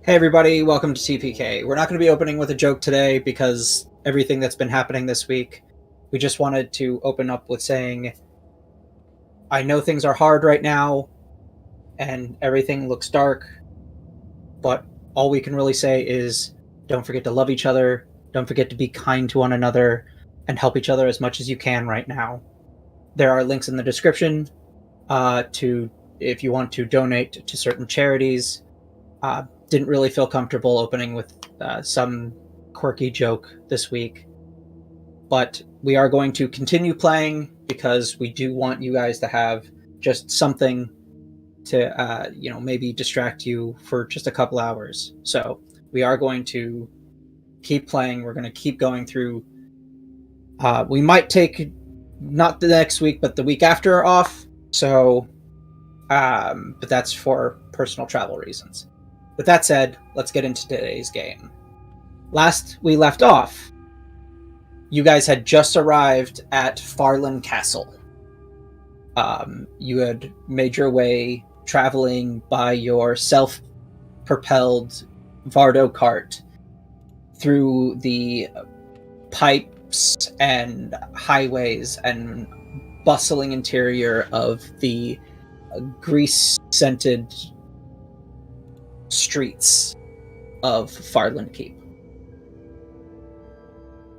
Hey everybody, welcome to TPK. We're not going to be opening with a joke today because everything that's been happening this week. We just wanted to open up with saying, I know things are hard right now, and everything looks dark, but all we can really say is, don't forget to love each other, don't forget to be kind to one another, and help each other as much as you can right now. There are links in the description to if you want to donate to certain charities. Didn't really feel comfortable opening with some quirky joke this week, but we are going to continue playing because we do want you guys to have just something to maybe distract you for just a couple hours. So we are going to keep playing. We're going to keep going through. We might take not the next week but the week after off, so but that's for personal travel reasons. With that said, let's get into today's game. Last we left off, you guys had just arrived at Farland Castle. You had made your way traveling by your self-propelled Vardo cart through the pipes and highways and bustling interior of the grease-scented streets of Farland Keep.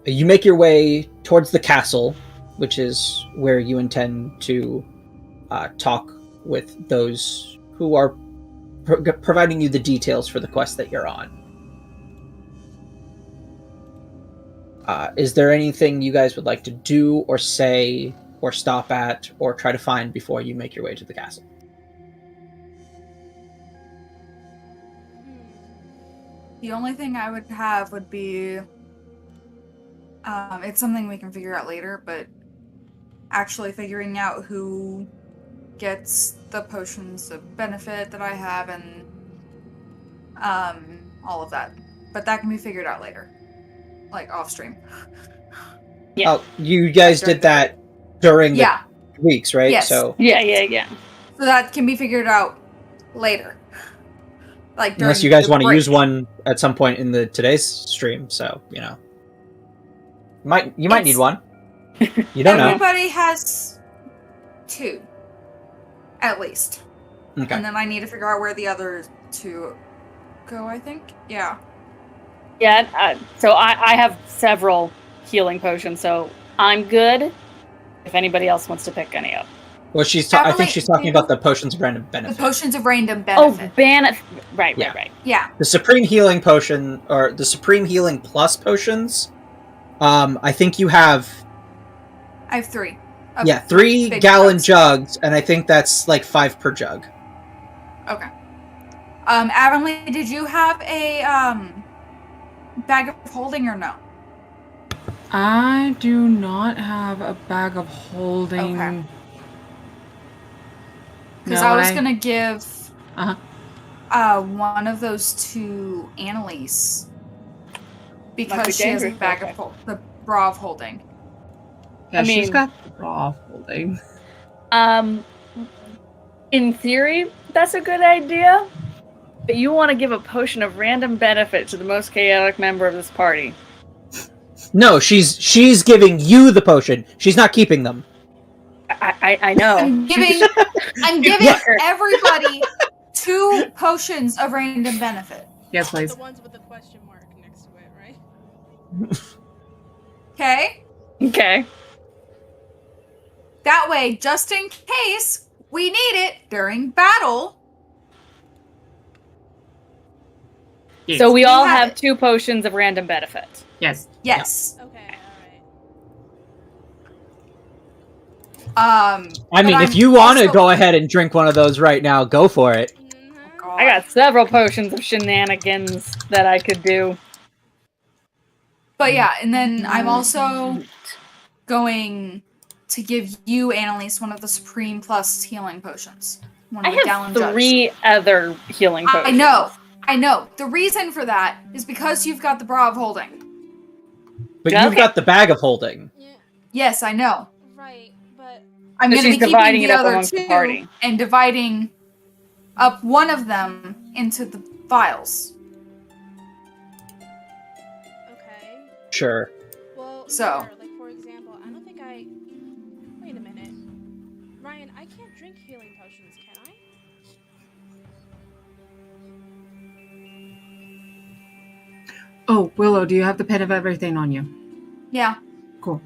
You make your way towards the castle, which is where you intend to talk with those who are providing you the details for the quest that you're on. Is there anything you guys would like to do or say or stop at or try to find before you make your way to the castle? The only thing I would have would be, it's something we can figure out later, but actually figuring out who gets the potions of benefit that I have and all of that. But that can be figured out later, like off stream. Yeah. Oh, you guys did that during the weeks, right? Yes. So Yeah. So that can be figured out later. Like unless you guys want to use one at some point in today's stream, so you might need one. You don't know. Everybody has 2, at least. Okay. And then I need to figure out where the other 2 go. I think. Yeah. Yeah. So I have several healing potions, so I'm good. If anybody else wants to pick any up. Well, I think she's talking about the potions of random benefit. The potions of random benefit. Oh, Right. Yeah. The Supreme Healing Potion, or the Supreme Healing Plus potions, I think you have... I have 3. 3 gallon jugs, and I think that's like 5 per jug. Okay. Avonlea, did you have a bag of holding or no? I do not have a bag of holding. Okay. Because I was going to give one of those to Annalise. Because she has a bag of the bra of holding. Yeah, she's got the bra of holding. In theory, that's a good idea. But you want to give a potion of random benefit to the most chaotic member of this party. No, she's giving you the potion. She's not keeping them. I know. I'm giving everybody 2 potions of random benefit. Yes, please. The ones with the question mark next to it, right? Okay? That way, just in case we need it during battle. Yes. So we all have 2 potions of random benefit. Yes. Yes. Okay, alright. I mean, if you want to go ahead and drink one of those right now, go for it. Mm-hmm. Oh, I got several potions of shenanigans that I could do. But yeah, and then I'm also going to give you, Annalise, one of the Supreme Plus healing potions. One of I the gallon have 3 other healing potions. I know. The reason for that is because you've got the bra of holding. But you've got the bag of holding. Yeah. Yes, I know. Right, but I'm So going to be she's dividing keeping it the up other amongst the 2 party. and dividing up one of them into the vials. Sure. Well, So. here, like for example, I don't think I. Wait a minute, Ryan. I can't drink healing potions, can I? Oh, Willow, do you have the pen of everything on you? Yeah. Cool.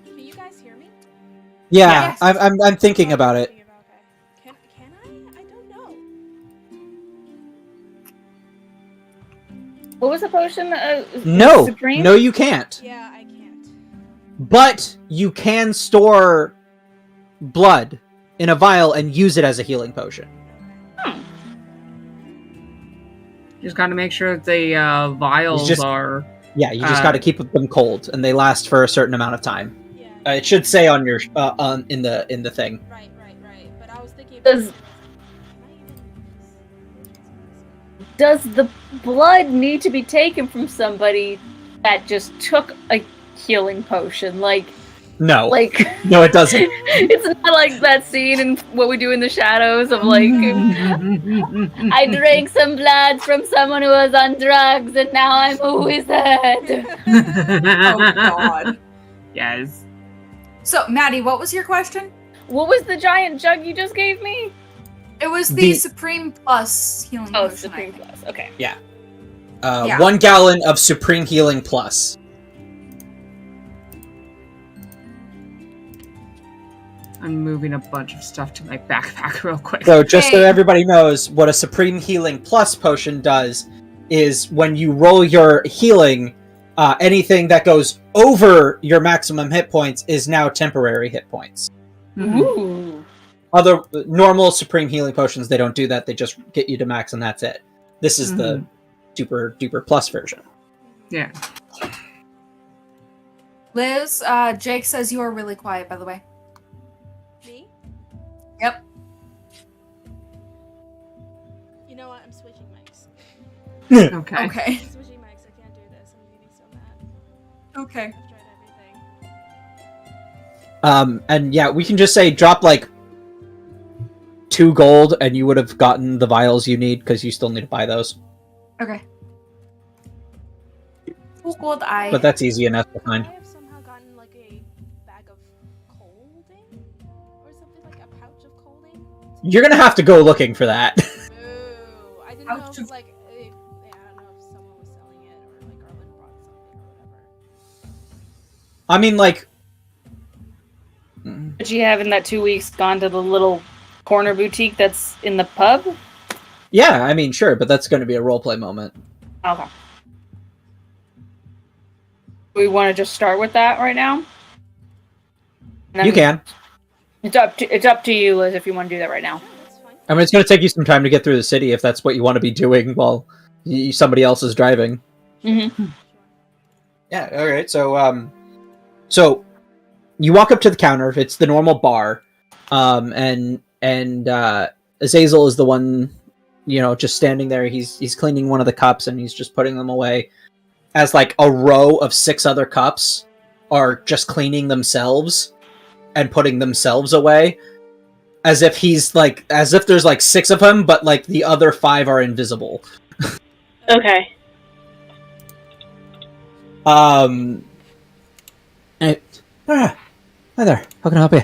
Can you guys hear me? Yeah, Yes. I'm thinking about it. Okay. Can I? I don't know. What was the potion? No, Supreme? no, you can't. Yeah, I can't. But you can store blood in a vial and use it as a healing potion. Just got to make sure that the vials are... Yeah, you just got to keep them cold, and they last for a certain amount of time. Yeah. It should say on your in the thing. Right. But I was thinking. Does the blood need to be taken from somebody that just took a healing potion? Like, No, like no, it doesn't. it's not like that scene in What We Do in the Shadows of like, I drank some blood from someone who was on drugs and now I'm a wizard. Oh God. Yes. So, Maddie, what was your question? What was the giant jug you just gave me? It was the Supreme Plus healing Oh, potion. Supreme Plus. Okay. Yeah. Yeah. 1 gallon of Supreme Healing Plus. I'm moving a bunch of stuff to my backpack real quick. So just so Hey. everybody knows, what a Supreme Healing Plus potion does is when you roll your healing, anything that goes over your maximum hit points is now temporary hit points. Mhm. Ooh. Other normal Supreme Healing Potions, they don't do that. They just get you to max and that's it. This is the super duper plus version. Yeah. Liz, Jake says you are really quiet, by the way. Me? Yep. You know what? I'm switching mics. Okay. Okay. I'm switching mics. I can't do this. I'm getting so mad. Okay. I've tried everything. And yeah, we can just say drop like 2 gold and you would have gotten the vials you need because you still need to buy those. Okay. Oh, gold eye. But that's easy enough to find. I have somehow gotten like a bag of colding or something, like a pouch of colding. You're gonna have to go looking for that. Boo! I didn't know Pouch if of- like I don't know if someone was selling it or like Garland brought something or whatever. I mean, like... Did you have in that 2 weeks gone to the little corner boutique that's in the pub? Yeah, I mean, sure, but that's going to be a roleplay moment. Okay. We want to just start with that right now? And You then can. It's up to you, Liz, if you want to do that right now. Yeah, that's fine. I mean, it's going to take you some time to get through the city if that's what you want to be doing while somebody else is driving. Mm-hmm. Yeah, alright, so you walk up to the counter, it's the normal bar, and Azazel is the one, just standing there, he's cleaning one of the cups and he's just putting them away, as like a row of 6 other cups are just cleaning themselves and putting themselves away, as if there's like 6 of them, but like the other 5 are invisible. Okay. Hi there. How can I help you?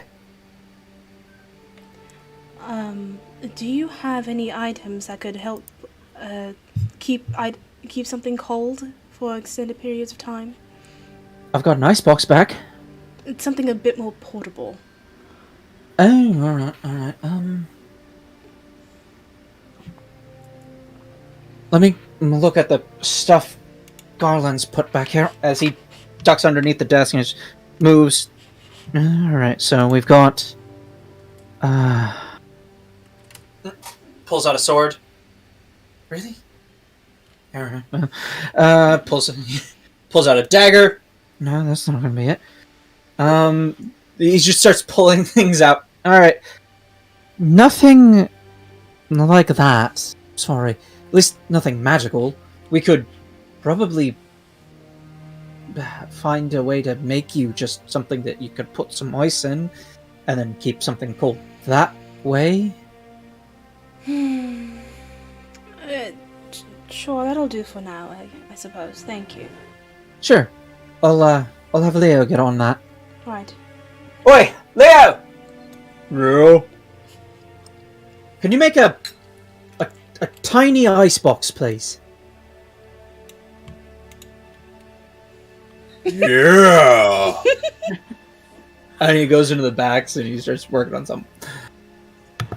Do you have any items that could help keep something cold for extended periods of time? I've got an icebox back. It's something a bit more portable. Oh, alright. Let me look at the stuff Garland's put back here as he ducks underneath the desk and just moves. Alright, so we've got... Pulls out a sword. Really? Alright. Pulls out a dagger. No, that's not gonna be it. He just starts pulling things out. Alright. Nothing like that. Sorry. At least nothing magical. We could probably find a way to make you just something that you could put some ice in and then keep something cold that way. Sure, that'll do for now, I suppose. Thank you. Sure. I'll have Leo get on that. Right. Oi, Leo! Leo? Can you make a tiny icebox, please? Yeah. And he goes into the backs and he starts working on something.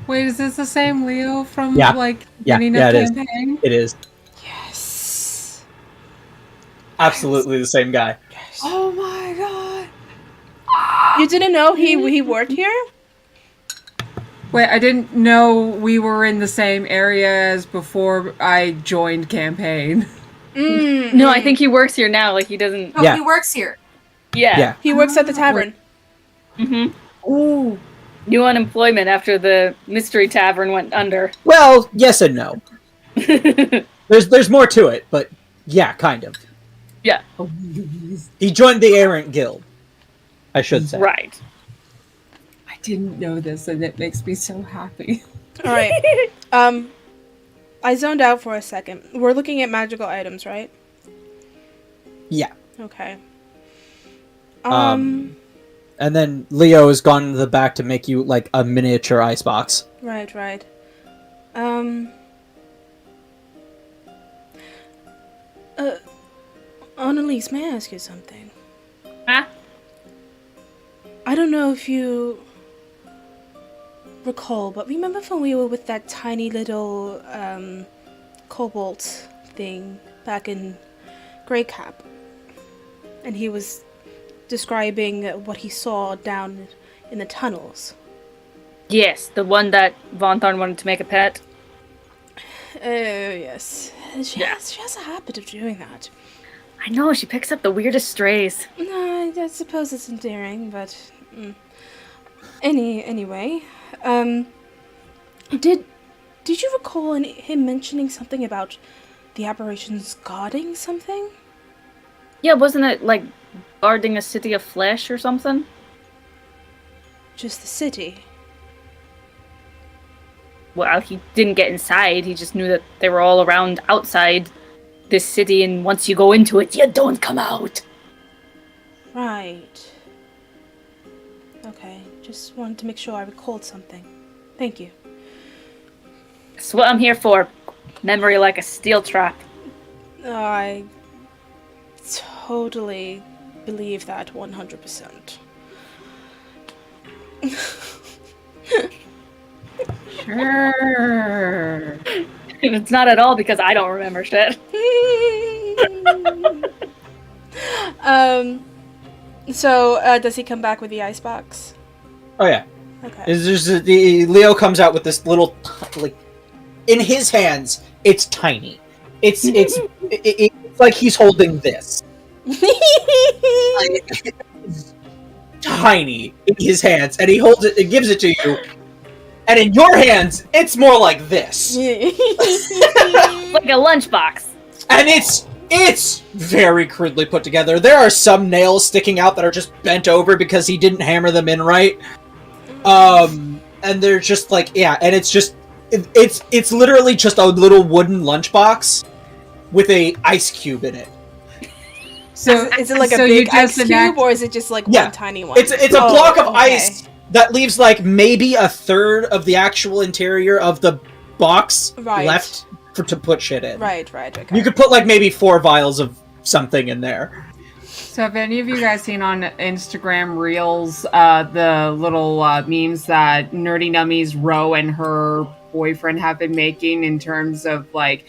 Wait, is this the same Leo from Yeah. beginning Yeah, of it is. campaign? It is Yes. absolutely the same guy. Oh my god! You didn't know he worked here? Wait, I didn't know we were in the same area as before I joined campaign. No, I think he works here now. Like he doesn't. Oh, Yeah. he works here. Yeah. He works at the tavern. Ooh. New unemployment after the mystery tavern went under. Well, yes and no. There's more to it, but yeah, kind of. Yeah. He joined the Errant Guild, I should say. Right. I didn't know this, and it makes me so happy. All right. I zoned out for a second. We're looking at magical items, right? Yeah. Okay. And then Leo has gone to the back to make you like a miniature icebox. Right. Annalise, may I ask you something? Huh? I don't know if you recall, but remember when we were with that tiny little kobold thing back in Grey Cap? And he was describing what he saw down in the tunnels. Yes, the one that Vontharn wanted to make a pet. Oh, yes. She Yeah. has a habit of doing that. I know, she picks up the weirdest strays. No, I suppose it's endearing, but... Anyway, did you recall him mentioning something about the aberrations guarding something? Yeah, wasn't it like guarding a city of flesh or something? Just the city? Well, he didn't get inside. He just knew that they were all around outside this city, and once you go into it, you don't come out. Right. Okay, just wanted to make sure I recalled something. Thank you. That's what I'm here for. Memory like a steel trap. I totally believe that 100%. Sure. It's not at all because I don't remember shit. So, does he come back with the icebox? Oh yeah. Okay. Leo comes out with this little, like, in his hands, it's tiny. It's like he's holding this. It's tiny in his hands, and he holds it and gives it to you. And in your hands, it's more like this. Like a lunchbox. And it's very crudely put together. There are some nails sticking out that are just bent over because he didn't hammer them in right. And they're just like, yeah, and it's just it's literally just a little wooden lunchbox with a ice cube in it. So is it like a so you big ice just cube, or is it just like Yeah. one tiny one? It's a block of okay. ice that leaves like maybe a third of the actual interior of the box Right. left to put shit in. Right, okay. You could put like maybe 4 vials of something in there. So have any of you guys seen on Instagram Reels the little memes that Nerdy Nummies Ro and her boyfriend have been making in terms of like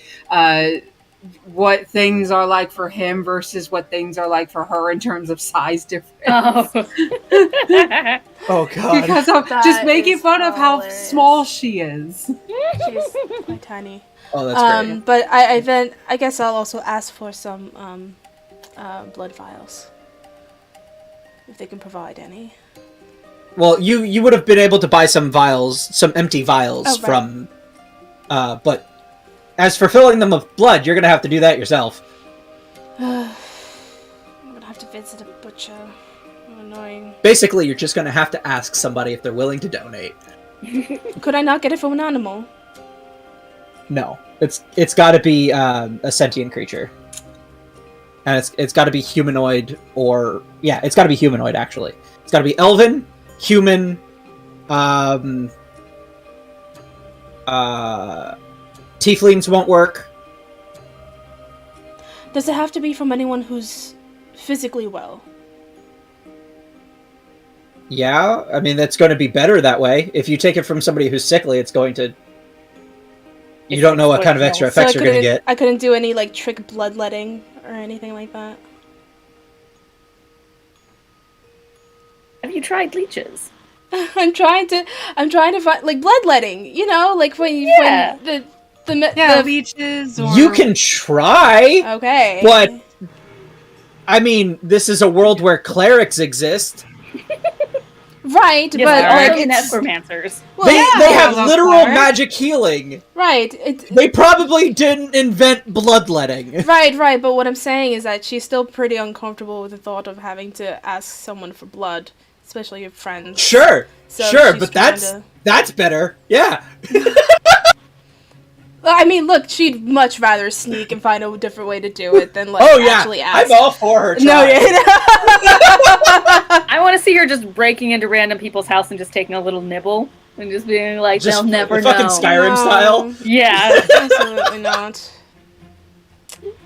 what things are like for him versus what things are like for her in terms of size difference? Oh. Oh god. Because of That just making is fun of how hilarious. small she is. She's quite tiny. Oh, that's great. But I guess I'll also ask for some blood vials, if they can provide any. Well, you would have been able to buy some vials, some empty vials Oh, right. from but as for filling them with blood, you're gonna have to do that yourself. I'm gonna have to visit a butcher. Annoying. Basically, you're just gonna have to ask somebody if they're willing to donate. Could I not get it from an animal? No, it's got to be a sentient creature. and it's got to be humanoid or it's got to be humanoid actually. It's got to be elven, human, tieflings won't work. Does it have to be from anyone who's physically well? Yeah, I mean that's going to be better that way. If you take it from somebody who's sickly, it's going to. You don't know what kind of extra effects you're going to get. I couldn't do any like trick bloodletting or anything like that. Have you tried leeches? I'm trying to find like bloodletting. You know, like when the leeches. Or... You can try. Okay. But I mean, this is a world where clerics exist. Right, yes, but like it's necromancers. Well, they have literal magic healing. Right. They probably didn't invent bloodletting. Right. But what I'm saying is that she's still pretty uncomfortable with the thought of having to ask someone for blood, especially your friends. Sure, So sure, she's but trying that's better. Yeah. I mean, look, she'd much rather sneak and find a different way to do it than like actually ask. I'm all for her. No, yeah. I want to see her just breaking into random people's house and just taking a little nibble and just being like, they'll never know. Fucking Skyrim style. Yeah. Absolutely not.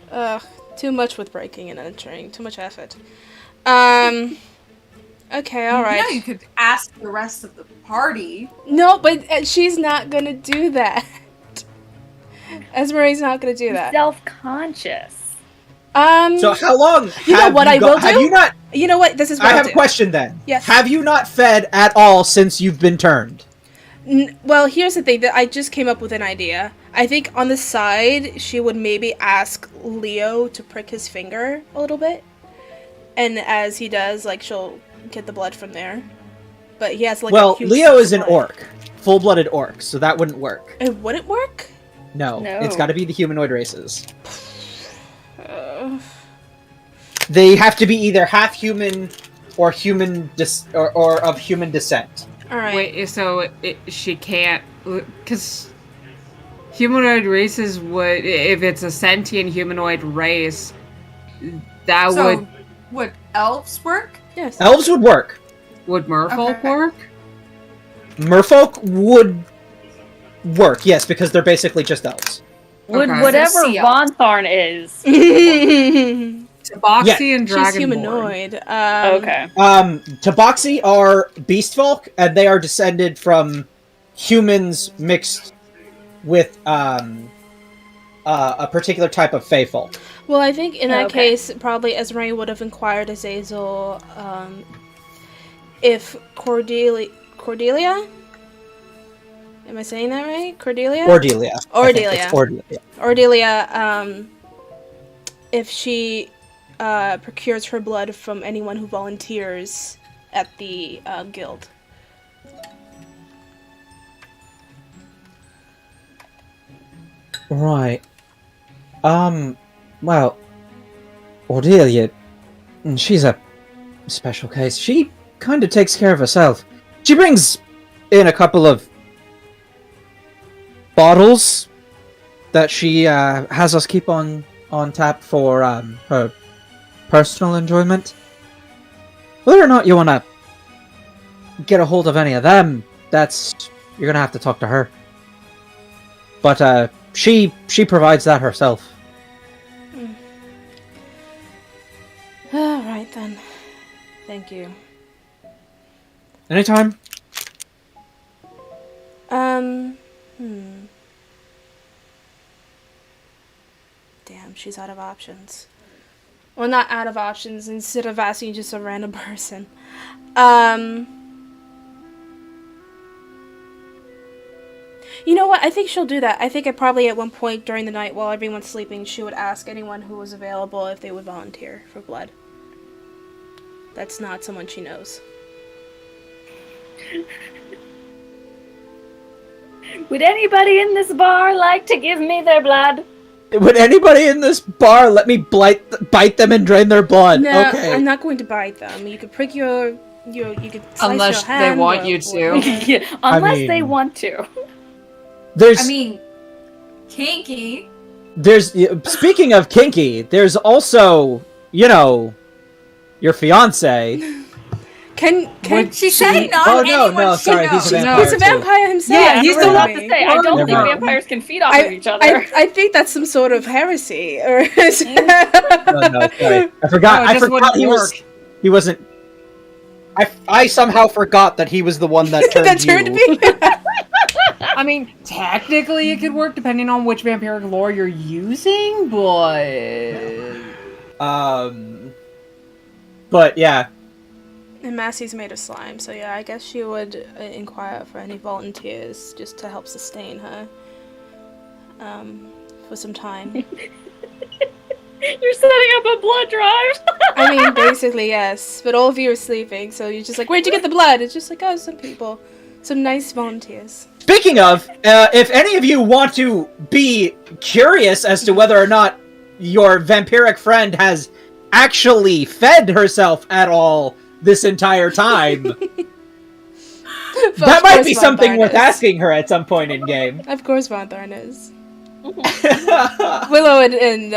Ugh, too much with breaking and entering. Too much effort. Okay, alright. You could ask the rest of the party. No, but she's not gonna do that. Esmeralda's not gonna do that. Self-conscious. So how long? You know what I will do? Have you not? You know what? This is what I I'll have do. a question then. Yes. Have you not fed at all since you've been turned? Well, here's the thing. That I just came up with an idea. I think on the side, she would maybe ask Leo to prick his finger a little bit. And as he does, like, she'll get the blood from there. But he has, like, well, a huge Leo is an blood. orc. Full-blooded orc, so that wouldn't work. It wouldn't work? No. No. It's got to be the humanoid races. They have to be either half human or human or of human descent. Alright. Wait, so she can't... Because humanoid races would... If it's a sentient humanoid race, that So, would elves work? Yes. Elves would work. Would merfolk Okay. work? Merfolk would work, yes, because they're basically just elves. Would Okay. whatever So sea Vontharn is. Tabaxi and She's Dragonborn. humanoid. Okay. Tabaxi are beastfolk, and they are descended from humans mixed with a particular type of fey folk. Well, I think in that Okay. case, probably Esmeralda would have inquired Azazel if Cordelia? Am I saying that right? Cordelia? Ordelia. I think Ordelia. it's Ordelia. Ordelia, if she procures her blood from anyone who volunteers at the guild. Right. Well, Ordelia, she's a special case. She kind of takes care of herself. She brings in a couple of bottles that she has us keep on tap for her personal enjoyment. Whether or not you want to get a hold of any of them, you're gonna have to talk to her. But she provides that herself. All right then. Thank you. Anytime. Damn, she's out of options. Well, not out of options. Instead of asking just a random person. You know what? I think she'll do that. I think probably at one point during the night while everyone's sleeping, she would ask anyone who was available if they would volunteer for blood. That's not someone she knows. Would anybody in this bar like to give me their blood? Would anybody in this bar let me bite them and drain their blood? No, Okay. I'm not going to bite them. You could prick you could slice Unless your hand they want or- you to. Yeah, unless mean- they want to. There's I mean, kinky. there's speaking of kinky, there's also, you know, your fiance. Can She said not Oh anyone no, she sorry, knows. he's a vampire. he's a vampire himself. Yeah, he's I was the about one- to say, I don't Never think mind. vampires can feed off of each other. I think that's some sort of heresy. Or No, sorry. I forgot. No, it I just forgot wouldn't he was. work. He wasn't. I somehow forgot that he was the one that turned that turned you. me. I mean, technically it could work depending on which vampiric lore you're using, but... But yeah, And Massey's made of slime, so yeah, I guess she would inquire for any volunteers just to help sustain her for some time. You're setting up a blood drive. I mean, basically, yes. But all of you are sleeping, so you're just like, where'd you get the blood? It's just like, oh, some people. Some nice volunteers. speaking of, if any of you want to be curious as to whether or not your vampiric friend has actually fed herself at all this entire time, that might be something worth asking her at some point in game. Of course, Vontharn is. Willow and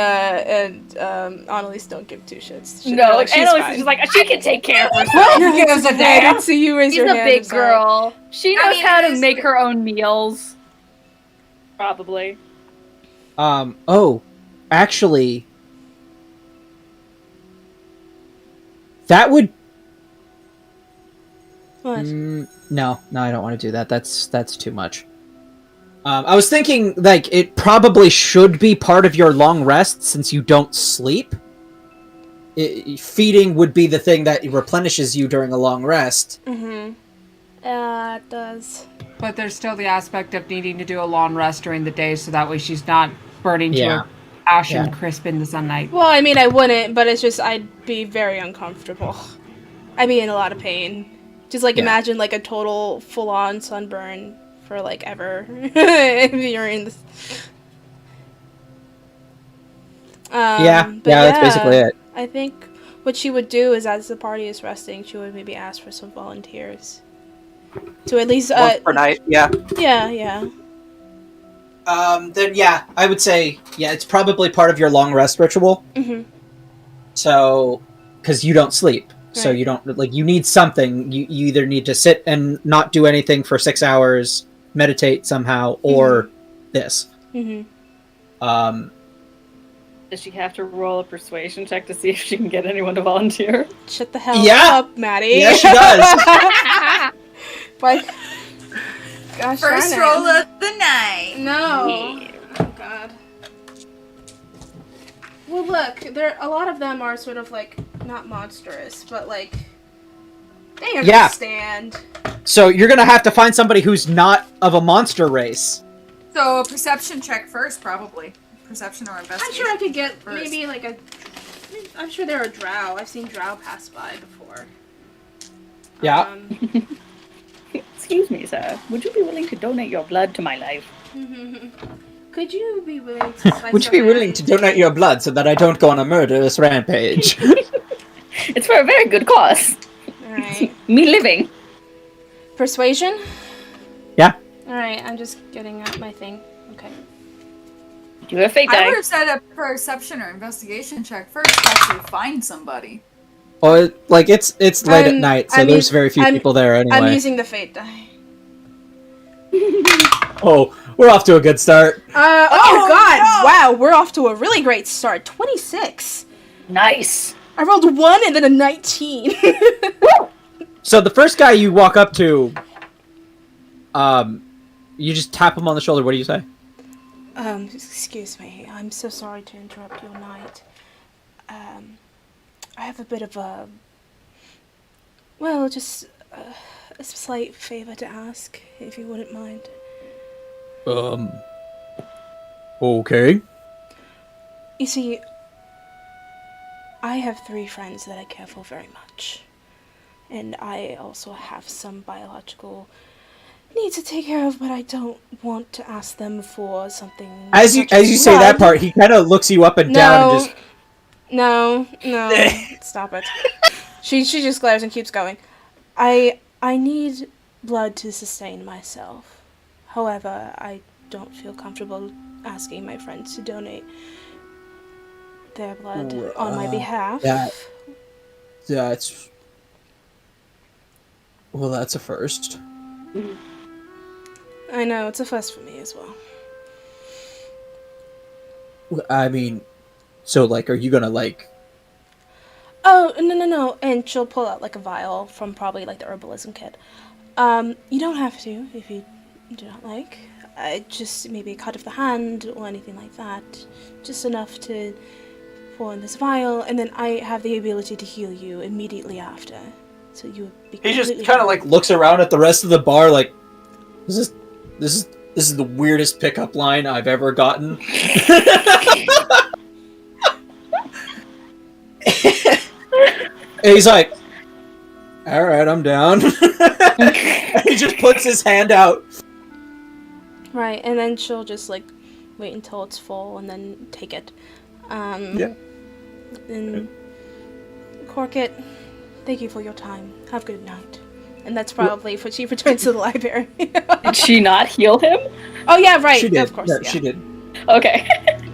Annalise don't give two shits. No, she's Annalise fine. is just like, she can take care of herself. Who gives a I damn? didn't see you raise She's your a hand. big I'm sorry. girl. She knows how to it is- make her own meals. Probably. Oh, actually, that would. What? No, I don't want to do that. That's too much. I was thinking, like, it probably should be part of your long rest since you don't sleep. Feeding would be the thing that replenishes you during a long rest. Mm-hmm. It does. But there's still the aspect of needing to do a long rest during the day so that way she's not burning to Yeah. a ashen Yeah. crisp in the sunlight. Well, I mean, I wouldn't, but it's just I'd be very uncomfortable. I'd be in a lot of pain. Just like Yeah. imagine like a total full-on sunburn for like ever if you're in this. But that's basically it. I think what she would do is, as the party is resting, she would maybe ask for some volunteers to at least. Once per night, yeah. Yeah. Then yeah, I would say it's probably part of your long rest ritual. Mm-hmm. So, because you don't sleep, so Right. you don't you need something. You either need to sit and not do anything for 6 hours, meditate somehow, or this. Mm-hmm. Does she have to roll a persuasion check to see if she can get anyone to volunteer? Shut the hell Yeah. up, Maddie. Yeah, she does. But gosh, First darn it. roll of the night. No. Oh god. Well, look, a lot of them are sort of like not monstrous, but like they Yeah. understand. So you're gonna have to find somebody who's not of a monster race. So a perception check first, probably. Perception or I'm investigation. sure I could get first. maybe like I'm sure there are drow. I've seen drow pass by before. Yeah. Excuse me, sir. Would you be willing to donate your blood to my life? Could you be willing to slice Would you be your willing hand? to donate your blood so that I don't go on a murderous rampage? It's for a very good cause. Alright. Me living. Persuasion? Yeah. Alright, I'm just getting out my thing. Okay. Do a fate I die. would have said a perception or investigation check first to actually find somebody. Well, like it's late at night, so I'm there's us- very few I'm- people there anyway. I'm using the fate die. Oh, we're off to a good start. Oh god! no! Wow, we're off to a really great start. 26. Nice. I rolled 1 and then a 19. So the first guy you walk up to, you just tap him on the shoulder. What do you say? Excuse me. I'm so sorry to interrupt your night. I have a bit of a... Well, just a slight favor to ask, if you wouldn't mind. Okay. You see, I have 3 friends that I care for very much. And I also have some biological needs to take care of, but I don't want to ask them for something. As you such say that blood. part, he kind of looks you up and down and just. No, stop it. She just glares and keeps going. I need blood to sustain myself. However, I don't feel comfortable asking my friends to donate their blood on my behalf. That's well, that's a first. I know, it's a first for me as well. I mean, so like, are you gonna like? Oh, no. And she'll pull out like a vial from probably like the herbalism kit. You don't have to if you do not like. Just maybe a cut of the hand or anything like that. Just enough to pour in this vial, and then I have the ability to heal you immediately after. So you would be He just completely kind of like looks around at the rest of the bar, like, this is the weirdest pickup line I've ever gotten. And he's like, all right, I'm down. He just puts his hand out. Right, and then she'll just like wait until it's full and then take it. Yeah. And cork it. Thank you for your time. Have a good night. And that's probably when she returns to the library. Did she not heal him? Oh yeah, right. She did. Of course, No, yeah. she did. Okay.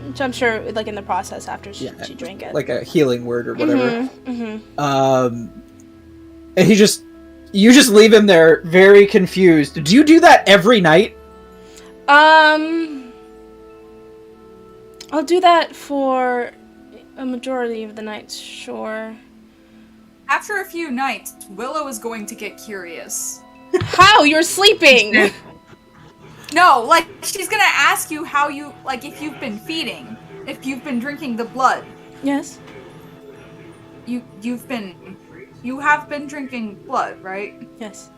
Which I'm sure, like in the process after she drank it. Like a healing word or whatever. Mm-hmm. And you just leave him there very confused. Do you do that every night? I'll do that for a majority of the nights, sure. After a few nights, Willow is going to get curious. How? You're sleeping! No, like, she's gonna ask you how you, like, if you've been feeding, if you've been drinking the blood. Yes. You have been drinking blood, right? Yes.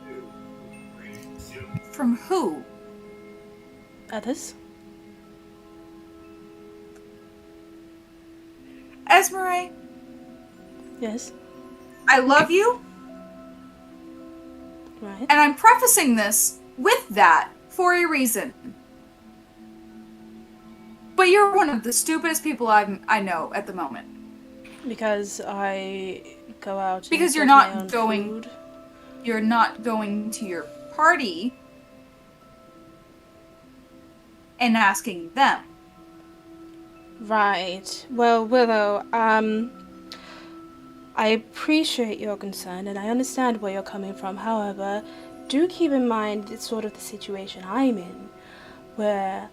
From who? Others? Esmeralda, Yes. I love you, Right. and I'm prefacing this with that for a reason. But you're one of the stupidest people I know at the moment. Because I go out Because and you're get my not own going- food. You're not going to your party and asking them. Right. Well, Willow, I appreciate your concern and I understand where you're coming from. However, do keep in mind it's sort of the situation I'm in, where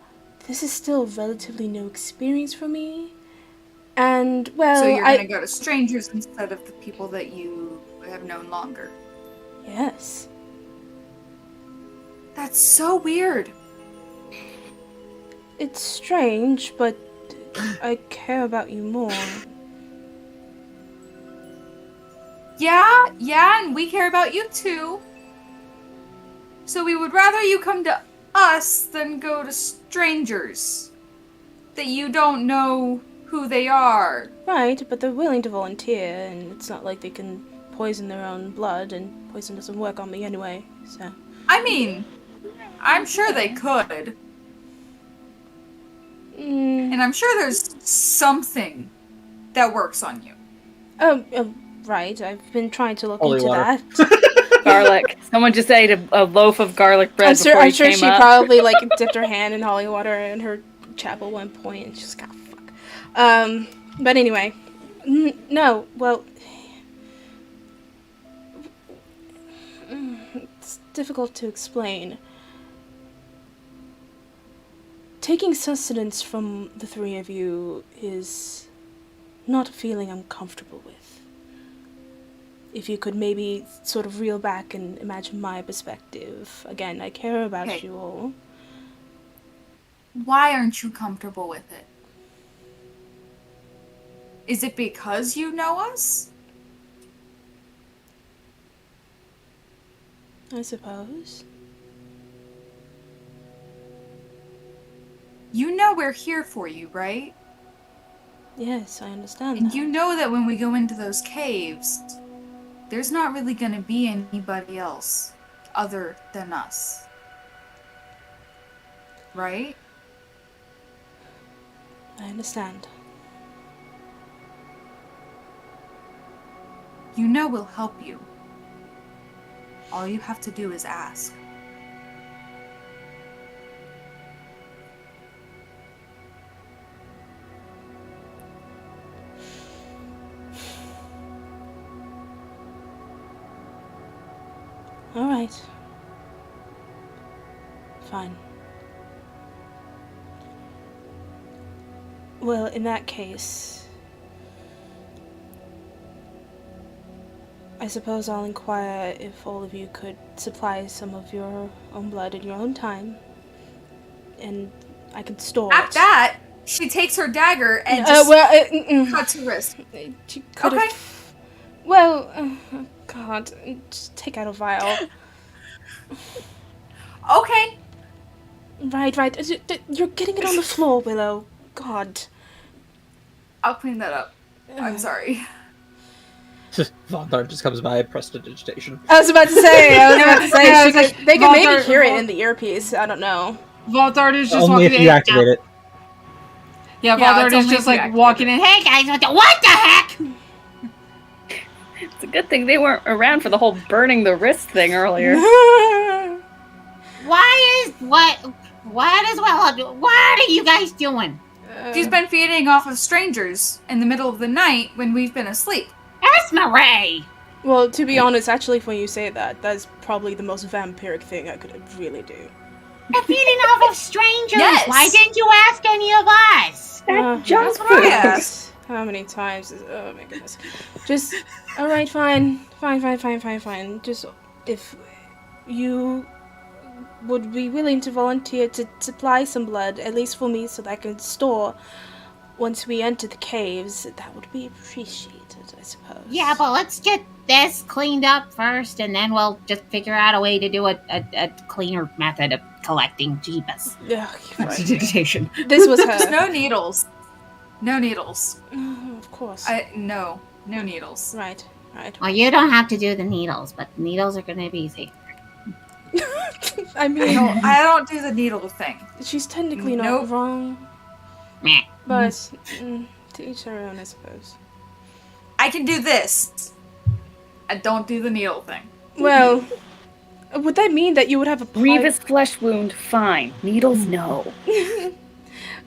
this is still relatively new experience for me. And, well, So you're gonna go to strangers instead of the people that you have known longer. Yes. That's so weird. It's strange, but I care about you more. Yeah, and we care about you too. So we would rather you come to us than go to strangers that you don't know who they are. Right, but they're willing to volunteer, and it's not like they can poison their own blood, and poison doesn't work on me anyway, so... I mean, I'm sure they could. And I'm sure there's something that works on you. Oh, right, I've been trying to look Holy into water. that. Garlic. Someone just ate a loaf of garlic bread I'm sure, before I'm he sure came she up. probably, like, dipped her hand in holy water in her chapel at one point, and she's got fuck. But anyway. No, well... It's difficult to explain. Taking sustenance from the three of you is not a feeling I'm comfortable with. If you could maybe sort of reel back and imagine my perspective. Again, I care about Okay. you all. Why aren't you comfortable with it? Is it because you know us? I suppose. You know we're here for you, right? Yes, I understand And that. you know that when we go into those caves, there's not really gonna be anybody else other than us. Right? I understand. You know we'll help you. All you have to do is ask. Right. Fine. Well, in that case, I suppose I'll inquire if all of you could supply some of your own blood in your own time, and I can store At it. that, she takes her dagger and just cuts her wrist. She could Okay. have. Well, God, just take out a vial. Okay. Right. You're getting it on the floor, Willow. God. I'll clean that up. I'm sorry. Vontharns just comes by, prestidigitation. I was about to say. They can maybe Vontharns- hear it in the earpiece. I don't know. Vontharns is just Only if walking you in. activate it. Yeah, Yeah, Vontharns it's is only just if you like walking in. Hey guys, what the heck? It's a good thing they weren't around for the whole burning the wrist thing earlier. What are you guys doing? She's been feeding off of strangers in the middle of the night when we've been asleep. Esmeralda! Well, to be honest, actually, when you say that, that's probably the most vampiric thing I could really do. You're feeding off of strangers! Yes. Why didn't you ask any of us? That junk That's what I food. asked. How many times? Oh my goodness. Just, alright, fine. Just, if you would be willing to volunteer to supply some blood, at least for me, so that I can store once we enter the caves, that would be appreciated, I suppose. Yeah, but let's get this cleaned up first, and then we'll just figure out a way to do a cleaner method of collecting Jeebus. Ugh, right. Prestidigitation. This was Just her. no needles. No needles. Of course. No needles. Right. Well, you don't have to do the needles, but needles are gonna be safe. I mean, I don't do the needle thing. she's technically not Nope. wrong, Meh. but to each their own, I suppose. I can do this. I don't do the needle thing. Well, would that mean that you would have a Grievous flesh wound, fine. Needles, no.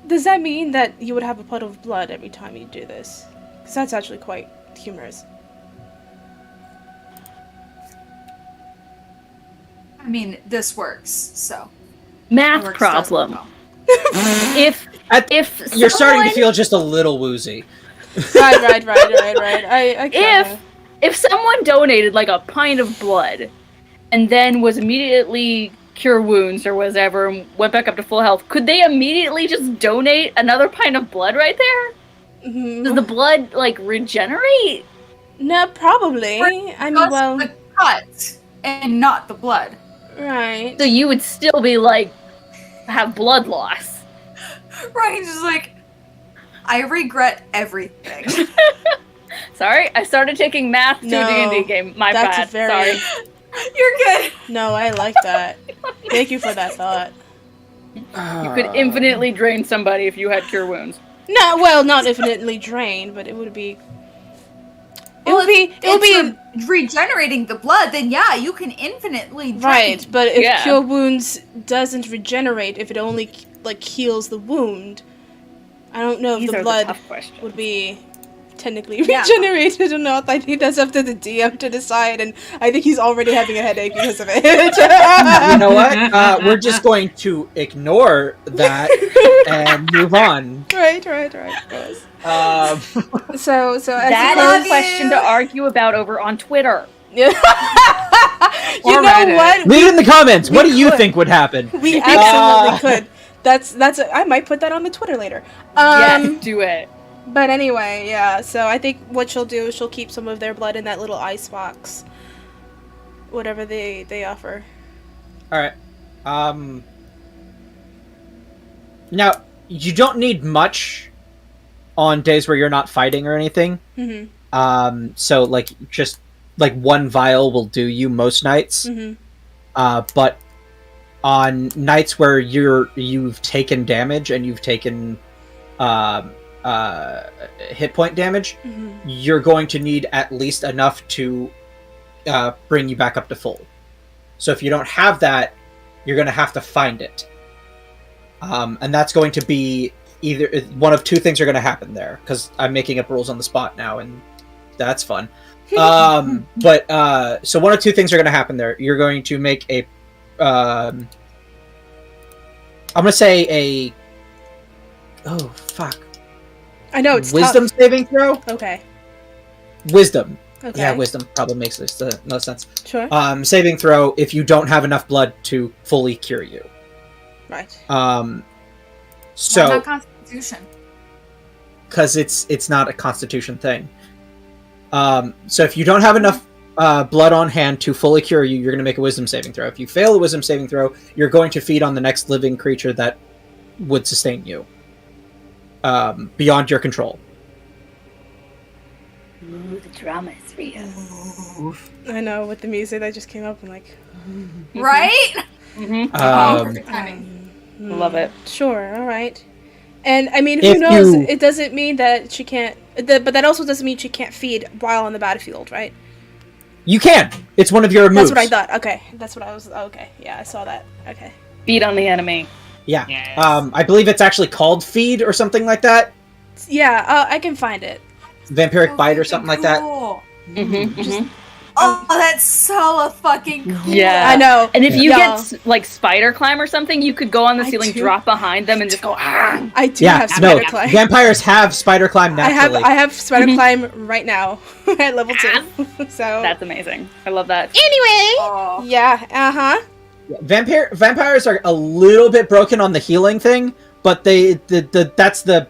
Does that mean that you would have a puddle of blood every time you do this? Because that's actually quite humorous. I mean, this works, so. Math It works problem. just well. If You're starting to someone- feel just a little woozy. Right. I kinda... if someone donated like a pint of blood and then was immediately cure wounds or whatever and went back up to full health, could they immediately just donate another pint of blood right there? Does the blood like regenerate? No, probably. I mean, Just well, the cut and not the blood. right. So you would still be like have blood loss. Ryan's just like, I regret everything. Sorry, I started taking math to No, a D&D game. My that's bad. very- Sorry. You're good. No, I like that. Thank you for that thought. You could infinitely drain somebody if you had cure wounds. No, well, not infinitely drained, but it would be. Regenerating the blood, then yeah, you can infinitely drain. Right, but if Yeah. cure wounds doesn't regenerate, if it only like heals the wound, I don't know if These the are blood the tough questions. would be technically Yeah. regenerated or not. I think that's up to the DM to decide, and I think he's already having a headache because of it. You know what? We're just going to ignore that and move on. Right, of course. So as That you is a question to argue about over on Twitter. you Or know Reddit. what? Leave it in the comments. What do you could. think would happen? We absolutely could. That's I might put that on the Twitter later. Yes, do it. But anyway, yeah. So I think what she'll do is she'll keep some of their blood in that little ice box, whatever they offer. All right. Now you don't need much on days where you're not fighting or anything. Mm-hmm. So like just like one vial will do you most nights. Mm-hmm. But on nights where you've taken damage and you've taken hit point damage, Mm-hmm. you're going to need at least enough to bring you back up to full. So if you don't have that, you're going to have to find it. And that's going to be either one of two things are going to happen there, because I'm making up rules on the spot now, and that's fun. But so one of two things are going to happen there. You're going to make a I'm going to say a oh fuck. I know it's wisdom tough. saving throw. Okay. Wisdom. Okay. Yeah, wisdom probably makes this no sense. Sure. Saving throw if you don't have enough blood to fully cure you. Right. Why So not Constitution? because it's not a constitution thing. So if you don't have enough blood on hand to fully cure you, you're going to make a wisdom saving throw. If you fail a wisdom saving throw, you're going to feed on the next living creature that would sustain you beyond your control. Ooh, the drama is real. I know, with the music that just came up, I'm like, Right? Perfect timing. Love it. Sure, all right. And I mean, If who knows? you- It doesn't mean that she can't. But that also doesn't mean she can't feed while on the battlefield, right? You can. It's one of your moves. That's what I thought. Okay, that's what I was. Okay, yeah, I saw that. Okay. Feed on the enemy. Yeah. Yes. I believe it's actually called feed or something like that. Yeah, I can find it. Vampiric bite or something like that. Cool. Mm-hmm. Oh, that's so fucking cool. Yeah. I know. And if you Yeah. get like spider climb or something, you could go on the I ceiling, do. drop behind them, and just go. Ah! I do Yeah, have no. spider climb. Vampires have spider climb naturally. I have spider climb right now at level 2. So That's amazing. I love that. Anyway, Oh. yeah, Vampires are a little bit broken on the healing thing, but that's the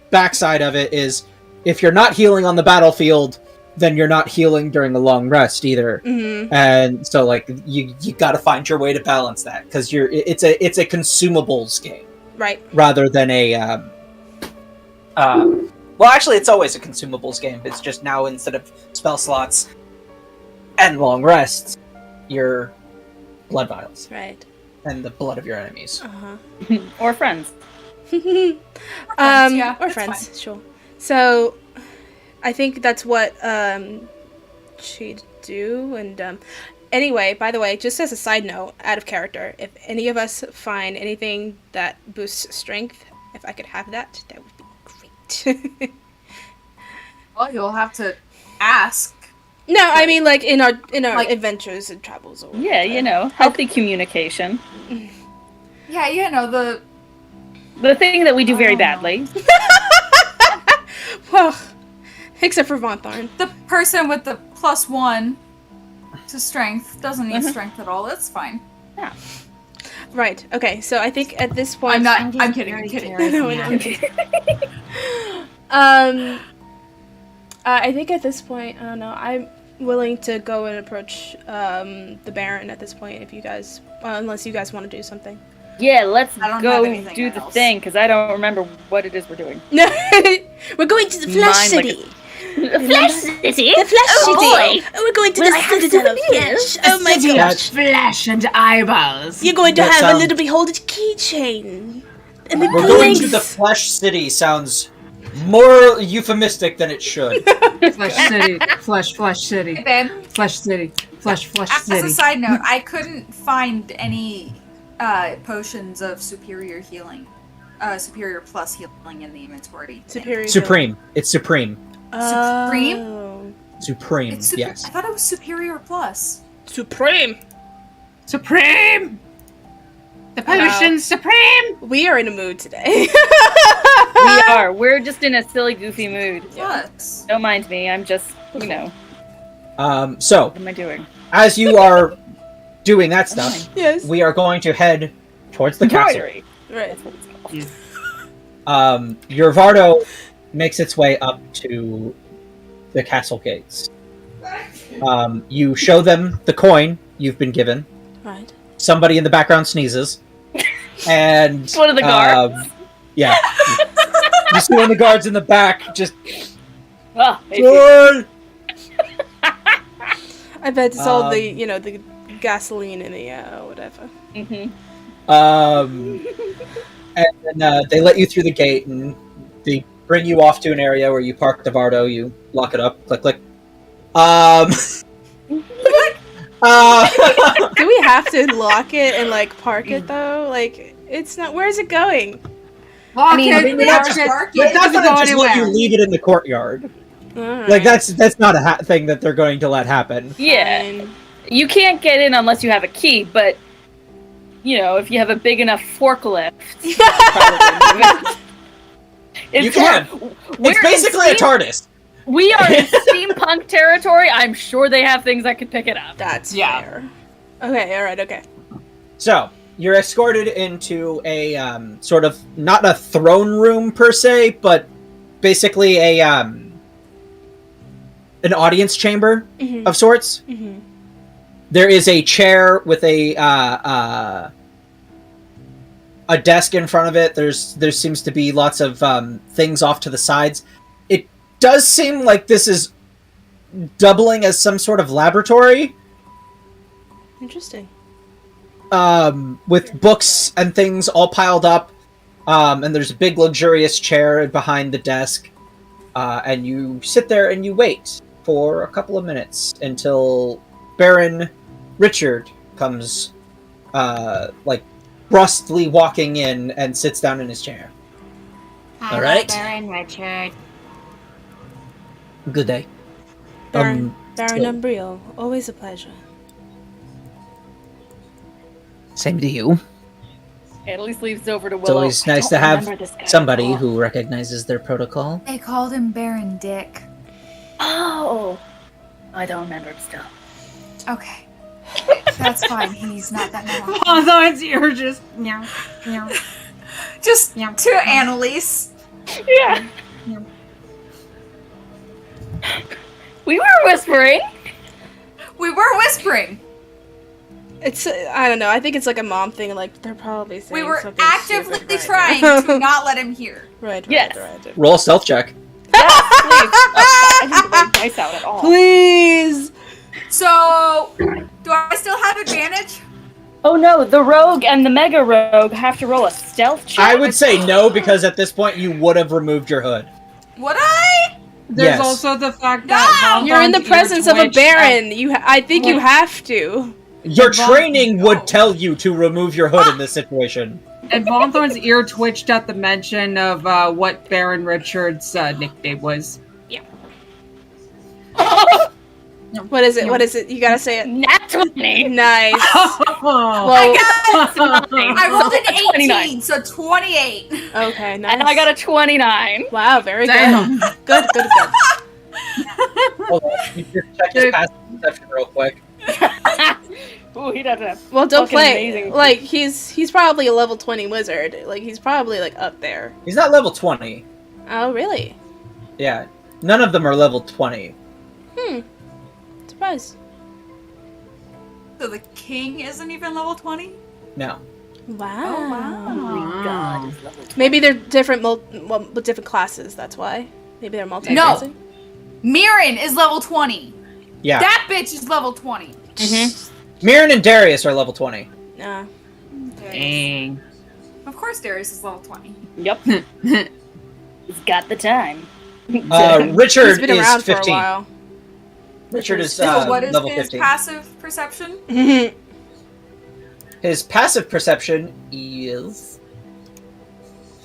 backside of it is if you're not healing on the battlefield, then you're not healing during a long rest either. Mm-hmm. And so like you got to find your way to balance that because it's a consumables game Right. rather than a well actually it's always a consumables game. It's just now instead of spell slots and long rests, you're blood vials Right. and the blood of your enemies. Uh-huh. Or friends. Yeah, or that's friends, fine. sure. So, I think that's what she'd do. And anyway, by the way, just as a side note, out of character, if any of us find anything that boosts strength, if I could have that, that would be great. Well, you'll have to ask. No, I mean like in our Like- adventures and travels. Or Yeah, you know, healthy communication. Yeah, you know, The thing that we do very Oh, no. badly. Well, except for Vontharn. the person with the +1 to strength doesn't need strength at all. That's fine. Right. Okay. So I think at this point, I'm not. I'm I'm getting kidding. I'm very kidding. curious now. I think at this point, I don't know. I'm willing to go and approach the Baron at this point. If you guys, unless you guys want to do something. Yeah, let's I don't go have anything do the else. thing, because I don't remember what it is we're doing. No, we're going to the Flesh Mine like City. Flesh City? The Flesh Oh, City. boy. We're going to Will the I have Citadel of souvenirs? Flesh. Oh my City of gosh! flesh and eyeballs. You're going to That have a sounds- little beholden keychain. And the We're going to blinks. the Flesh City sounds more euphemistic than it should. Flesh City, Flesh City, Hey, babe. Flesh City, Flesh As City. a side note, I couldn't find any potions of superior healing, superior plus healing in the inventory. Superior. Supreme. It's supreme. Supreme? Oh. Supreme. It's Yes. I thought it was superior plus. Supreme. Supreme! The potion's supreme! We are in a mood today. We are. We're just in a silly, goofy mood. Plus. Don't mind me. I'm just, you know, So what am I doing? as you are doing that stuff, Yes. we are going to head towards the castle. Embroidery. Right. That's what it's called. Your Vardo makes its way up to the castle gates. You show them the coin you've been given. Right. Somebody in the background sneezes. And One of the guards. Yeah. You see one of the guards in the back just Ah, maybe. "Joy!" I bet it's all Um, the the gasoline in the whatever. Mhm. And then they let you through the gate and they bring you off to an area where you park the Vardo, you lock it up, click click. Do we have to lock it and like park it though? Like it's not. Where's it going? Lock I mean, it, we lock have to it. mark But it. that's Doesn't not go just let you anywhere. leave it in the courtyard. Alright. Like that's not a thing that they're going to let happen. Yeah. Fine. You can't get in unless you have a key, but if you have a big enough forklift, You can. It's basically a TARDIS. We are in steampunk territory. I'm sure they have things that could pick it up. That's Yeah. fair. Okay, alright, okay. So you're escorted into a sort of not a throne room per se, but basically an audience chamber Mhm. of sorts. Mhm. There is a chair with a desk in front of it. There seems to be lots of things off to the sides. It does seem like this is doubling as some sort of laboratory, Interesting. with books and things all piled up. And there's a big luxurious chair behind the desk. And you sit there and you wait for a couple of minutes until Baron Richard comes, brusquely walking in and sits down in his chair. Hello, All right. Baron Richard. Good day. Baron so- Umbriel, always a pleasure. Same to you. At least leaves over to Willow. It's always I nice don't to have remember this guy at somebody all. who recognizes their protocol. They called him Baron Dick. Oh, I don't remember him still. Okay. That's fine. He's not that normal. Vontharns, you're just meow, meow. Just Yeah. to Annalise. Yeah. We were whispering. We were whispering. It's I don't know. I think it's like a mom thing. Like they're probably saying We were something actively stupid right trying now. to not let him hear. Right. Yes. Right. Roll a stealth check. Yes, please. Oh, I didn't get my dice out at all. Please. So, do I still have advantage? Oh no, the rogue and the mega rogue have to roll a stealth check. I would say no, because at this point you would have removed your hood. Would I? There's Yes. also the fact that No! You're in the Vontharns' presence of a twitched baron. I think you have to. Your Von- training No. would tell you to remove your hood in this situation. And Vontharns' ear twitched at the mention of what Baron Richard's nickname was. What is it? What is it? You gotta say it. Nat 20. Nice. Oh. Well, I rolled an 18, 29. so 28. okay, nice. And I got a 29. Wow, very Damn. good. Good. Hold on, you just check his passive perception real quick. Ooh, he doesn't have. Well, don't Fucking play. amazing. Like he's probably a level 20 wizard. Like he's probably like up there. He's not level 20. Oh, really? Yeah, none of them are level 20. Surprise. So the king isn't even level 20? No. Wow. Oh, wow. Oh my god. it's level 20. Maybe they're different with different classes. That's why. Maybe they're multi. No. Mirren is level 20. Yeah. That bitch is level 20. Mirren and Darius are level 20. Nah. Dang. Of course Darius is level 20. Yep. He's got the time. Richard He's been is around for a 15. while. Richard is So what is level his 15. passive perception? His passive perception is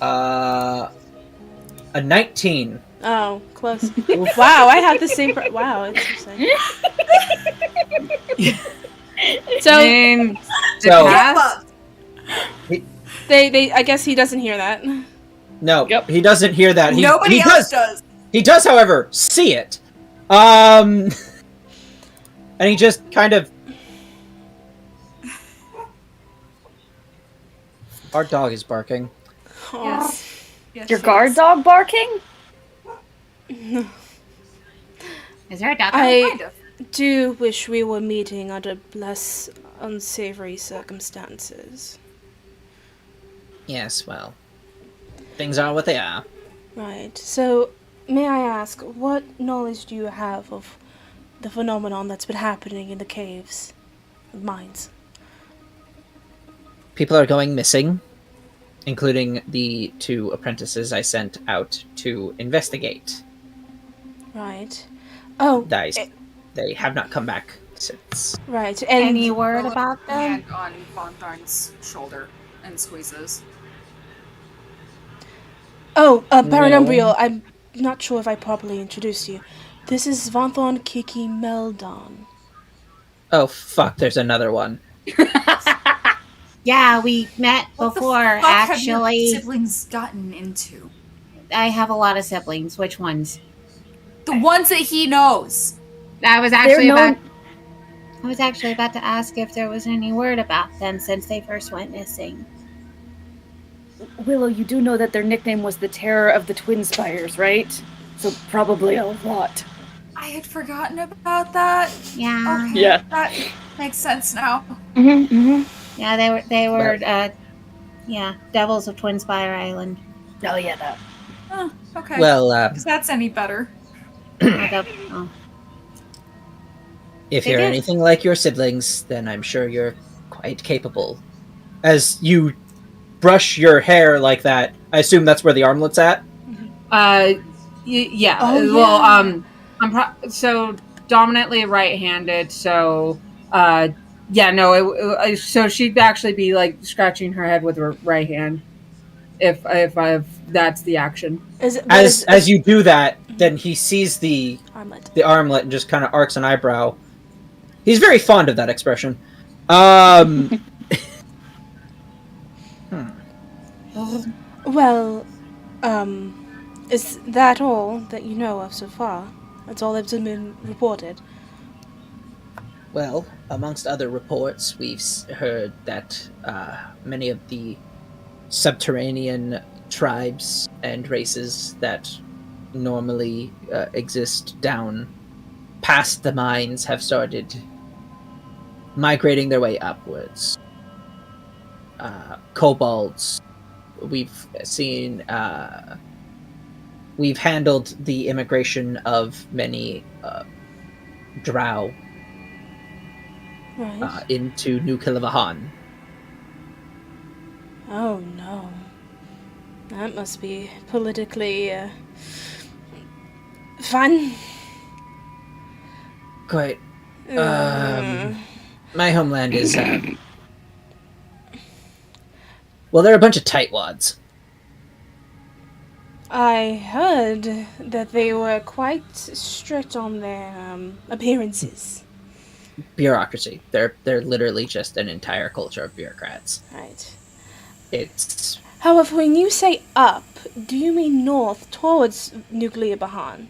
a 19. Oh, close. Wow, I had the same. Wow, interesting. So And So- Get pass? fucked. they I guess he doesn't hear that. No, Yep. he doesn't hear that. Nobody he else does. does. He does, however, see it. And he just kind of. Our dog is barking. Yes. Yes, Your she guard is. dog barking? Is there a duck? Kind of. do wish we were meeting under less unsavory circumstances. Yes, well, things are what they are. Right. So, may I ask, what knowledge do you have of the phenomenon that's been happening in the caves and mines? People are going missing, including the 2 apprentices I sent out to investigate. Right. Oh, They have not come back since. right. And Any word about them? Hand on Vontharns' shoulder and squeezes. oh, Baron No. Umbriel, I'm not sure if I properly introduced you. This is Vontharn Kiki Meldon. Oh, fuck, there's another one. Yeah, we met What before, the fuck have actually. your siblings gotten into? I have a lot of siblings. Which ones? The ones that he knows. I was They're actually known. about to ask if there was any word about them since they first went missing. Willow, you do know that their nickname was the Terror of the Twin Spires, right? So probably a lot. I had forgotten about that. Yeah. Okay, Yeah. that makes sense now. Yeah, they were Devils of Twin Spire Island. Oh yeah, that. Oh, okay. Well, Because that's any better. if you're Figured. anything like your siblings, then I'm sure you're quite capable. As you brush your hair like that, I assume that's where the armlet's at? Yeah. Oh, Well, yeah. I'm so dominantly right-handed. So, so she'd actually be like scratching her head with her right hand, if that's the action. As you do that, then he sees the armlet. armlet and just kind of arcs an eyebrow. He's very fond of that expression. Well, is that all that you know of so far? That's all that's been reported. Well, amongst other reports, we've heard that many of the subterranean tribes and races that normally exist down past the mines have started migrating their way upwards. Kobolds, we've seen, we've handled the immigration of many drow Right. into New Kilivahan. Oh no. That must be politically fun. Quite. My homeland is. Well, they're a bunch of tightwads. I heard that they were quite strict on their appearances. Bureaucracy. They're literally just an entire culture of bureaucrats. Right. It's. However, when you say up, do you mean north towards Nuclear Bahan?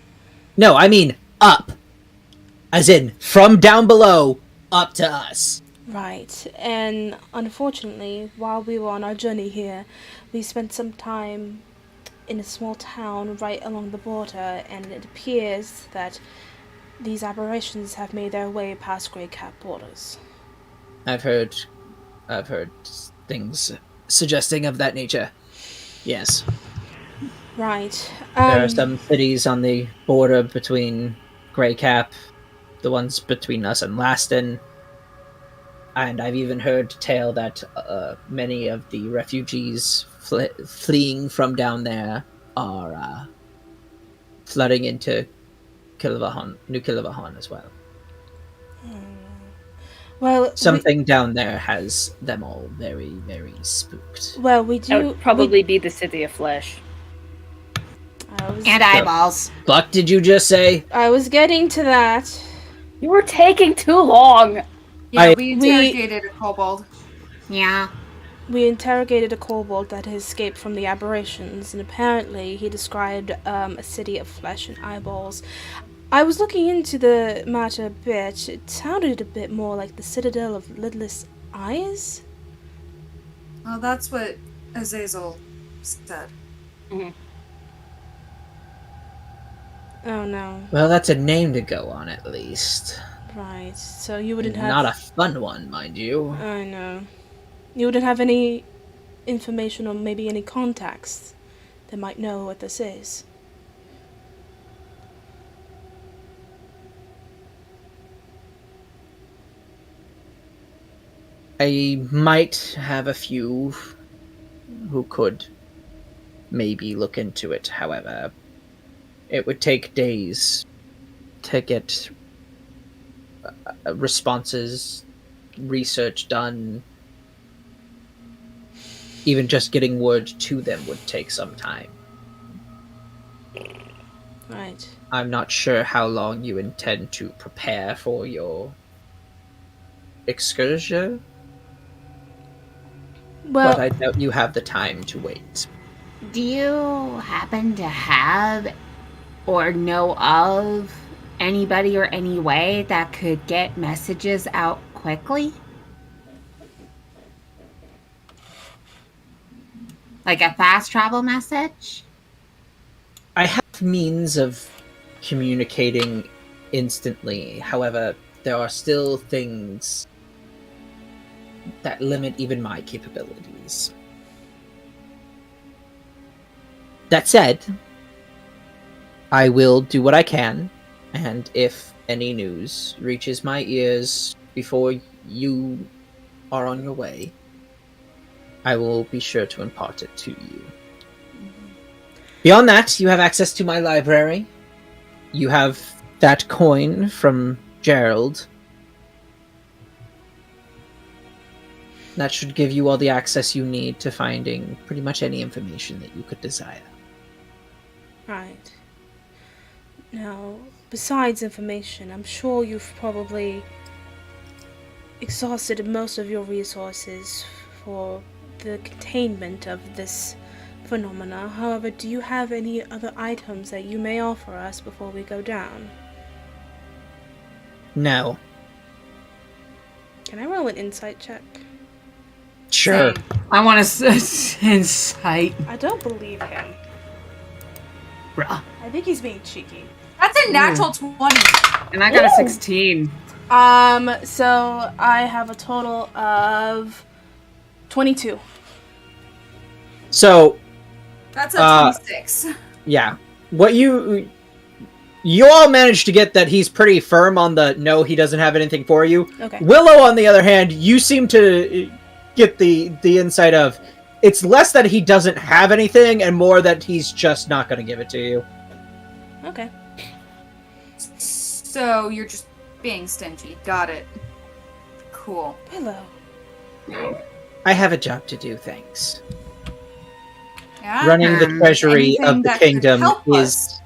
No, I mean up. As in, from down below, up to us. Right. And unfortunately, while we were on our journey here, we spent some time in a small town right along the border, and it appears that these aberrations have made their way past Grey Cap borders. I've heard things suggesting of that nature. Yes. Right. There are some cities on the border between Grey Cap, the ones between us and Laston, and I've even heard tale that many of the refugees fleeing from down there are flooding into New Kilivahan as well. Well, Something down there has them all very, very spooked. Well, we That do would probably be the City of Flesh. And eyeballs. Fuck did you just say? I was getting to that. You were taking too long. Yeah, we interrogated a kobold. Yeah. We interrogated a kobold that had escaped from the aberrations, and apparently he described a city of flesh and eyeballs. I was looking into the matter a bit. It sounded a bit more like the Citadel of Lidless Eyes. Well, that's what Azazel said. Mm-hmm. Oh no. Well, that's a name to go on at least. Right. So you wouldn't have... Not a fun one, mind you. I know. You wouldn't have any information or maybe any contacts that might know what this is. I might have a few who could maybe look into it. However, it would take days to get responses, research done. Even just getting word to them would take some time. Right. I'm not sure how long you intend to prepare for your excursion, Well, but I doubt you have the time to wait. Do you happen to have or know of anybody or any way that could get messages out quickly? Like a fast travel message? I have means of communicating instantly. However, there are still things that limit even my capabilities. That said, I will do what I can, and if any news reaches my ears before you are on your way, I will be sure to impart it to you. Beyond that, you have access to my library. You have that coin from Gerald. That should give you all the access you need to finding pretty much any information that you could desire. right. Now, besides information, I'm sure you've probably exhausted most of your resources for the containment of this phenomena. However, do you have any other items that you may offer us before we go down? No. Can I roll an insight check? Sure. Same. I want to insight. I don't believe him. Bruh. I think he's being cheeky. That's a natural 20. And I got a 16. So I have a total of 22. So, That's a 26. yeah. What you all managed to get that he's pretty firm on the no, he doesn't have anything for you. Okay. Willow, on the other hand, you seem to get the insight of it's less that he doesn't have anything and more that he's just not going to give it to you. Okay. So you're just being stingy. Got it. Cool. Hello. I have a job to do, thanks. Yeah. Running the treasury anything of the that could kingdom help us.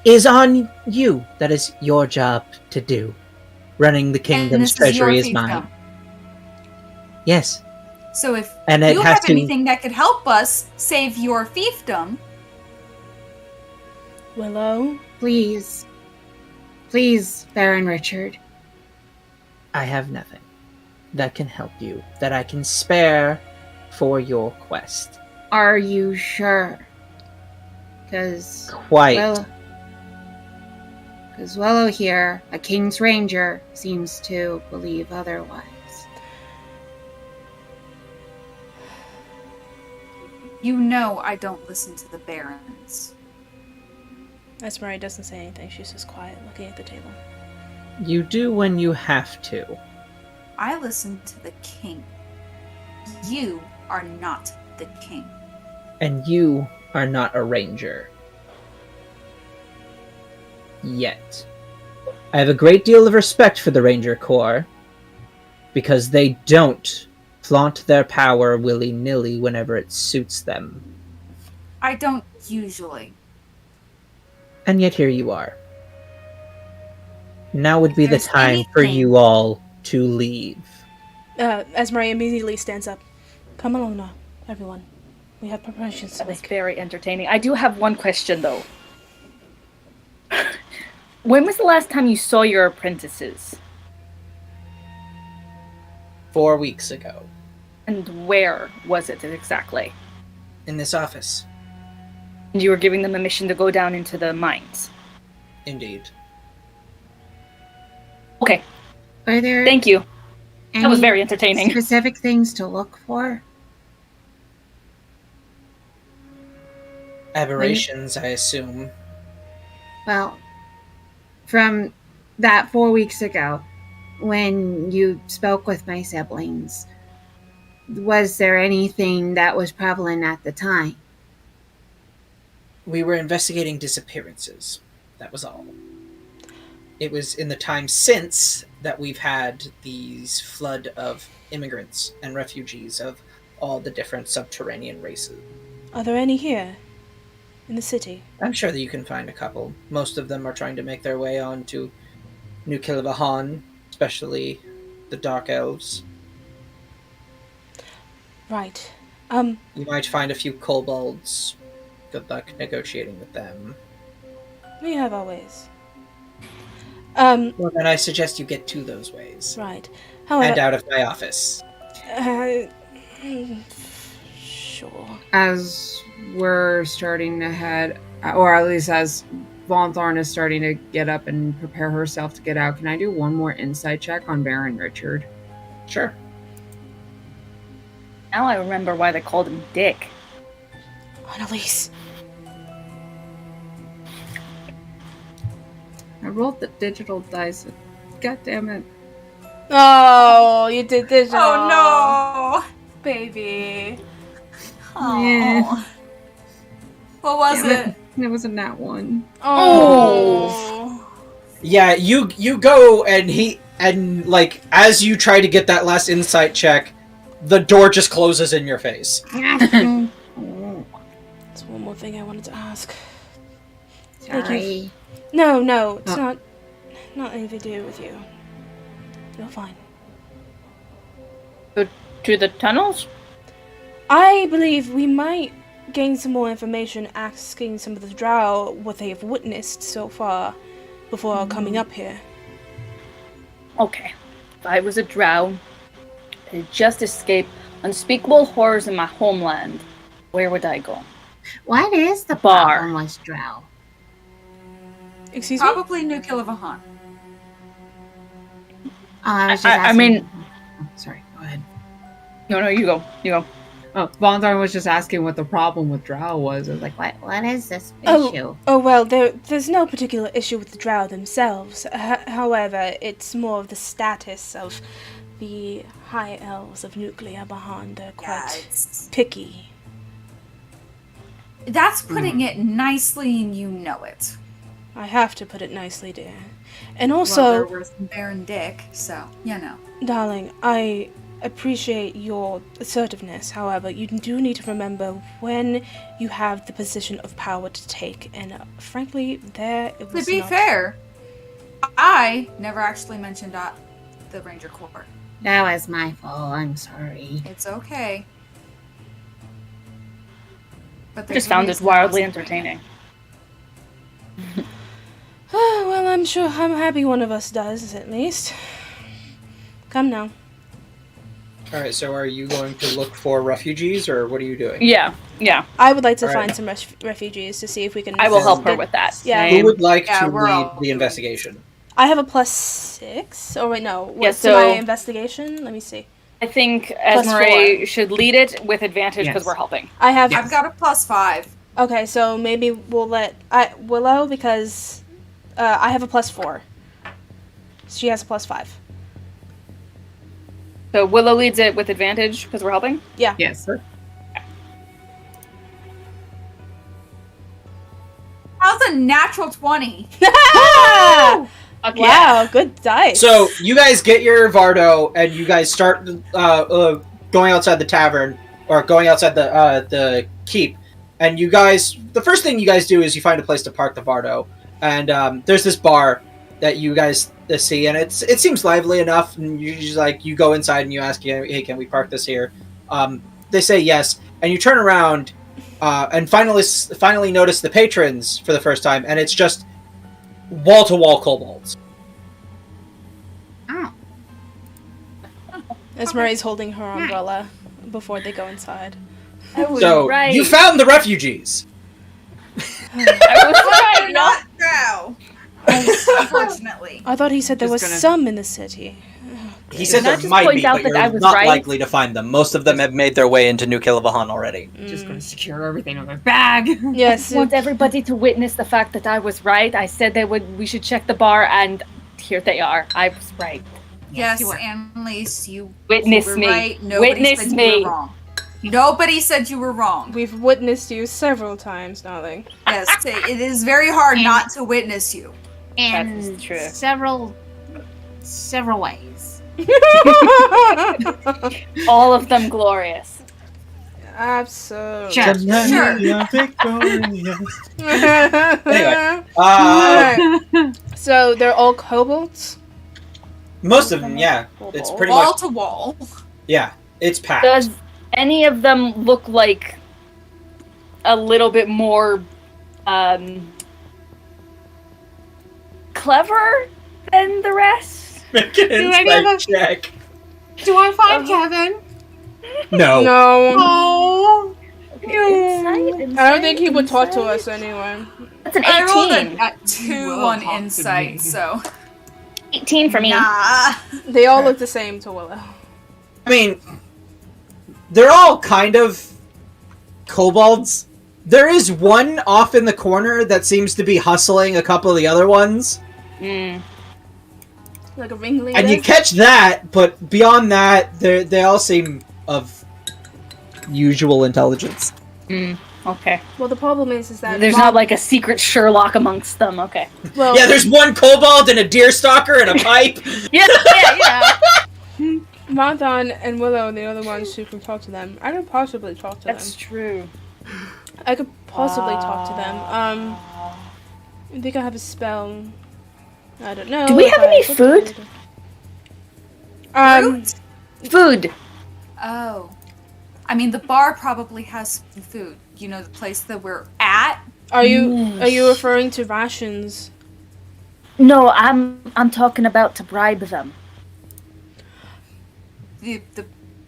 is on you. That is your job to do. Running the kingdom's treasury is mine. fiefdom. Yes. So if And it you has have to anything that could help us save your fiefdom, Willow. Please. Please, Baron Richard. I have nothing that can help you that I can spare for your quest. Are you sure? Because Quite. Willow here, a King's Ranger, seems to believe otherwise. you know I don't listen to the barons. Esmeralda doesn't say anything. She's just quiet, looking at the table. You do when you have to. I listen to the king. You are not the king. And you are not a ranger. Yet. I have a great deal of respect for the Ranger Corps, because they don't flaunt their power willy-nilly whenever it suits them. I don't usually. And yet here you are. Now would be the There's time for anything- you all to leave. Esmeralda immediately stands up. Come along now, everyone. We have preparations to That was make. very entertaining. I do have one question, though. When was the last time you saw your apprentices? 4 weeks ago. And where was it exactly? In this office. And you were giving them a mission to go down into the mines. Indeed. Okay, Are there thank you. That was any very entertaining. specific things to look for? Aberrations, I assume. Well, from that 4 weeks ago, when you spoke with my siblings, was there anything that was prevalent at the time? We were investigating disappearances. That was all. It was in the time since that we've had these flood of immigrants and refugees of all the different subterranean races. Are there any here? in the city? I'm sure that you can find a couple. Most of them are trying to make their way on to New Killabahan, especially the Dark Elves. Right. You might find a few kobolds. Good luck negotiating with them. We have our ways. Well, then I suggest you get to those ways. Right. And However, out of my office. Sure. As we're starting to head, or at least as Vontharn is starting to get up and prepare herself to get out, can I do one more insight check on Baron Richard? Sure. Now I remember why they called him Dick. Annalise. I rolled the digital dice. God damn it. Oh, you did this. Oh no, baby. Oh. Yeah. What was Damn it? It was a nat one. Oh. Yeah, you go and like as you try to get that last insight check, the door just closes in your face. That's one more thing I wanted to ask. Thank you. Sorry. No, it's Oh. not anything to do with you. You're fine. To the tunnels? I believe we might gain some more information asking some of the drow what they have witnessed so far before coming up here. Okay. If I was a drow, I had just escaped unspeakable horrors in my homeland, where would I go? What is the Bar. problem with Drow? Excuse me? Probably New Killabahan. I was just I asking. mean- Oh, sorry, go ahead. No, you go. You go. Oh, Vontharn was just asking what the problem with Drow was. I was like, What is this Oh. issue? Oh, well, there's no particular issue with the drow themselves. However, it's more of the status of the high elves of Nuclear Bahan. They're quite picky. That's putting it nicely, and you know it. I have to put it nicely, dear. And Well, also, there was Baron Dick, so you know. darling, I appreciate your assertiveness. However, you do need to remember when you have the position of power to take. And frankly, it was To be not... fair, I never actually mentioned the Ranger Corps. That was my fault. I'm sorry. It's okay. But I just found it wildly entertaining. Well, I'm happy one of us does, at least. Come now. Alright, so are you going to look for refugees, or what are you doing? Yeah. I would like to Alright. find some refugees to see if we can... I will help her with that. Yeah. Who would like Yeah, to we're all lead the doing- investigation? I have a +6. Oh, wait, no. Yeah, What's so- my investigation? Let me see. I think Plus Esmeralda should lead it with advantage because Yes. we're helping. I have... I've got a +5. Okay, so maybe we'll let... Willow, because I have a +4. She has a +5. So Willow leads it with advantage because we're helping. Yeah. yes. How's a natural 20? Fuck Wow, good dice. So, you guys get your Vardo, and you guys start going outside the tavern, or going outside the keep, and you guys... The first thing you guys do is you find a place to park the Vardo, and there's this bar that you guys see, and it seems lively enough, and you just, like, you go inside and you ask, hey, can we park this here? They say yes, and you turn around, and finally notice the patrons for the first time, and it's just wall-to-wall kobolds. Oh, Esmeralda's holding her umbrella before they go inside. I was So, right. you found the refugees! I was right. They're not drow. Unfortunately. I thought he said there Just was gonna- some in the city. He said Can I there just might point be, out but that I you're was not right? likely to find them. Most of them have made their way into New Killabahan already. Just gonna secure everything in my bag. Yes. I want everybody to witness the fact that I was right. I said we should check the bar, and here they are. I was right. Yes, you were. Annalise, you Witness were me. right. Nobody Witness said me. You were wrong. Nobody said you were wrong. We've witnessed you several times, darling. Yes, it is very hard not to witness you. and is true. several ways. All of them glorious. Absolutely. Sure. Sure. Anyway, Alright. So they're all kobolds? most of them, yeah. It's pretty Wall much, to wall. yeah. It's packed. Does any of them look like a little bit more clever than the rest? Make an Do any of insight them- check. Do I find Kevin? No. No. Oh. Insight? I don't think he would talk to Insight? us anyway. That's an I rolled 18. a 2 Will on talk to me. insight, so 18 for me. nah. They all look the same to Willow. I mean, they're all kind of kobolds. There is one off in the corner that seems to be hustling a couple of the other ones. Mm. Like a ringleader. And you catch that, but beyond that, they all seem of usual intelligence. Mm. Okay. Well, the problem is that There's not like a secret Sherlock amongst them. Okay. Well, Yeah, there's one kobold and a deerstalker and a pipe. Yeah, yeah. Vontharn and Willow are the other ones who can talk to them. I could possibly talk to That's true. them. I could possibly talk to them. I think I have a spell. I don't know. Do we if have I- any food? Fruit? Food. Oh. I mean, the bar probably has some food. You know, the place that we're at? Are you referring to rations? No, I'm talking about to bribe them. The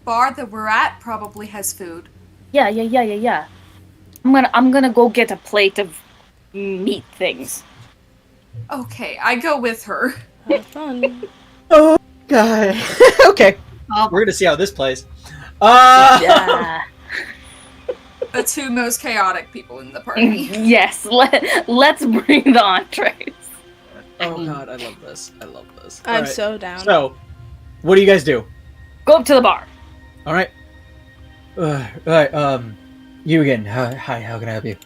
bar that we're at probably has food. Yeah. I'm gonna go get a plate of meat things. Okay, I go with her. Have fun. Oh, God. Okay. Oh. We're gonna see how this plays. Yeah. The two most chaotic people in the party. Yes. Let's bring the entrees. Oh, God, I love this. I love this. I'm Alright, so down. So, what do you guys do? Go up to the bar. Alright. Alright, you again. Hi, how can I help you?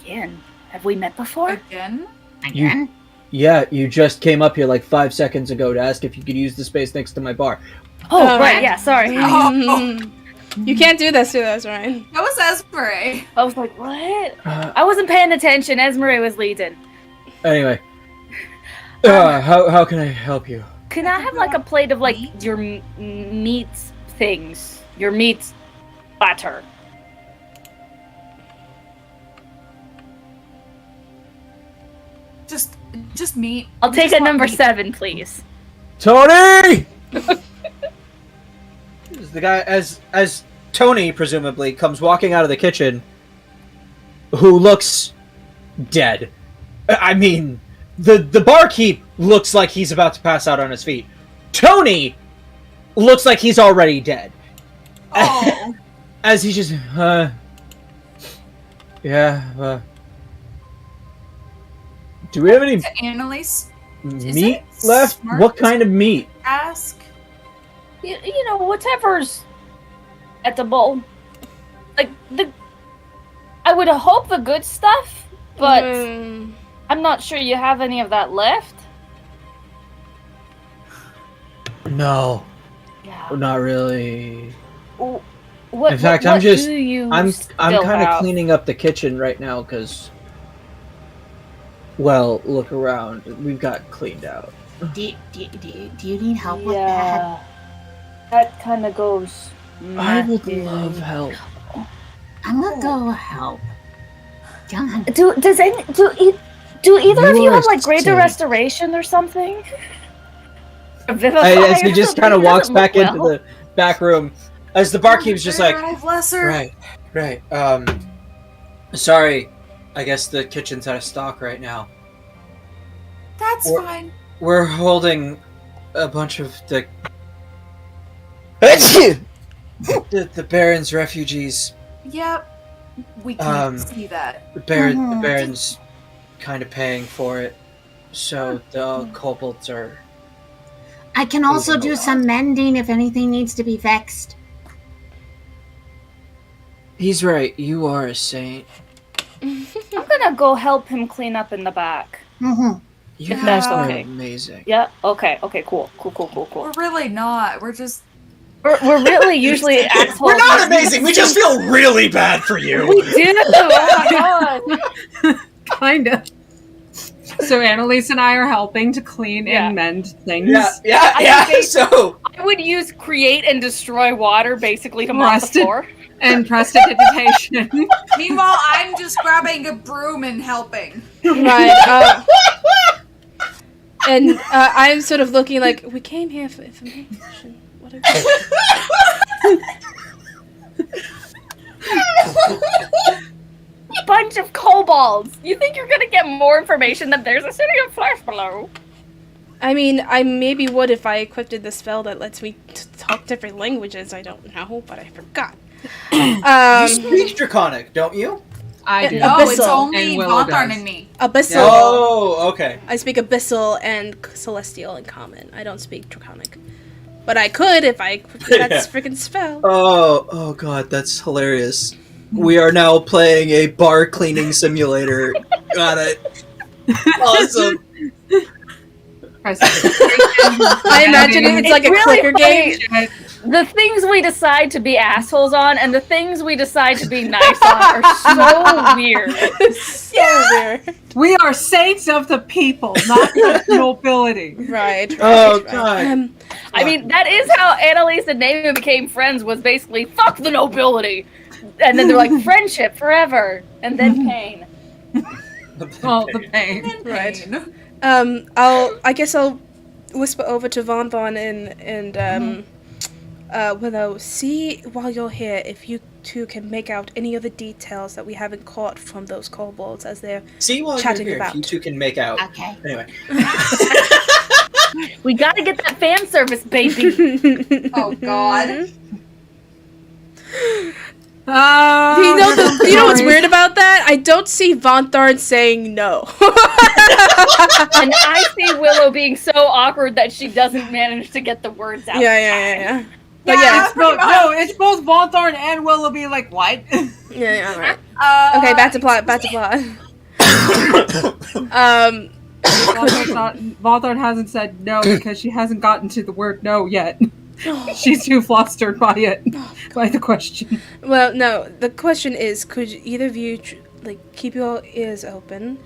Again, have we met before? Again? Again? Yeah, you just came up here like 5 seconds ago to ask if you could use the space next to my bar. Oh, right. Yeah. Sorry. You can't do this to us, right? That was Esmeralda. I was like, what? I wasn't paying attention. Esmeralda was leading. Anyway. How can I help you? Can I have like a plate of like your meat things? Your meat platter. Just meat. I'll We take just a want number meat. 7, please. Tony! The guy, as Tony presumably comes walking out of the kitchen, who looks dead. I mean, the barkeep looks like he's about to pass out on his feet. Tony looks like he's already dead. Oh. As he just, yeah, do we have any To Annalise, meat it left? smart What kind of meat? ask. You know, whatever's at the bowl. Like, I would hope the good stuff, but I'm not sure you have any of that left. No, Yeah. not really. What, In fact, what I'm just, do you I'm still kind of have? cleaning up the kitchen right now because, well, look around. We've got cleaned out. Do you need help with that? Yeah. That kind of goes. I would Matthew. love help. I'm gonna go help. John. Do either of You you are have like greater safe. restoration or something? As Vivifier he just or kind of something? walks Doesn't back look into well. the back room, as the barkeep's just like, Lesser. right. Sorry, I guess the kitchen's out of stock right now. That's Or- fine. We're holding a bunch of the Baron's refugees. Yep. We can see that. The Baron's kind of paying for it, so the kobolds are. I can also Moving do along. some mending if anything needs to be fixed. He's right. You are a saint. I'm gonna go help him clean up in the back. Mm-hmm. You If that's guys are okay. amazing. Yeah. Okay. Cool. We're really not. We're just We're really usually assholes. We're not amazing. We just feel really bad for you. We do. Oh my god. Kind of. So Annalise and I are helping to clean Yeah. and mend things. Yeah. So I would use create and destroy water basically to mop the Rusted. floor. And prestidigitation. Meanwhile, I'm just grabbing a broom and helping. Right. And I'm sort of looking like, we came here for information. What are Bunch of kobolds. You think you're gonna get more information than there's a city of flesh below? I mean, I maybe would if I equipped the spell that lets me talk different languages. I don't know, but I forgot. you speak Draconic, don't you? I do. No, it's Abyssal. only And Willow Vontharn does. and me. Abyssal. Oh, okay. I speak Abyssal and Celestial in common. I don't speak Draconic. But I could if I equipped that Yeah. freaking spell. Oh god, that's hilarious. We are now playing a bar cleaning simulator. Got it. Awesome. I imagine it's like a really clicker game. funny. The things we decide to be assholes on and the things we decide to be nice on are so weird. So weird. We are saints of the people, not the nobility. Right. Oh, right. God. I mean, that is how Annalise and Naomi became friends, was basically, fuck the nobility! And then they're like, friendship forever! And then pain. Oh, the pain. Right. I guess I'll whisper over to Vontharn and Willow, see while you're here if you two can make out any of the details that we haven't caught from those kobolds as they're See while chatting you're here, about. if you two can make out. Okay. Anyway. We gotta get that fan service, baby! Oh god. Oh, You know what's weird about that? I don't see Vontharn saying no. And I see Willow being so awkward that she doesn't manage to get the words out. Yeah. But Yeah. It's both, no, it's both Vontharn and Willoughby. Like what? yeah, right. Okay, Back to plot. Vontharn hasn't said no because she hasn't gotten to the word no yet. She's too flustered by it, by the question. Well, no. The question is, could either of you keep your ears open,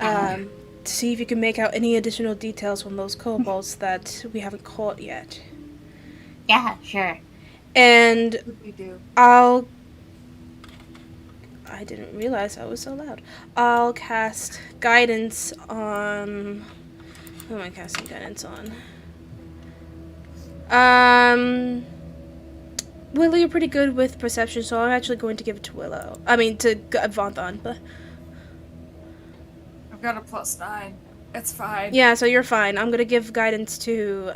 to see if you can make out any additional details from those kobolds that we haven't caught yet? Yeah, sure. And we do. I didn't realize I was so loud. I'll cast guidance on. Who am I casting guidance on? Willow, you're pretty good with perception, so I'm actually going to give it to Willow. I mean, to Vontharn, but I've got a +9. It's fine. yeah, so you're fine. I'm gonna give guidance to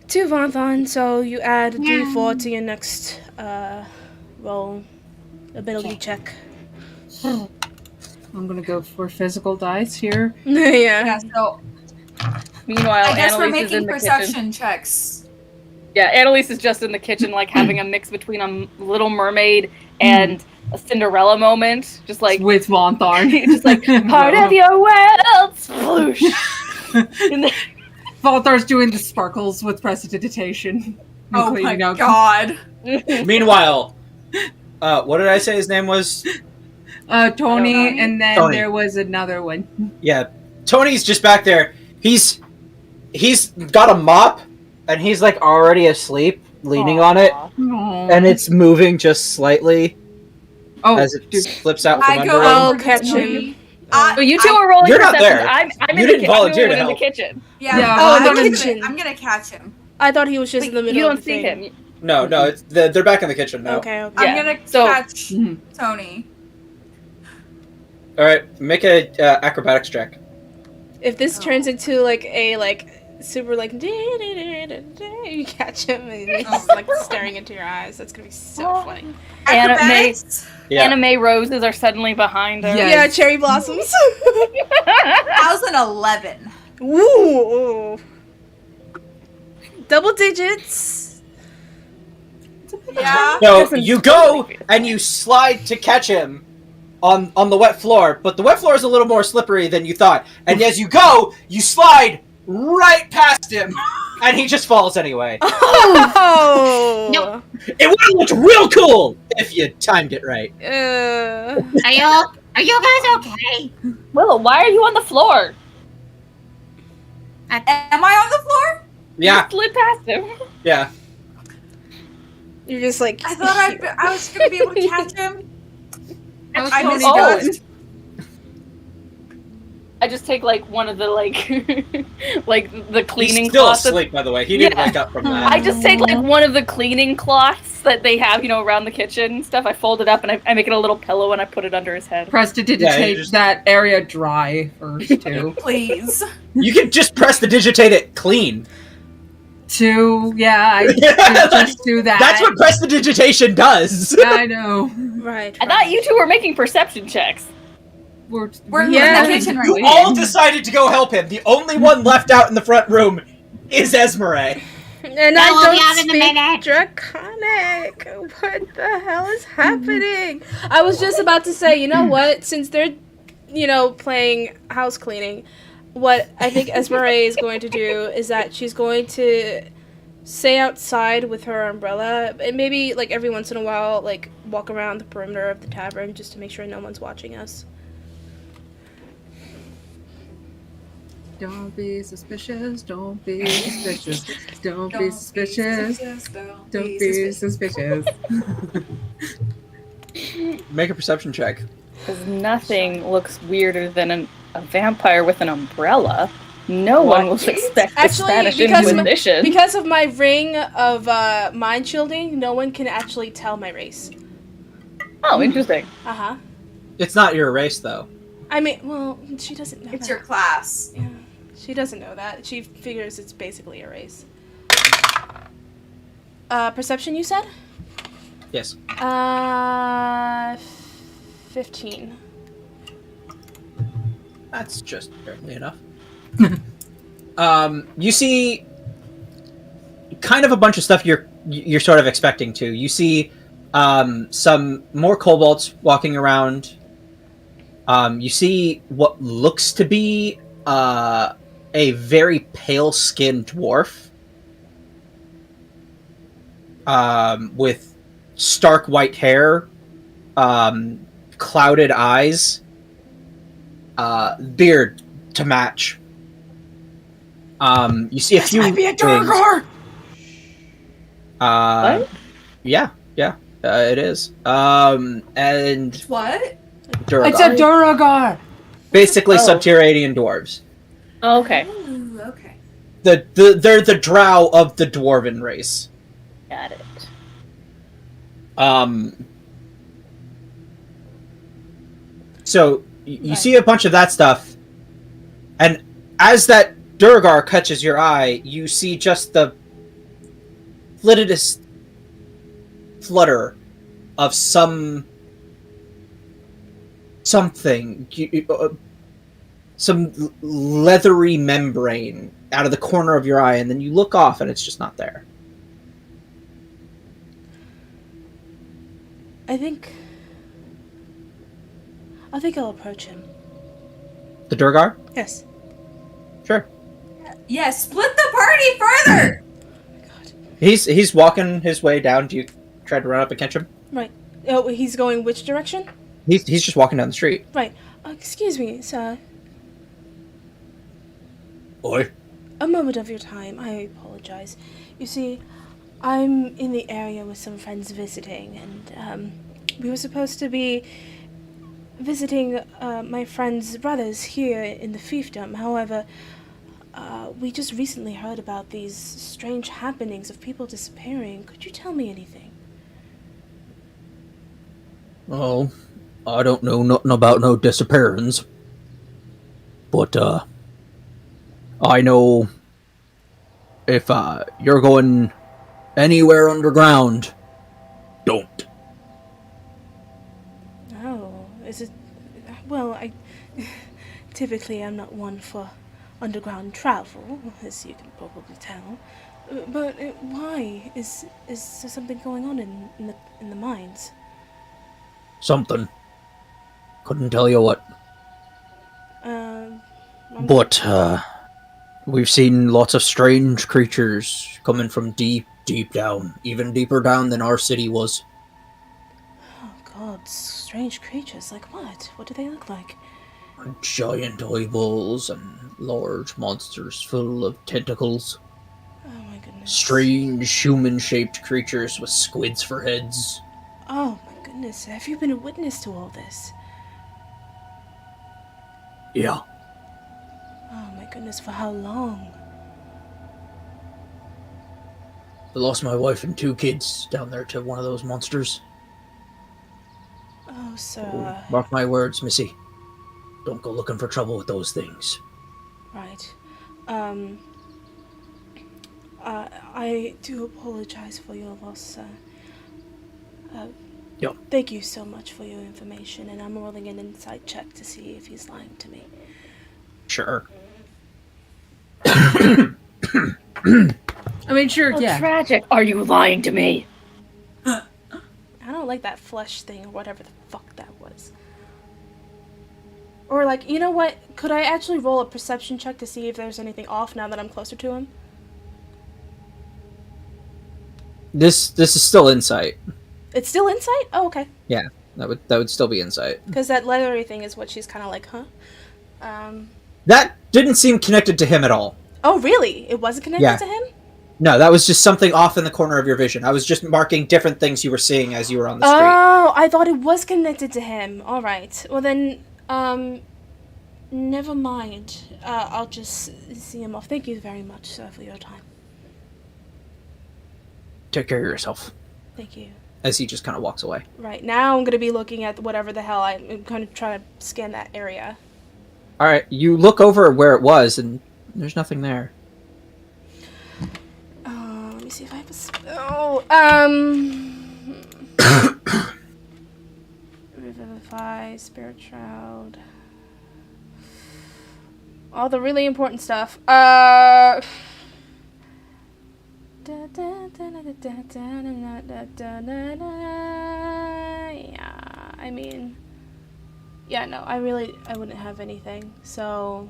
Vontharn, so you add a D4 to your next roll ability check. I'm gonna go for physical dice here. Yeah. Yeah, so Meanwhile, I guess we're Annalise is in making the perception kitchen. checks. Yeah, Annalise is just in the kitchen, like having a mix between a Little Mermaid and a Cinderella moment. Just like, With Vontharn. just like, part of your world, sploosh. And then- Vontharn's doing the sparkles with prestidigitation. Oh my Cleaning out. god. Meanwhile, what did I say his name was? Tony, Tony? and then Tony. there was another one. Yeah, Tony's just back there. He's got a mop, and he's like already asleep, leaning on it, and it's moving just slightly as it slips out from I under go him. I'll over to catch Tony. him. So you two are rolling You're not perception. there. I'm You in didn't the volunteer I'm to in the help. kitchen. Yeah, Yeah, Oh, in the I'm kitchen. I'm gonna catch him. I thought he was just in the Wait, middle you of don't the see thing. him. No, it's they're back in the kitchen now. Okay. Yeah. I'm gonna so- catch Mhm. Tony. All right, make a acrobatics check. If this turns into super you catch him and he's just staring into your eyes, that's gonna be so funny. Acrobatics? Yeah. Anime roses are suddenly behind us. Yeah. Yeah, cherry blossoms. 1011. Ooh. Double digits. Yeah. No, Doesn't you totally go feel and you slide to catch him on the wet floor, but the wet floor is a little more slippery than you thought. And as you go, you slide right past him. And he just falls anyway. Oh! Nope. It would have looked real cool if you timed it right. Are you guys okay? Willow, why are you on the floor? Am I on the floor? Yeah, You slid past him. yeah. You're just like. I thought I was gonna be able to catch him. I Tony missed going? it. I just take like one of the like the cleaning He's still cloths. asleep, by the way. He didn't Yeah. wake up from that. I just take like one of the cleaning cloths that they have, around the kitchen and stuff. I fold it up and I make it a little pillow and I put it under his head. Prestidigitate just- that area dry first, too. Please. You can just press the digitate it clean. I just do that. That's what prestidigitation does. Yeah, I know. Right. I thought you two were making perception checks. We're Yeah. in the kitchen right You now. all decided to go help him. The only one left out in the front room is Esmeralda. And I will I be out in don't a speak minute. Draconic. What the hell is happening? I was just about to say, you know what? Since they're, playing house cleaning, what I think Esmeralda is going to do is that she's going to stay outside with her umbrella and maybe, like, every once in a while, like, walk around the perimeter of the tavern just to make sure no one's watching us. Don't be suspicious, don't be suspicious, don't be suspicious, don't be suspicious. Make a perception check. Because nothing looks weirder than a vampire with an umbrella. No one will expect the Actually, Spanish because Inquisition. because of my ring of mind shielding, no one can actually tell my race. Oh, interesting. Uh-huh. It's not your race, though. I mean, well, she doesn't know It's that. your class. Yeah, she doesn't know that. She figures it's basically a race. Perception, you said? Yes. 15. That's just barely enough. You see kind of a bunch of stuff you're sort of expecting to. You see some more kobolds walking around. You see what looks to be a very pale-skinned dwarf with stark white hair, clouded eyes, beard to match. You see a few Might be a things. Durgar! What? Yeah, it is. And What? Durgar. It's a Duragar! Basically Oh. subterranean dwarves. Oh, okay. Ooh, okay. They're the drow of the dwarven race. Got it. So you see a bunch of that stuff, and as that Durgar catches your eye, you see just the flittedest flutter of something, some leathery membrane out of the corner of your eye, and then you look off, and it's just not there. I think I'll approach him. The Durgar? Yes. Sure. Yeah, split the party further! He's walking his way down. Do you try to run up and catch him? Right. Oh, he's going which direction? He's just walking down the street. Right. Excuse me, sir. Oi. A moment of your time. I apologize. You see, I'm in the area with some friends visiting, and we were supposed to be visiting my friend's brothers here in the fiefdom. However, we just recently heard about these strange happenings of people disappearing. Could you tell me anything? Oh, I don't know nothing about no disappearance. But, I know if, you're going anywhere underground, don't. Oh, is it... Well, typically I'm not one for underground travel, as you can probably tell. But why? Is there something going on in the mines? Something. Couldn't tell you what. I'm- But, We've seen lots of strange creatures coming from deep, deep down. Even deeper down than our city was. Oh god, strange creatures. Like what? What do they look like? Giant eyeballs and large monsters full of tentacles. Oh my goodness. Strange human-shaped creatures with squids for heads. Oh my goodness. Have you been a witness to all this? Yeah. Oh my goodness, for how long? I lost my wife and 2 kids down there to one of those monsters. Oh, so, Mark my words, Missy. Don't go looking for trouble with those things. right. I do apologize for your loss, sir. Yep. Thank you so much for your information, and I'm rolling an insight check to see if he's lying to me. Sure. I mean, sure, Oh, yeah. tragic. Are you lying to me? I don't like that flesh thing or whatever the fuck that was. Or like, you know what? Could I actually roll a perception check to see if there's anything off now that I'm closer to him? This is still insight. It's still insight? Oh, okay. Yeah, that would still be insight. Because that leathery thing is what she's kind of like, huh? That didn't seem connected to him at all. Oh, really? It wasn't connected to him? No, that was just something off in the corner of your vision. I was just marking different things you were seeing as you were on the street. Oh, I thought it was connected to him. All right. Well then, never mind. I'll just see him off. Thank you very much, sir, for your time. Take care of yourself. Thank you. As he just kind of walks away. Right, now I'm gonna be looking at whatever the hell I'm kind of trying to scan that area. All right, you look over where it was, and there's nothing there. Let me see if I have a spell. Revivify, Spirit Shroud. All the really important stuff. Yeah, I mean, yeah, no, I wouldn't have anything. So,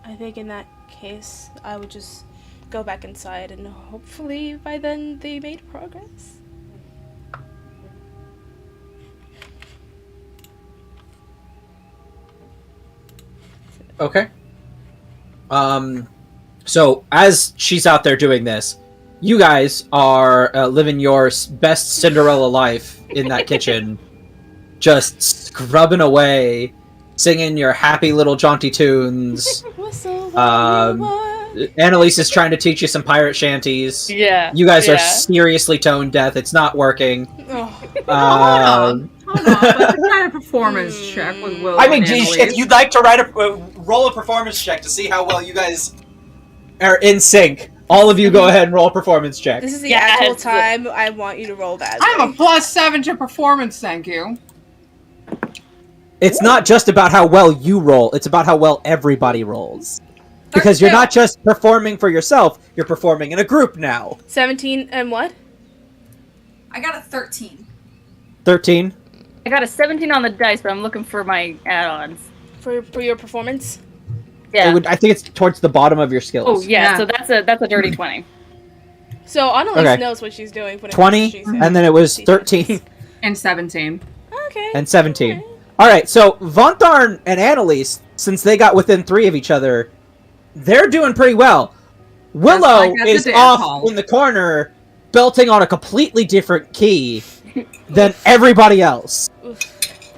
I think in that case, I would just go back inside, and hopefully by then they made progress. Okay. So as she's out there doing this, you guys are living your best Cinderella life in that kitchen, just scrubbing away, singing your happy little jaunty tunes. Annalise is trying to teach you some pirate shanties. Yeah. You guys are seriously tone deaf. It's not working. Hold on. Let's try a performance check with Will. I mean, and geez, Annalise. if you'd like to roll a performance check to see how well you guys are in sync. All of you go ahead and roll a performance check. This is the actual time I want you to roll that. I'm a +7 to performance, thank you. It's not just about how well you roll, it's about how well everybody rolls. Because you're not just performing for yourself, you're performing in a group now. 17 and what? I got a 13. 13? I got a 17 on the dice, but I'm looking for my add-ons. For your performance? Yeah. I think it's towards the bottom of your skills. Oh, yeah, so that's a dirty 20. So Annalise knows what she's doing. 20, and then it was 13. And 17. Okay. And 17. Okay. Alright, so Vontharn and Annalise, since they got within 3 of each other, they're doing pretty well. Willow is off in the corner, belting on a completely different key than everybody else.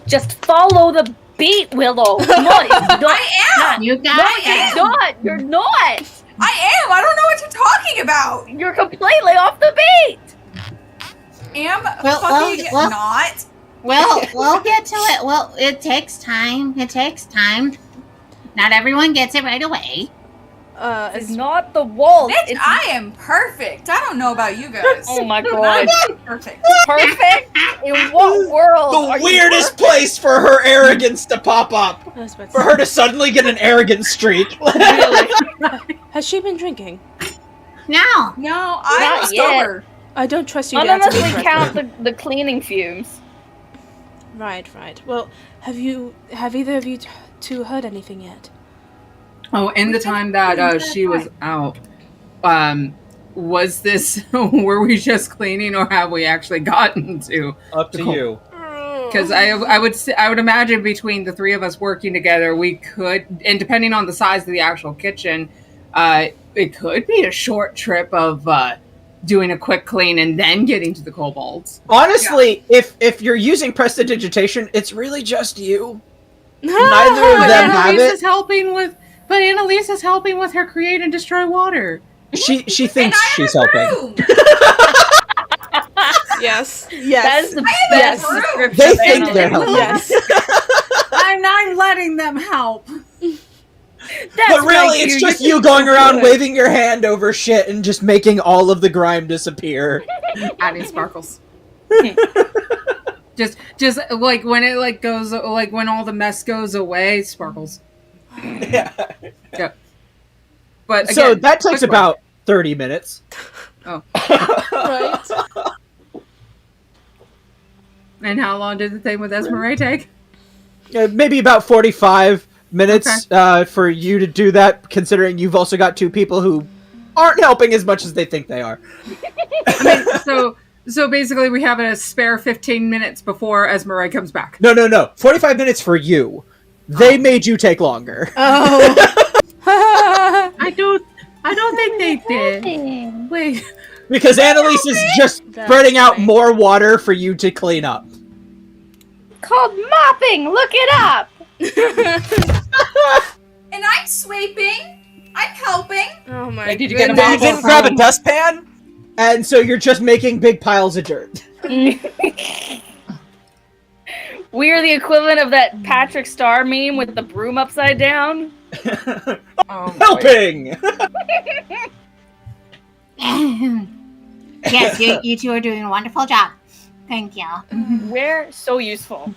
Just follow the beat, Willow. Come on, I am! You guys! No, you're not! You're not! I am! I don't know what you're talking about! You're completely off the beat! Not? Well, we'll get to it. Well, it takes time. It takes time. Not everyone gets it right away. It's not the walls. Bitch, I am perfect. I don't know about you guys. Oh my god. Perfect. Perfect? In what world? The weirdest place for her arrogance to pop up. For her to suddenly get an arrogance streak. Really? Has she been drinking? No. No, I'm sober. I don't trust you. Unless we count the cleaning fumes. Right. Well, have either of you two heard anything yet? Oh, in the time that she was out, was this, were we just cleaning or have we actually gotten to? Up to you. Because I would imagine between the three of us working together, we could, and depending on the size of the actual kitchen, it could be a short trip of doing a quick clean and then getting to the kobolds. Honestly, if you're using prestidigitation, it's really just you. Neither of them have Annalise it. is helping with, but Annalise is helping with her create and destroy water. She And thinks I she's have a helping. broom. Yes. That Yes. is the I best have a broom. description They of think Annalise. they're helping. Yes. I'm letting them help. That's But really, right, it's just you going around waving your hand over shit and just making all of the grime disappear. Adding sparkles. just like when it like goes, like when all the mess goes away, sparkles. Yeah. Yep. But So again, that takes quick about 30 minutes. Oh. Right. And how long did the thing with Esmeralda take? Maybe about 45 minutes for you to do that, considering you've also got two people who aren't helping as much as they think they are. I mean, so basically we have a spare 15 minutes before Esmeralda comes back. No. 45 minutes for you. They made you take longer. Oh. I don't think they did. Wait. Because Annalise is just That's spreading out funny. more water for you to clean up. Called mopping. Look it up. And I'm sweeping. I'm helping. Oh my Wait, did you get a And then you mouthful didn't grab a dustpan? And so you're just making big piles of dirt. We are the equivalent of that Patrick Star meme with the broom upside down. Oh, Helping! Yes, you two are doing a wonderful job. Thank you. We're so useful.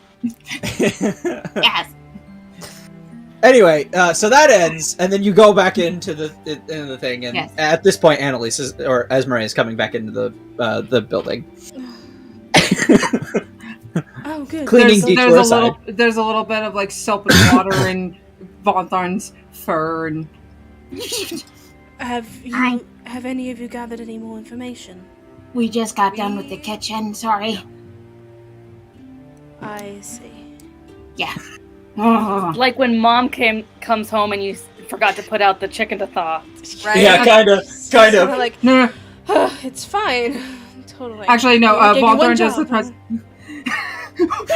Yes. Anyway, so that ends, and then you go back into the thing, and Yes. at this point, Annalise is, or Esmeralda is coming back into the building. Oh, good. Cleaning detour aside. there's a little bit of like soap and water and Vontharns fur and Have any of you gathered any more information? We just got done with the kitchen. Sorry. I see. Yeah. Like when mom comes home and you forgot to put out the chicken to thaw. Right? Yeah, kind of. Kinda like, no. it's fine. Totally. Actually, no. I gave you one Vontharn does the job, press.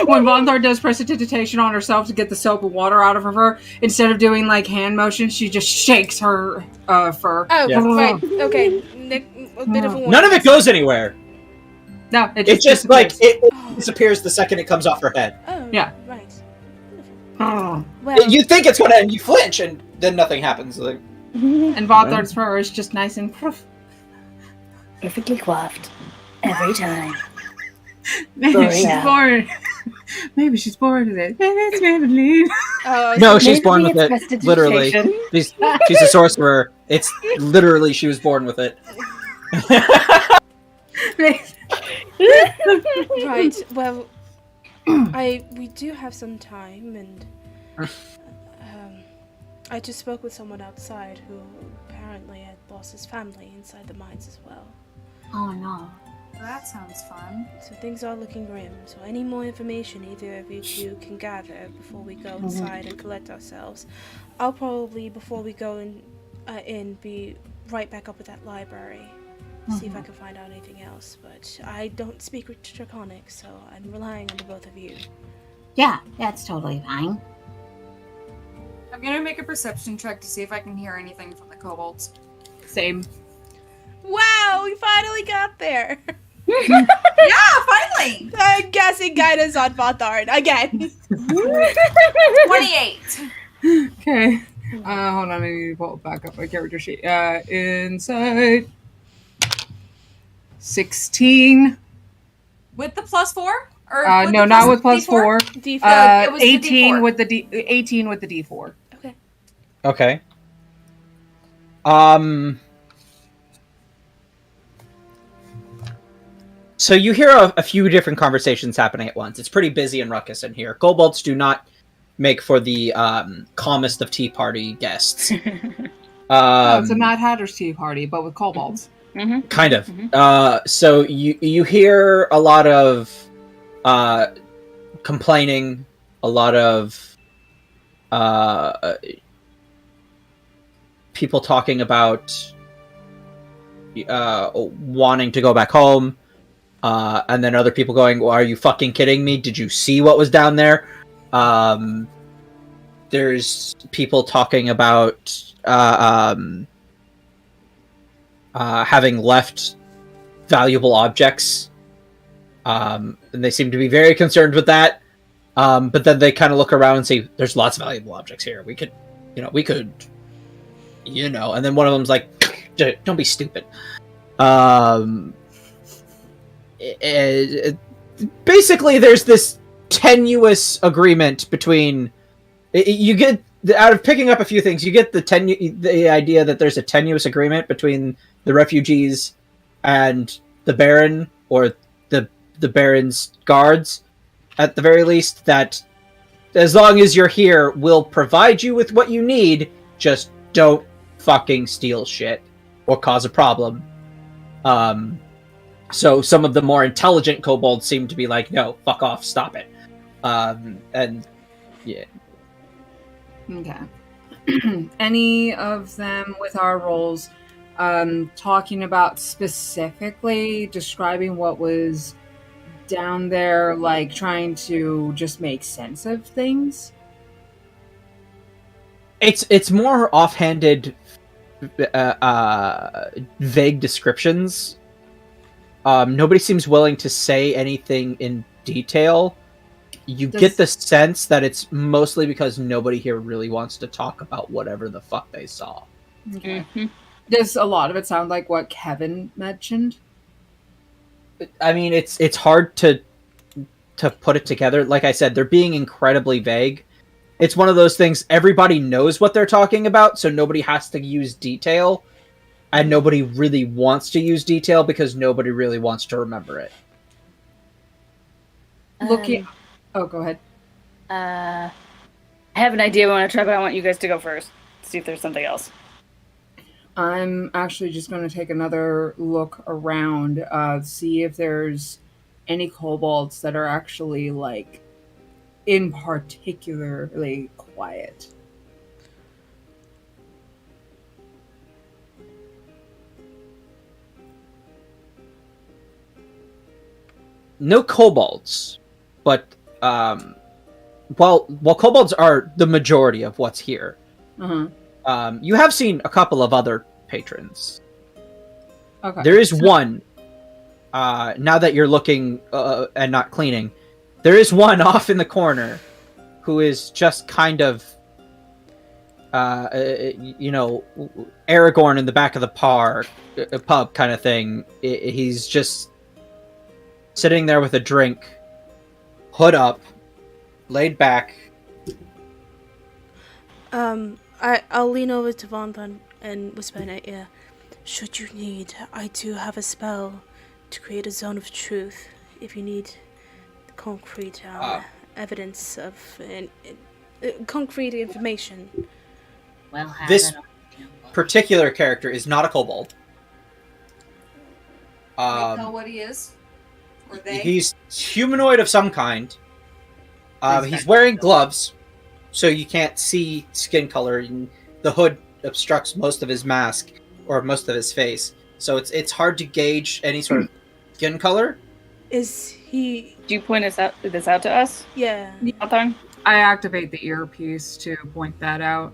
When Vontharn does prestidigitation on herself to get the soap and water out of her fur, instead of doing like hand motions, she just shakes her fur. Oh, Yeah. right. Okay. A bit of a warning. None of it goes anywhere. No, It just like disappears. it disappears the second it comes off her head. Oh, Yeah. right. Oh. Well, You think it's gonna end, you flinch, and then nothing happens. Like, And Vontharn's fur is just nice and poof. Perfectly coiffed. Every time. Maybe Oh, she's yeah. bored. Maybe she's bored with it. Maybe it's Maybelline. oh, no, she's Maybe born with it's it. Literally, prestidigitation. she's a sorcerer. It's literally she was born with it. right. Well, we do have some time, and I just spoke with someone outside who apparently had lost his family inside the mines as well. Oh no. That sounds fun. So things are looking grim. So any more information either of you two can gather before we go inside and collect ourselves, I'll probably, before we go in, be right back up at that library. See if I can find out anything else. But I don't speak Draconic, so I'm relying on the both of you. Yeah, that's totally fine. I'm gonna make a perception check to see if I can hear anything from the kobolds. Same. Wow, we finally got there! Yeah, finally! I'm guessing guidance on Vontharn again. 28. Okay. Hold on, I need to pull it back up my character sheet. Insight. 16. With the +4? Or with No, the not with plus D4? 4. D4. It was the 18 D4. with the 18 with the D4. Okay. Okay. So you hear a few different conversations happening at once. It's pretty busy and ruckus in here. Kobolds do not make for the calmest of tea party guests. It's a Mad Hatter's tea party, but with kobolds. Mm-hmm. Kind of. Mm-hmm. So you hear a lot of complaining, a lot of people talking about wanting to go back home, and then other people going, well, are you fucking kidding me? Did you see what was down there? There's people talking about having left valuable objects, and they seem to be very concerned with that. But then they kind of look around and say, there's lots of valuable objects here. We could, and then one of them's like, don't be stupid. Basically, there's this tenuous agreement between. You get out of picking up a few things. You get the idea that there's a tenuous agreement between the refugees and the Baron, or the Baron's guards, at the very least. That as long as you're here, we'll provide you with what you need. Just don't fucking steal shit or cause a problem. So some of the more intelligent kobolds seem to be like, no, fuck off, stop it. And yeah. Okay. Any of them with our roles talking about specifically describing what was down there, like trying to just make sense of things? It's more offhanded, vague descriptions. Nobody seems willing to say anything in detail. You get the sense that it's mostly because nobody here really wants to talk about whatever the fuck they saw. Okay. Mm-hmm. Does a lot of it sound like what Kevin mentioned? I mean, it's hard to put it together. Like I said, they're being incredibly vague. It's one of those things, everybody knows what they're talking about, so nobody has to use detail, and nobody really wants to use detail because nobody really wants to remember it. Looking... Oh, go ahead. I have an idea I want to try, but I want you guys to go first. See if there's something else. I'm actually just going to take another look around, see if there's any kobolds that are actually, like, in particularly quiet. No kobolds, but while kobolds are the majority of what's here, you have seen a couple of other patrons. Okay. There is one. Now that you're looking and not cleaning, there is one off in the corner who is just kind of, Aragorn in the back of the pub kind of thing. He's just sitting there with a drink, hood up, laid back. I'll lean over to Vontharns and whisper in her ear. Should you need, I do have a spell to create a zone of truth. If you need concrete evidence of concrete information. Well, This particular character is not a kobold. Can we tell what he is? Or they? He's humanoid of some kind. He's wearing gloves, so you can't see skin color. And the hood obstructs most of his mask, or most of his face. So it's hard to gauge any sort of skin color. Is he... Do you point this out to us? Yeah. Vontharn? I activate the earpiece to point that out.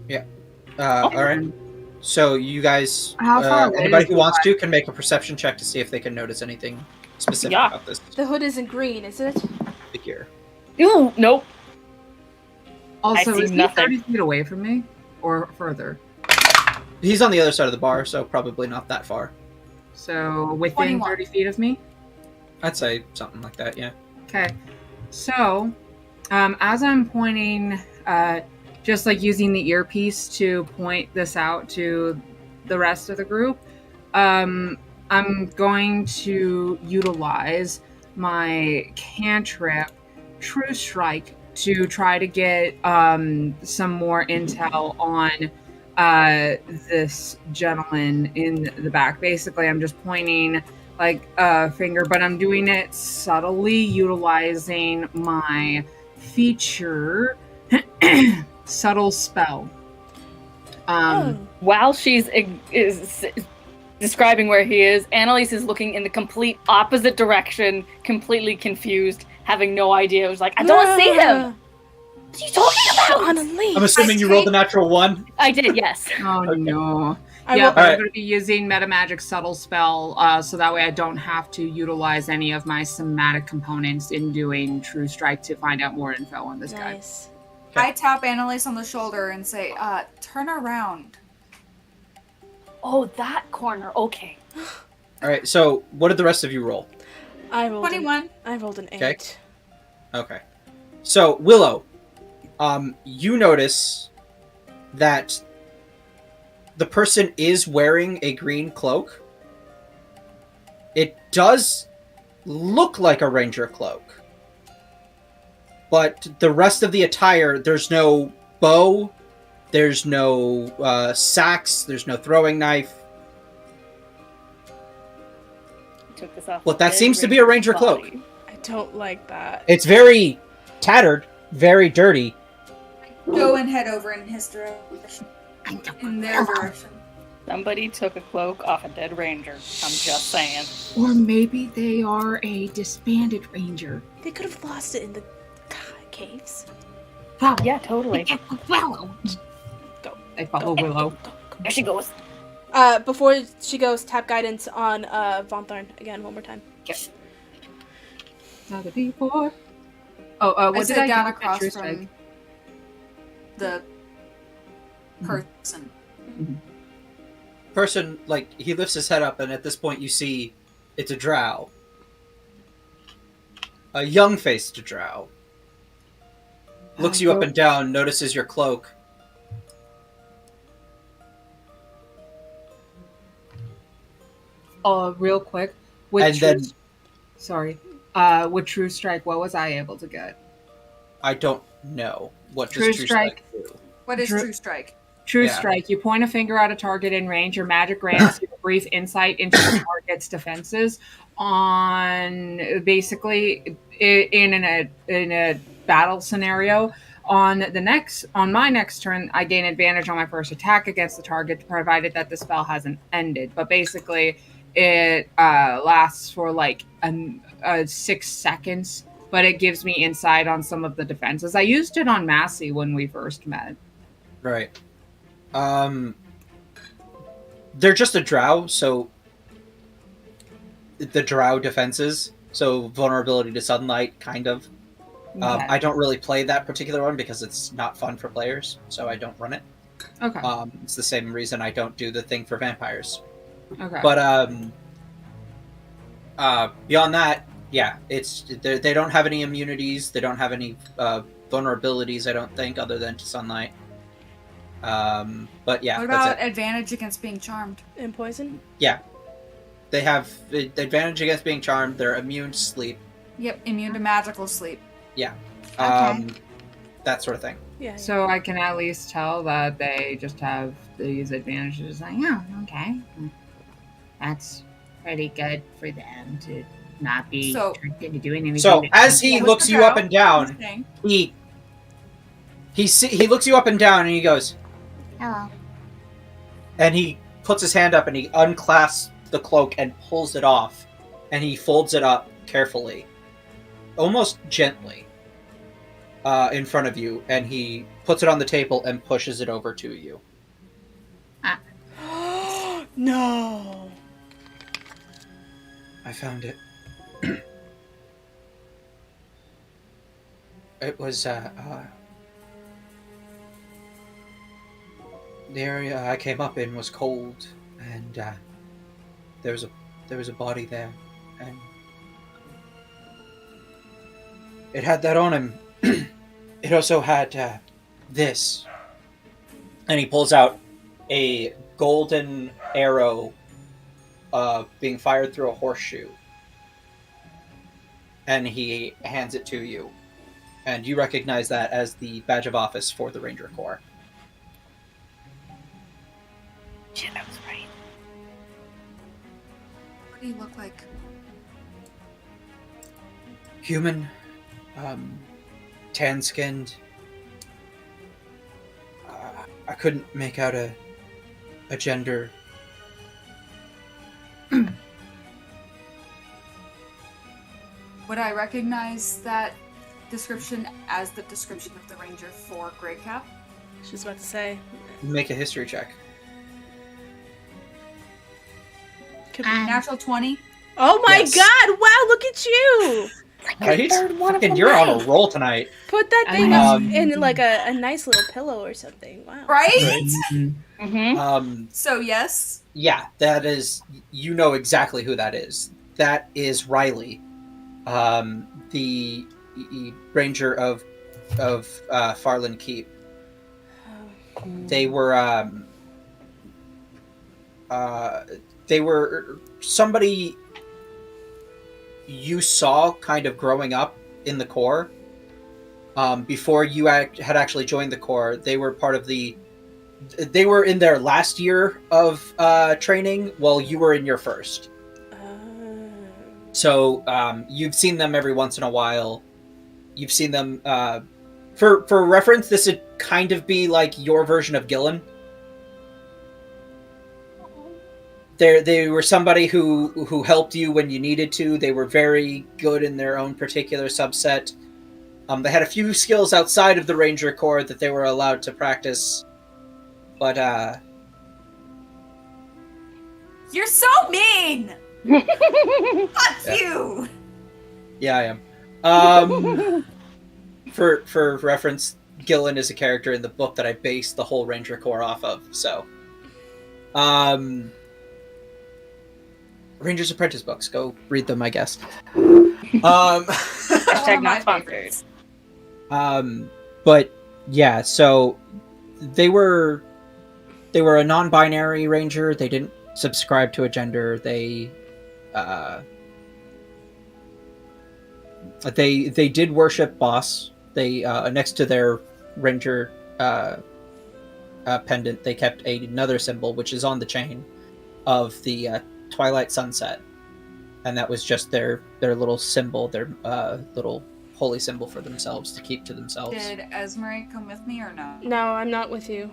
Yeah. All right. So you guys, How far away anybody is who the wants light? to can make a perception check to see if they can notice anything specific Yeah. about this The hood isn't green, is it? figure. Ooh, nope. Also, see is he nothing. 30 feet away from me? Or further? He's on the other side of the bar, so probably not that far. So, within 21. 30 feet of me? I'd say something like that, yeah. Okay. So, as I'm pointing, just like using the earpiece to point this out to the rest of the group, I'm going to utilize my cantrip, True Strike, to try to get some more intel on this gentleman in the back. Basically, I'm just pointing like a finger, but I'm doing it subtly, utilizing my feature subtle spell. While she's is describing where he is, Annalise is looking in the complete opposite direction, completely confused, having no idea. It was like, I don't see him! What are you talking about? Annalise! I'm assuming you rolled a natural 1. I did, yes. Oh Okay. no. I Yeah, will- but I'm Alright. going to be using Metamagic Subtle Spell, so that way I don't have to utilize any of my somatic components in doing True Strike to find out more info on this guy. Nice. I tap Annalise on the shoulder and say, turn around. Oh, that corner. Okay. All right. So, what did the rest of you roll? I rolled 21. I rolled an 8. Okay. Okay. So, Willow, you notice that the person is wearing a green cloak. It does look like a ranger cloak. But the rest of the attire, there's no bow, there's no sacks, there's no throwing knife. Took this off. Well, that seems to be a ranger cloak. I don't like that. It's very tattered, very dirty. Go and head over in his direction. In their direction. Somebody took a cloak off a dead ranger. I'm just saying. Or maybe they are a disbanded ranger. They could have lost it in the caves. Wow. Yeah, totally. Willow. Go. I follow Willow. There she goes. Before she goes, tap guidance on Vontharn again one more time. Not a before. What I did sit I down get with that across True from Strike? the person. Person, like, he lifts his head up, and at this point you see it's a drow. A young-faced drow. Looks you up and down, notices your cloak. Real quick. With And then- Sorry. With True Strike, what was I able to get? I don't know. What does True True Strike. Strike do? What is True- True Strike? True Yeah. Strike. You point a finger at a target in range. Your magic grants you a brief insight into the target's defenses. On basically in a battle scenario. On my next turn, I gain advantage on my first attack against the target, provided that the spell hasn't ended. But basically, it lasts for like 6 seconds. But it gives me insight on some of the defenses. I used it on Massey when we first met. Right. They're just a drow, so the drow defenses, so vulnerability to sunlight, kind of. Okay. I don't really play that particular one because it's not fun for players, so I don't run it. Okay. It's the same reason I don't do the thing for vampires. Okay. But beyond that, yeah, they don't have any immunities. They don't have any vulnerabilities. I don't think, other than to sunlight. But yeah, What that's about it. advantage against being charmed? And poison? They have advantage against being charmed. They're immune to sleep. Yep, immune to magical sleep. That sort of thing. Yeah. So I can at least tell that they just have these advantages. Like, oh, okay. That's pretty good for them to not be So- tricked into doing anything. So as he What's looks the you up drow? and down, Thing. he looks you up and down, and he goes, Hello. and he puts his hand up and he unclasps the cloak and pulls it off, and he folds it up carefully, almost gently, in front of you, and he puts it on the table and pushes it over to you. No. I found it. It was the area I came up in was cold, and there was a body there, and it had that on him. It also had this, and he pulls out a golden arrow being fired through a horseshoe, and he hands it to you. And you recognize that as the badge of office for the Ranger Corps. Shit, I was right. What do you look like? Human, tan-skinned. I couldn't make out a gender. Would I recognize that description as the description of the ranger for Grey Cap? She was about to say. Make a history check. Could Natural 20. Oh my Yes. God! Wow, look at you! Right? Third one of Fucking, the you're on night. a roll tonight. Put that thing Um, in like a nice little pillow or something. Wow. Right? Mm-hmm. So yes. Yeah, that is. You know exactly who that is. That is Riley, the ranger of Farland Keep. They were somebody you saw kind of growing up in the Corps. Before you had actually joined the Corps, they were part of the. They were in their last year of training, while you were in your first. So you've seen them every once in a while. You've seen them. For reference, this would kind of be like your version of Gillen. They were somebody who helped you when you needed to. They were very good in their own particular subset. They had a few skills outside of the Ranger Corps that they were allowed to practice. But, You're so mean! Fuck you! yeah, I am. For reference, Gillen is a character in the book that I based the whole Ranger Corps off of, so. Ranger's Apprentice books. Go read them, I guess. Hashtag not sponsored. But, yeah, so they were a non-binary ranger. They didn't subscribe to a gender. They did worship Boss. They next to their ranger pendant, they kept another symbol, which is on the chain, of the Twilight Sunset, and that was just their little symbol, their little holy symbol for themselves to keep to themselves. Did Esmeralda come with me or no? No, I'm not with you.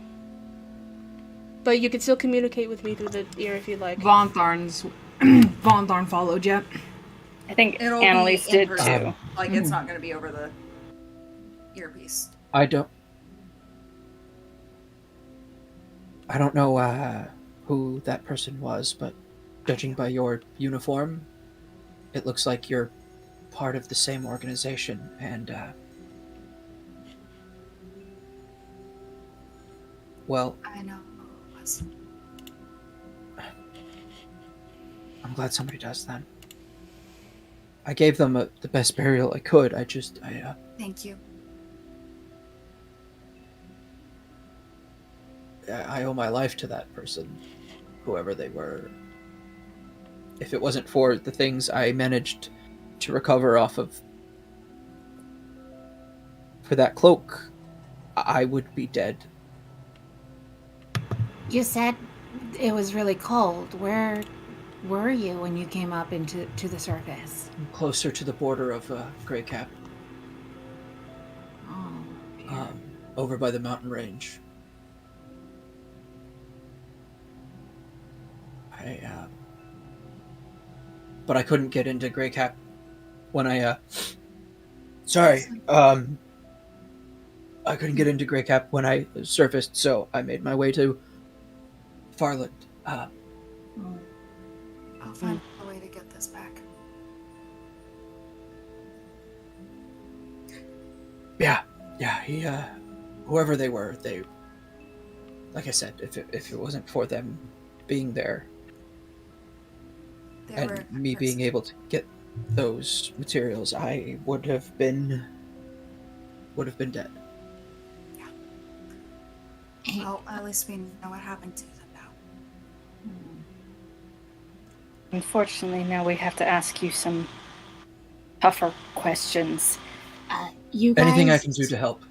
But you can still communicate with me through the ear if you'd like. Vontharns followed you. I think It'll Annalise be in did person. too. Like, it's not going to be over the earpiece. I don't know who that person was, but judging by your uniform, it looks like you're part of the same organization, and well, I know. I'm glad somebody does then. I gave them the best burial I could. Thank you. I owe my life to that person, whoever they were. If it wasn't for the things I managed to recover off of for that cloak, I would be dead. You said it was really cold. Where were you when you came up to the surface? Closer to the border of Grey Cap, Oh, dear. over by the mountain range. But I couldn't get into Grey Cap when I couldn't get into Grey Cap when I surfaced, so I made my way to Farland. I'll find a way to get this back. Yeah, he, whoever they were, like I said, if it wasn't for them being there, They were and me being able to get those materials, I would have been dead. Well, at least we know what happened to them now. Unfortunately, now we have to ask you some tougher questions. You guys, Anything I can do to help.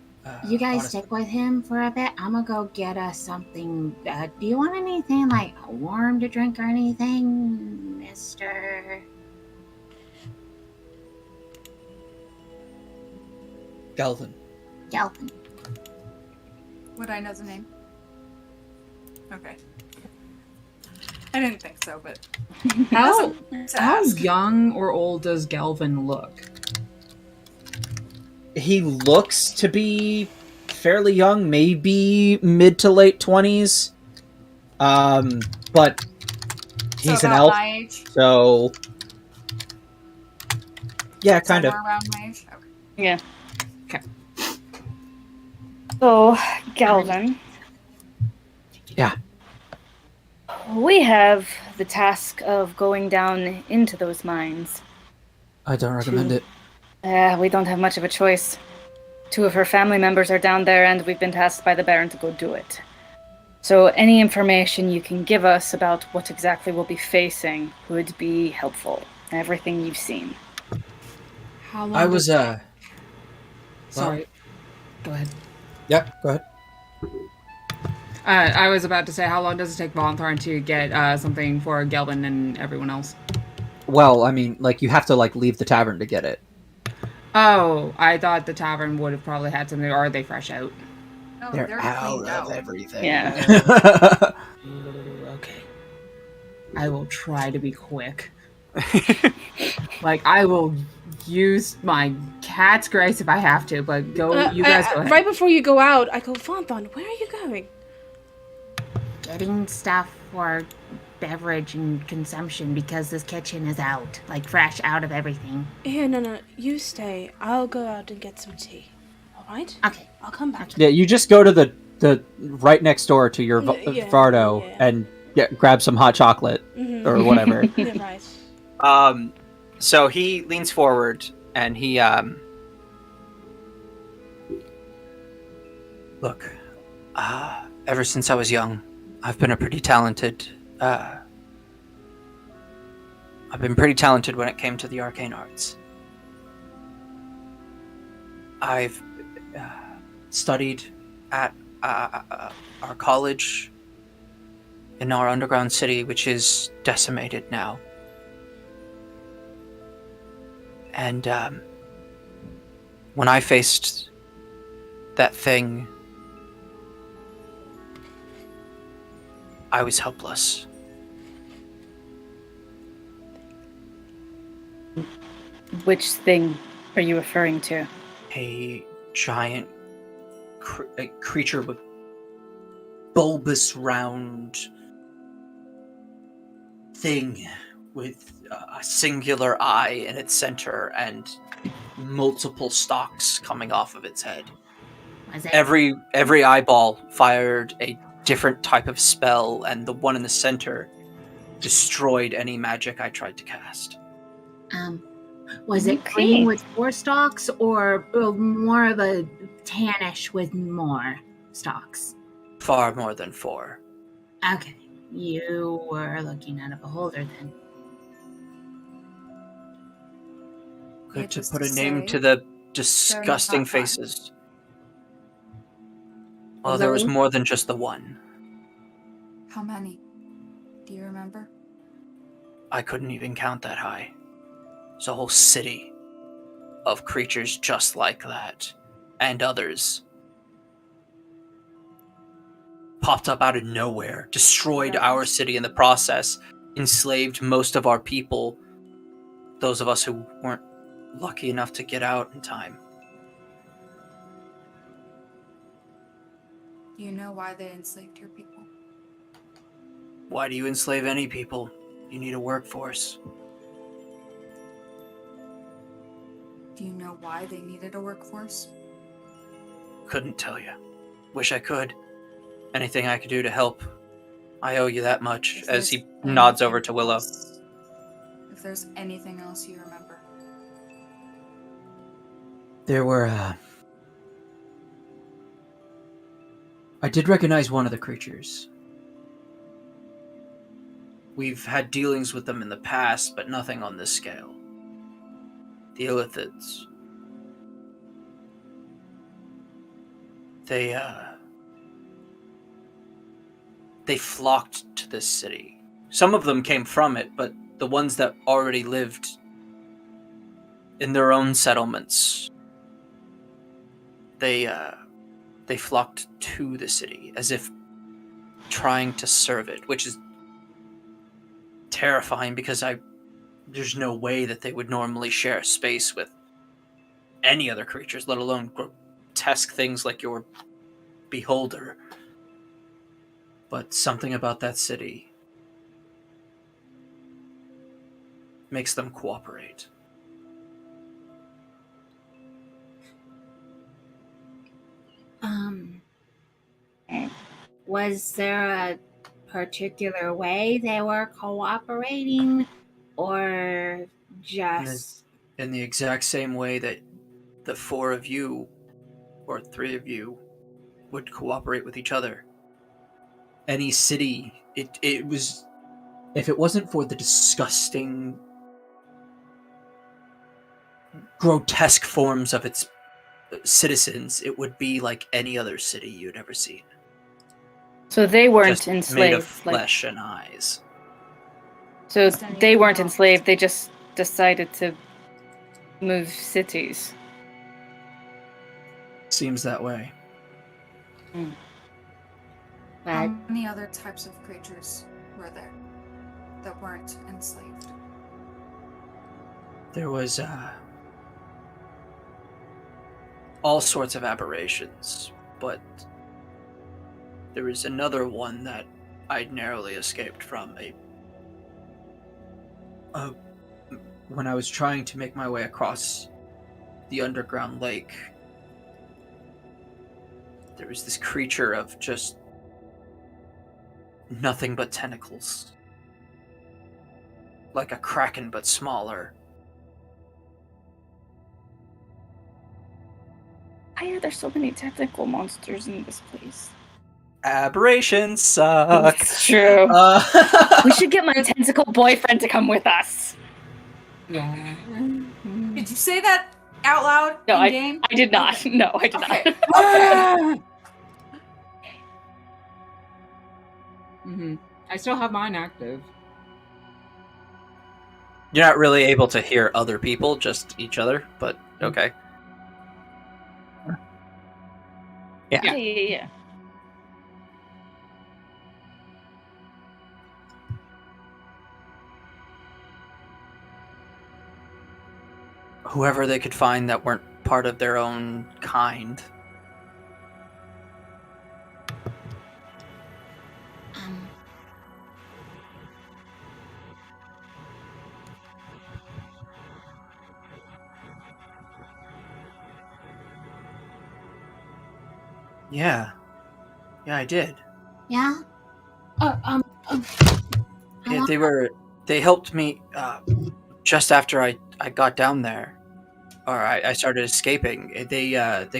you guys honestly. stick with him for a bit. I'm gonna go get us something. Do you want anything like warm to drink or anything, Mister Galvin. Galvin? Would I know the name? Okay. I didn't think so, but How to how ask. young or old does Galvin look? He looks to be fairly young, maybe mid to late 20s. But he's So an about elf, my age. so yeah, kind of. Somewhere around my age. Okay. Yeah. Okay. So, Galvin. Yeah. We have the task of going down into those mines. I don't recommend it. We don't have much of a choice. 2 of her family members are down there, and we've been tasked by the Baron to go do it. So any information you can give us about what exactly we'll be facing would be helpful. Everything you've seen. How long? I was Sorry. Go ahead. Yep, go ahead. I was about to say, how long does it take Vontharn to get something for Galvin and everyone else? Well, I mean, like, you have to, like, leave the tavern to get it. Oh, I thought the tavern would have probably had something, or are they fresh out? No, They're out cleaned of out. everything. Yeah. Okay. I will try to be quick. Like, I will use my cat's grace if I have to, but go. You guys go ahead. Right before you go out, I go, Vonthon, where are you going? Getting stuff for beverage and consumption because this kitchen is out, like fresh out of everything. Yeah, no, you stay. I'll go out and get some tea. All right? Okay. I'll come back. Yeah, you just go to the right next door to your Yeah, Vardo yeah. and grab some hot chocolate or whatever. Yeah, right. So he leans forward and he look, ever since I was young, I've been pretty talented when it came to the arcane arts. I've studied at our college in our underground city, which is decimated now. And when I faced that thing, I was helpless. Which thing are you referring to? A giant creature with bulbous round thing with a singular eye in its center and multiple stalks coming off of its head. Was it? Every eyeball fired a different type of spell, and the one in the center destroyed any magic I tried to cast. Was it Okay. green with 4 stalks or more of a tannish with more stalks? Far more than 4. Okay. You were looking at a beholder then. Good Yeah, to just put to a name say, to the disgusting not fun. faces. Well, there was more than just the one. How many? Do you remember? I couldn't even count that high. There's a whole city of creatures just like that, and others. Popped up out of nowhere, destroyed our city in the process, enslaved most of our people, those of us who weren't lucky enough to get out in time. Do you know why they enslaved your people? Why do you enslave any people? You need a workforce. Do you know why they needed a workforce? Couldn't tell you. Wish I could. Anything I could do to help. I owe you that much, If as he there's nods anything over to Willow. else- If there's anything else you remember. There were, I did recognize one of the creatures. We've had dealings with them in the past, but nothing on this scale. The Illithids. they flocked to this city. Some of them came from it, but the ones that already lived in their own settlements, they flocked to the city as if trying to serve it, which is terrifying because there's no way that they would normally share space with any other creatures, let alone grotesque things like your beholder. But something about that city makes them cooperate. Was there a particular way they were cooperating, or just In the exact same way that the four of you, or three of you, would cooperate with each other. Any city, it was... If it wasn't for the disgusting, grotesque forms of its citizens, it would be like any other city you'd ever seen. So they weren't Just enslaved. made of flesh and eyes. So they weren't enslaved. They just decided to move cities. Seems that way. How many other types of creatures were there that weren't enslaved? There was all sorts of aberrations, but there was another one that I'd narrowly escaped from. When I was trying to make my way across the underground lake, there was this creature of just nothing but tentacles. Like a kraken, but smaller. Why are there so many tentacle monsters in this place? Aberrations suck. It's true. We should get my tentacle boyfriend to come with us. Yeah. Did you say that out loud No, in game? I did not. No, I did Okay. not. I still have mine active. You're not really able to hear other people, just each other, but okay. Yeah. Whoever they could find that weren't part of their own kind. Yeah, I did. yeah? Yeah, they helped me just after I got down there, or I started escaping. They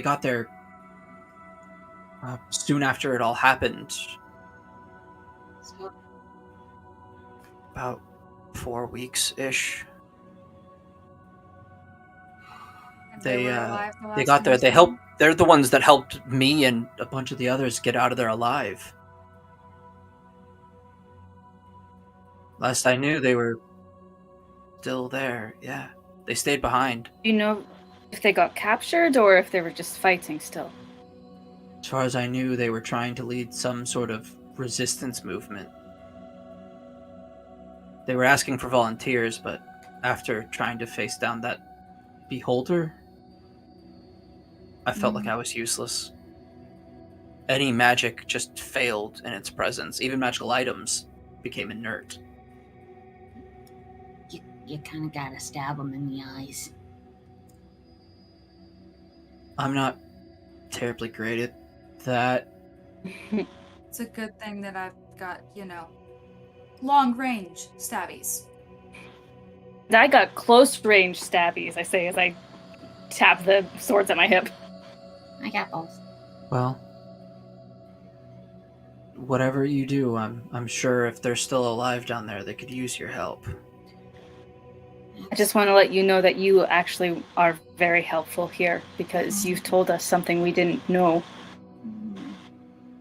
got there soon after it all happened, So, about 4 weeks ish. And They were alive the they last got time there. you They saw helped. them? They're the ones that helped me and a bunch of the others get out of there alive. Last I knew, they were still there. Yeah, they stayed behind. Do you know if they got captured or if they were just fighting still? As far as I knew, they were trying to lead some sort of resistance movement. They were asking for volunteers, but after trying to face down that beholder, I felt like I was useless. Any magic just failed in its presence. Even magical items became inert. you kind of gotta stab them in the eyes. I'm not terribly great at that. It's a good thing that I've got, long range stabbies. I got close range stabbies, I say as I tap the swords at my hip. I got both. Well, whatever you do, I'm sure if they're still alive down there, they could use your help. I just want to let you know that you actually are very helpful here because you've told us something we didn't know.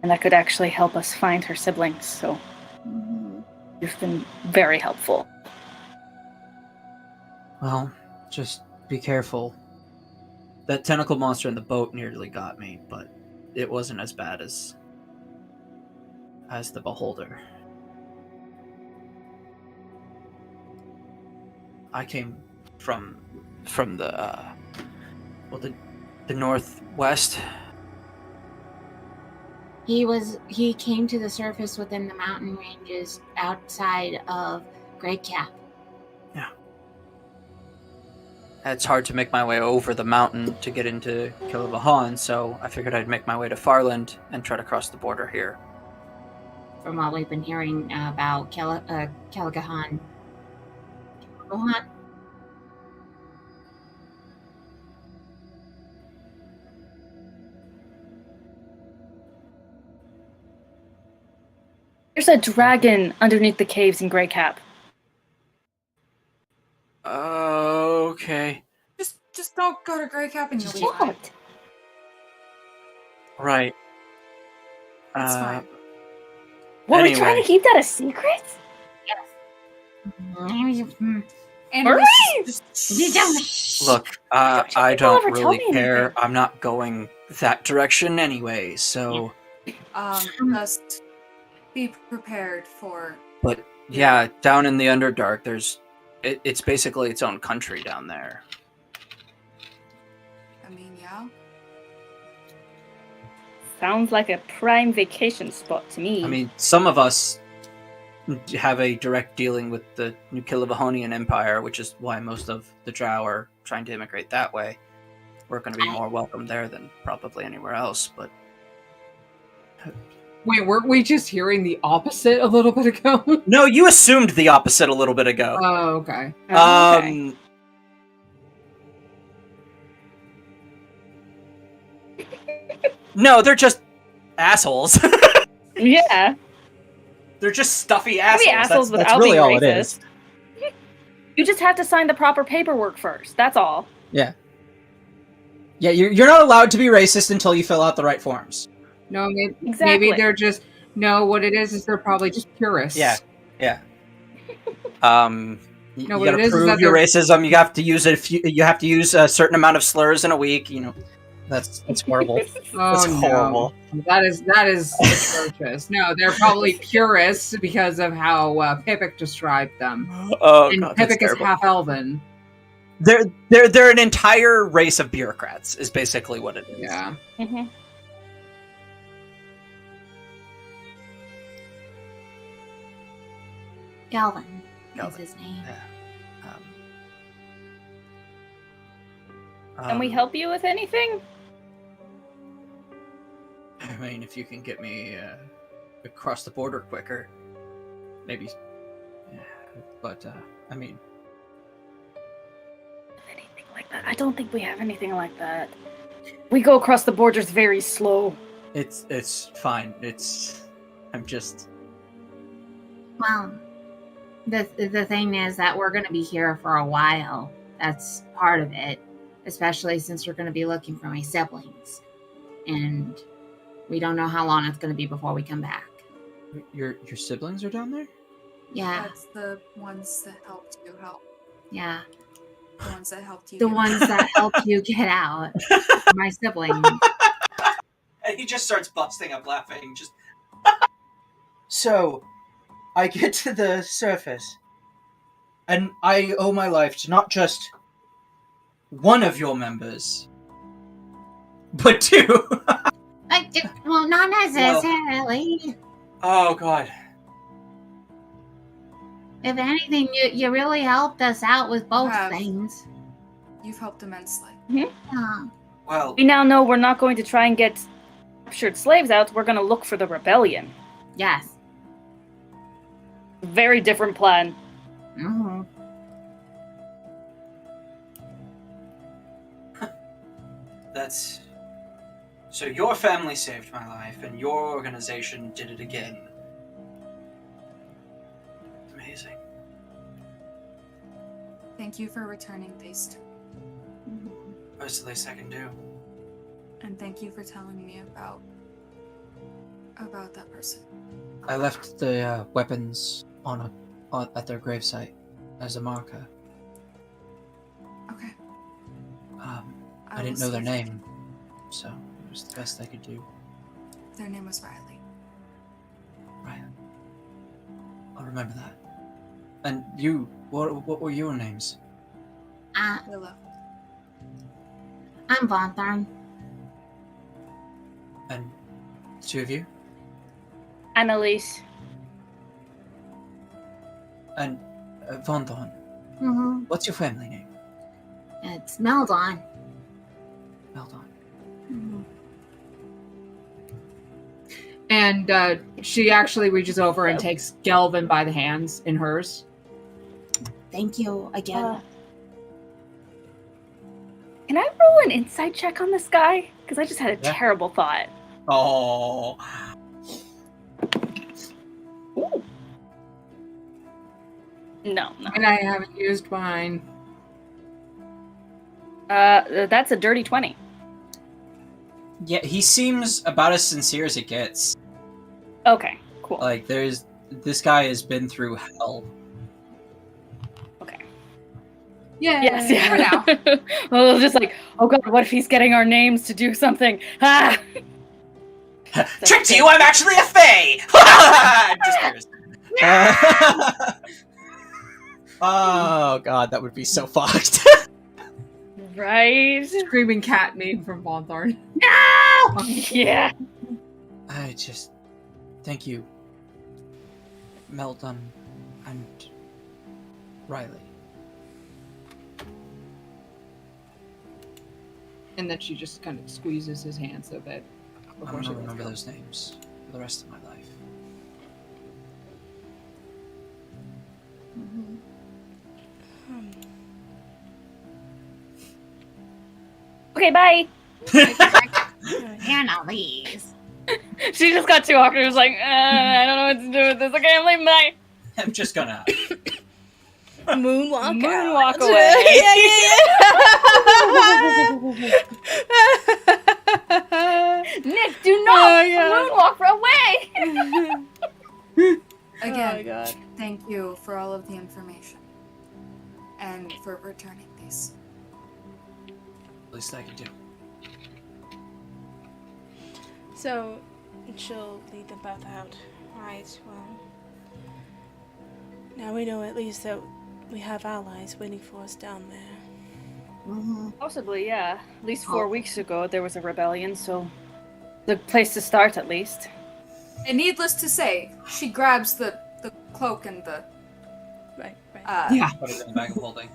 And that could actually help us find her siblings, so you've been very helpful. Well, just be careful. That tentacle monster in the boat nearly got me, but it wasn't as bad as the beholder. I came from the the northwest. He came to the surface within the mountain ranges outside of Great Cap. Yeah. It's hard to make my way over the mountain to get into Kilovahan, so I figured I'd make my way to Farland and try to cross the border here. From what we've been hearing about Caligahan. There's a dragon underneath the caves in Grey Cap. Okay. Just don't go to Grey Cap and you'll be What? fine. Right. It's fine. Were we Anyway. trying to keep that a secret? And Alright. Look, Don't you I people don't ever tell really me care. anything? I'm not going that direction anyway, so... Just be prepared for. But, yeah, down in the Underdark, it's basically its own country down there. I mean, yeah. Sounds like a prime vacation spot to me. I mean, some of us have a direct dealing with the New Kilivahonian Empire, which is why most of the Drow are trying to immigrate that way. We're going to be more welcome there than probably anywhere else, but... Wait, weren't we just hearing the opposite a little bit ago? No, you assumed the opposite a little bit ago. Oh, okay. Okay. No, they're just assholes. Yeah. They're just stuffy Maybe assholes. assholes that's without really being all racist. it is. You just have to sign the proper paperwork first. That's all. Yeah. Yeah, you're not allowed to be racist until you fill out the right forms. No, Exactly. maybe they're just... No, what it is they're probably just purists. Yeah. Yeah. No, You what gotta it is prove that your they're- racism. You have to use you have to use a certain amount of slurs in a week. You know, That's horrible. Oh, that's no. horrible. That is atrocious. No, they're probably purists because of how Pipik described them. Oh And god, that's Pipik is terrible. half elven. They're an entire race of bureaucrats. Is basically what it is. Yeah. Mm-hmm. Galvin is Galvin. his name. Can we help you with anything? I mean, if you can get me across the border quicker, maybe. Yeah, but I mean, Anything like that? I don't think we have anything like that. We go across the borders very slow. it's fine. I'm just. Well, the thing is that we're going to be here for a while. That's part of it, especially since we're going to be looking for my siblings, and we don't know how long it's going to be before we come back. Your siblings are down there? Yeah, That's the ones that helped you help. yeah. The ones that helped you. The get ones out. that helped you get out. My siblings. And he just starts busting up laughing. Just. So, I get to the surface, and I owe my life to not just one of your members, but two. Well, not necessarily. Oh god. If anything, you really helped us out with both Have. things. You've helped immensely. Yeah. Well, We now know we're not going to try and get captured slaves out. We're going to look for the rebellion. Yes. Very different plan. Mm-hmm. that's. So your family saved my life, and your organization did it again. Amazing. Thank you for returning Paste. That's the least I can do. And thank you for telling me about about that person? I left the weapons at their gravesite as a marker. Okay. I didn't know their name, so it was the best I could do. Their name was Riley. Right. I'll remember that. And you, what were your names? Willow. I'm Vontharn. And the two of you? Annalise. And Vontharn. Mm-hmm. What's your family name? It's Meldon. Meldon. Mm-hmm. And she actually reaches over and takes Gelvin by the hands in hers. Thank you again. Can I roll an insight check on this guy? Because I just had a terrible thought. Oh. Ooh. No. And I haven't used mine. That's a dirty 20. Yeah, he seems about as sincere as it gets. Okay, cool. Like, this guy has been through hell. Okay. Yeah. Yes, yeah. Well, just like, oh god, what if he's getting our names to do something? Ah! Tricked you! I'm actually a fae! Just curious. Oh god, that would be so fucked. Right? Screaming cat name from Vontharn. No! Yeah. I just... Thank you, Meldon and Riley. And then she just kind of squeezes his hands a bit. I'm Before she gonna lets remember go. those names for the rest of my life. Okay, bye. Annalise. She just got too awkward. She was like, I don't know what to do with this. Okay, I'm leaving. Bye. I'm just gonna... Moonwalk. Moonwalk out. away. Nick, do not moonwalk away. Again, God. thank you for all of the information. And for returning these. Least I could do. So, she'll lead them both out. Right, well. Now we know at least that we have allies waiting for us down there. Mm-hmm. Possibly, yeah. At least 4 weeks ago, there was a rebellion, so the place to start, at least. And needless to say, she grabs the cloak and the... Right. Yeah. Put it in the bag of holding.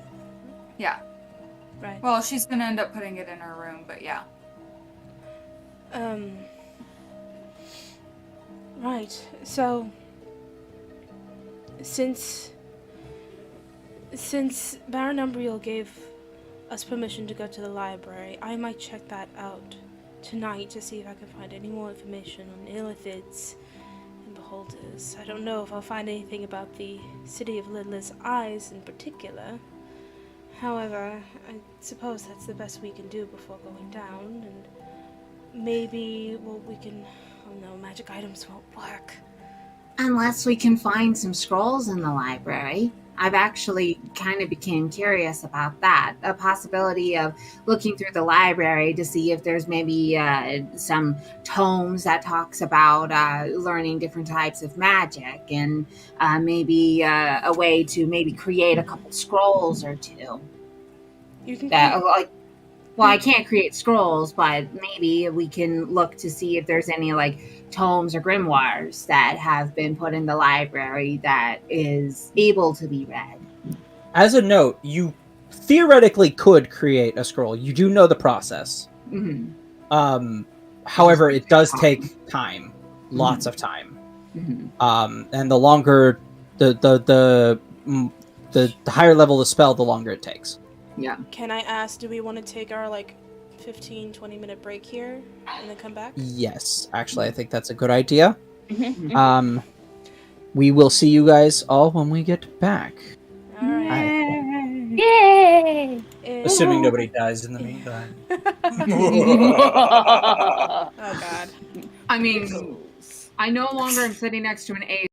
Yeah. Right. Well, she's gonna end up putting it in her room, but yeah. Right. So, since Baron Umbriel gave us permission to go to the library, I might check that out tonight to see if I can find any more information on illithids and beholders. I don't know if I'll find anything about the city of Lidless Eyes in particular. However, I suppose that's the best we can do before going down, and maybe, well, we can... Oh no, magic items won't work. Unless we can find some scrolls in the library. I've actually kind of became curious about that. A possibility of looking through the library to see if there's maybe some tomes that talks about learning different types of magic, and maybe a way to maybe create a couple scrolls or two. You can Well, I can't create scrolls, but maybe we can look to see if there's any tomes or grimoires that have been put in the library that is able to be read. As a note, you theoretically could create a scroll. You do know the process. Mm-hmm. However, it does take time, lots of time. Mm-hmm. And the longer the higher level the spell, the longer it takes. Yeah. Can I ask, do we want to take our 15-20 minute break here and then come back? Yes, actually, I think that's a good idea. Mm-hmm. We will see you guys all when we get back. All right. Yay! Assuming nobody dies in the meantime. Oh God. I mean, I no longer am sitting next to an A.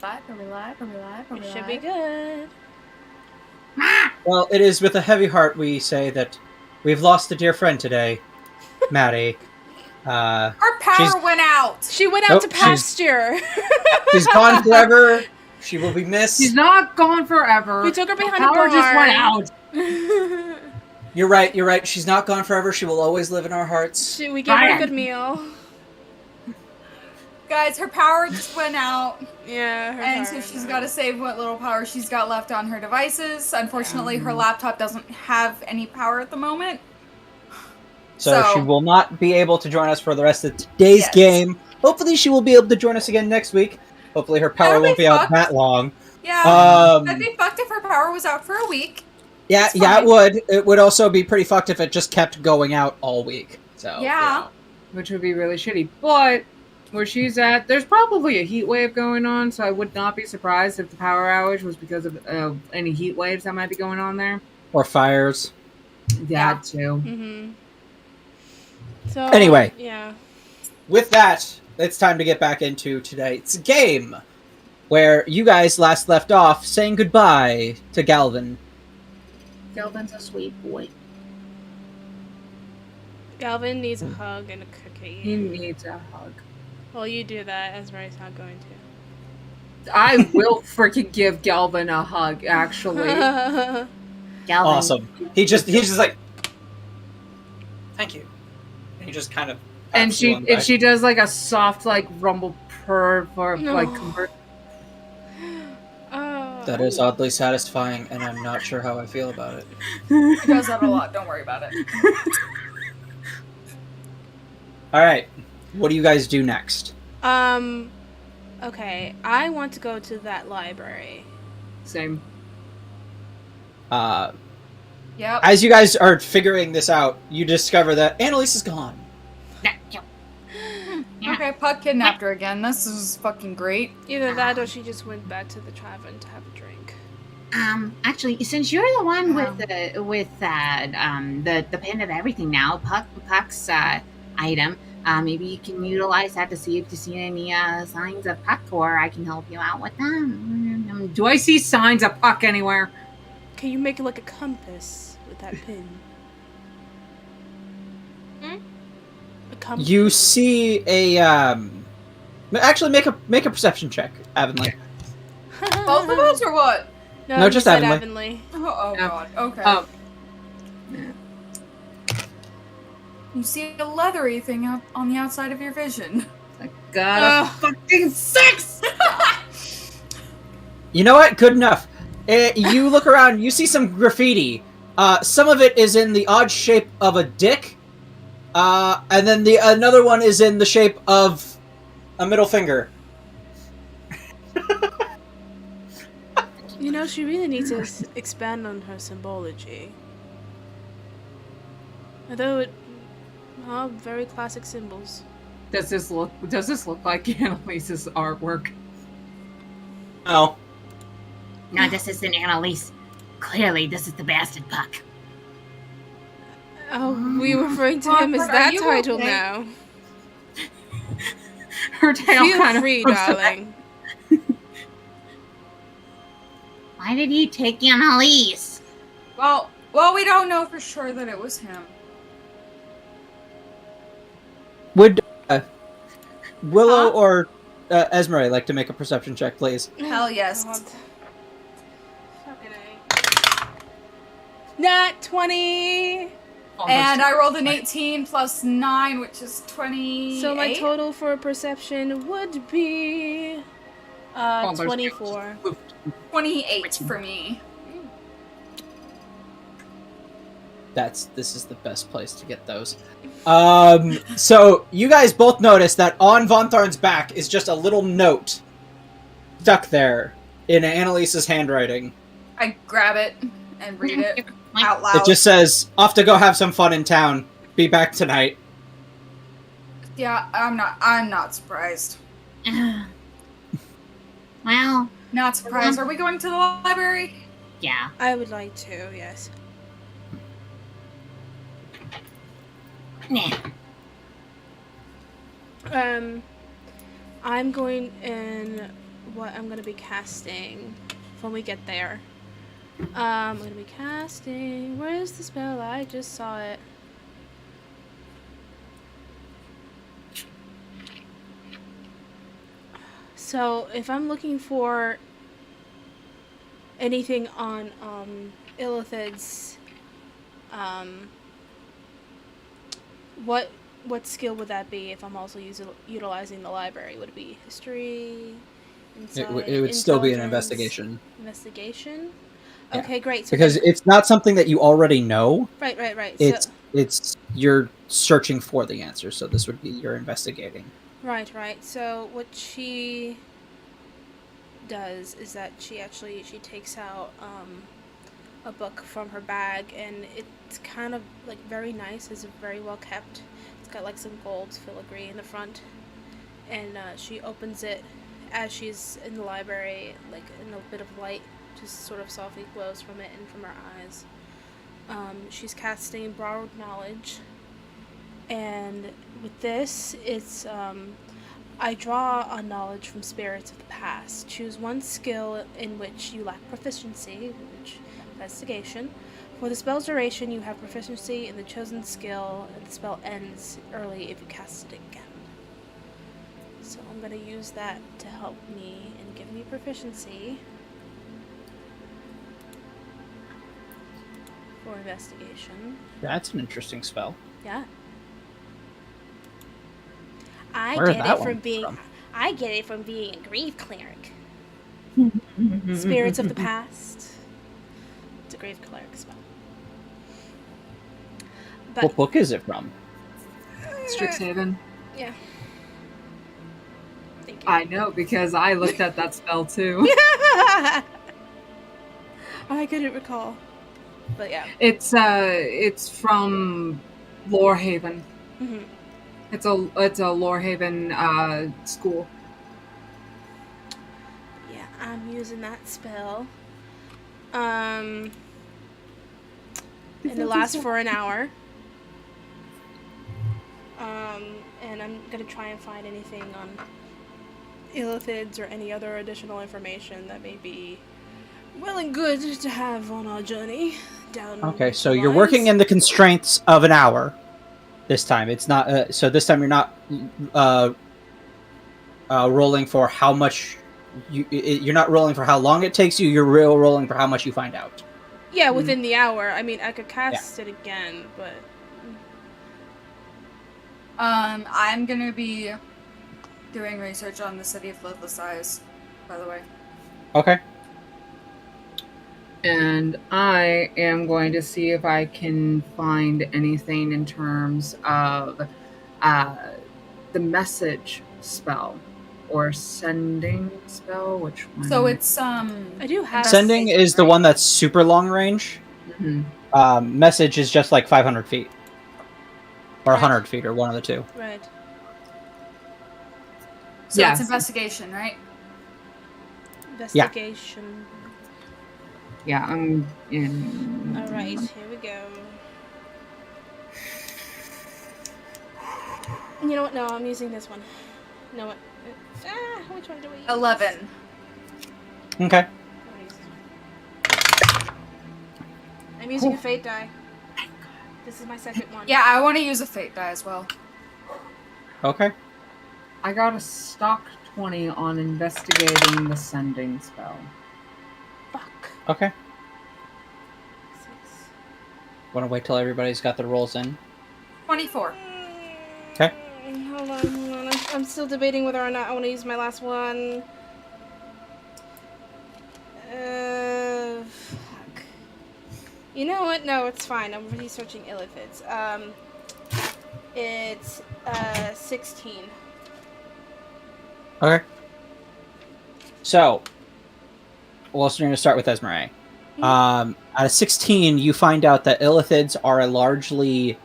Are we live? Are we live? Are we It should live? be good. Well, it is with a heavy heart we say that we've lost a dear friend today, Maddie. Our power She's- went out. She went out Nope, to she's- pasture. She's gone forever. She will be missed. She's not gone forever. We took her behind The a power just went barn. out. You're right. She's not gone forever. She will always live in our hearts. We gave her a good meal. Guys, her power just went out. Yeah. Her And so power she's went got to out. save what little power she's got left on her devices. Unfortunately, her laptop doesn't have any power at the moment. So she will not be able to join us for the rest of today's Yes. game. Hopefully she will be able to join us again next week. Hopefully her power That'll be won't be out fucked. that long. Yeah, Um, I'd be fucked if her power was out for a week. Yeah, It's yeah, fine. it would. It would also be pretty fucked if it just kept going out all week. So Yeah. Which would be really shitty. But where she's at, there's probably a heat wave going on, so I would not be surprised if the power outage was because of any heat waves that might be going on there. Or fires. That too. Mm-hmm. So Anyway. yeah. With that, it's time to get back into tonight's game, where you guys last left off saying goodbye to Galvin. Galvin's a sweet boy. Galvin needs a hug and a cookie. He needs a hug. Well, you do that. Ezra's not going to. I will freaking give Galvin a hug, actually. Galvin. Awesome. He's just like, thank you. And he just kind of And pats you she on the back. she does like a soft like rumble purr for No. like That is oddly satisfying, and I'm not sure how I feel about it. She does that a lot. Don't worry about it. All right, what do you guys do next? Okay, I want to go to that library. same. Yep. As you guys are figuring this out, you discover that Annalise is gone. Okay, Puck kidnapped her again. This is fucking great. Either that or she just went back to the tavern to have a drink. Actually, since you're the one with the pen of everything now, Puck's item, maybe you can utilize that to see if you see any signs of Puck, or I can help you out with them. Do I see signs of Puck anywhere? Can you make it like a compass with that pin? A compass. You see a actually make a perception check, Avonlea. Both of us or what? No, No, you just said Avonlea. Oh Yeah. god. Okay. Oh, You see a leathery thing up on the outside of your vision. I got a fucking 6! You know what? Good enough. You look around. You see some graffiti. Some of it is in the odd shape of a dick, and then another one is in the shape of a middle finger. You know, she really needs to expand on her symbology. Although it, very classic symbols. Does this look like Annalise's artwork? Oh, No, this isn't Annalise. Clearly, this is the bastard Puck. Oh, we referring to him as Margaret, are that you title okay? now. Her tail Feel kind free, of darling. Why did he take Annalise? Well, we don't know for sure that it was him. would Willow Huh? or Esmeralda like to make a perception check, please? Hell yes. God. Fucking A. Nat 20! And I rolled an 18 plus 9, which is 28. So my total for perception would be 24. 28 for me. This is the best place to get those. So you guys both notice that on Vontharns' back is just a little note stuck there in Annalise's handwriting. I grab it and read it out loud. It just says, "Off to go have some fun in town. Be back tonight." Yeah, I'm not surprised. Well, Not surprised. Are we going to the library? yeah. I would like to, yes. Nah. I'm going and what I'm going to be casting when we get there. I'm going to be casting... Where's the spell? I just saw it. So, if I'm looking for anything on Illithid's, what skill would that be if I'm also utilizing the library? Would it be history? It would still be an intelligence? investigation. Investigation? Yeah. Okay, great. So Because it's not something that you already know. Right. It's you're searching for the answer, so this would be your investigating. Right. So what she does is that she takes out a book from her bag, and it's kind of like very nice. It's very well kept. It's got like some gold filigree in the front, and she opens it as she's in the library, like in a bit of light just sort of softly glows from it and from her eyes. She's casting borrowed knowledge, and with this, it's I draw on knowledge from spirits of the past. Choose one skill in which you lack proficiency, which investigation. For the spell's duration, you have proficiency in the chosen skill, and the spell ends early if you cast it again. So I'm going to use that to help me and give me proficiency for investigation. That's an interesting spell. Yeah. I Where is get that it from one being from? I get it from being a grief cleric. Spirits of the past. It's a grave cleric spell. But What book is it from? Strixhaven. yeah. Thank you. I know, because I looked at that spell too. I couldn't recall. But yeah. It's from Lorehaven. Mm-hmm. It's a Lorehaven school. Yeah, I'm using that spell. And it lasts for an hour. And I'm gonna try and find anything on Illithids or any other additional information that may be well and good to have on our journey down. Okay, so the you're lines. working in the constraints of an hour. This time, it's not. So this time, you're not rolling for how much. You're not rolling for how long it takes you. You're rolling for how much you find out. Yeah, within the hour. I mean, I could cast it again, but I'm gonna be doing research on the city of Bloodless Eyes, by the way. Okay. And I am going to see if I can find anything in terms of the message spell or sending spell. Which one? So it's I do have Sending is the one that's super long range. Mhm. Message is just like 500 feet. Or Right. 100 feet, or one of the two. right. so Yes. it's investigation, right? Investigation. Yeah, I'm in. All right, here we go. You know what? No, I'm using this one. No, what? Which one do we use? 11. Okay. I'm gonna use this one. I'm using a fate die. This is my second one. Yeah, I want to use a fate die as well. Okay. I got a stock 20 on investigating the sending spell. Fuck. Okay. 6. Want to wait till everybody's got their rolls in? 24. Okay. Hold on. I'm still debating whether or not I want to use my last one. Fuck. You know what? No, it's fine. I'm researching Illithids. It's 16. Okay. So, we're going to start with Esmeralda. Out of 16, you find out that Illithids are a largely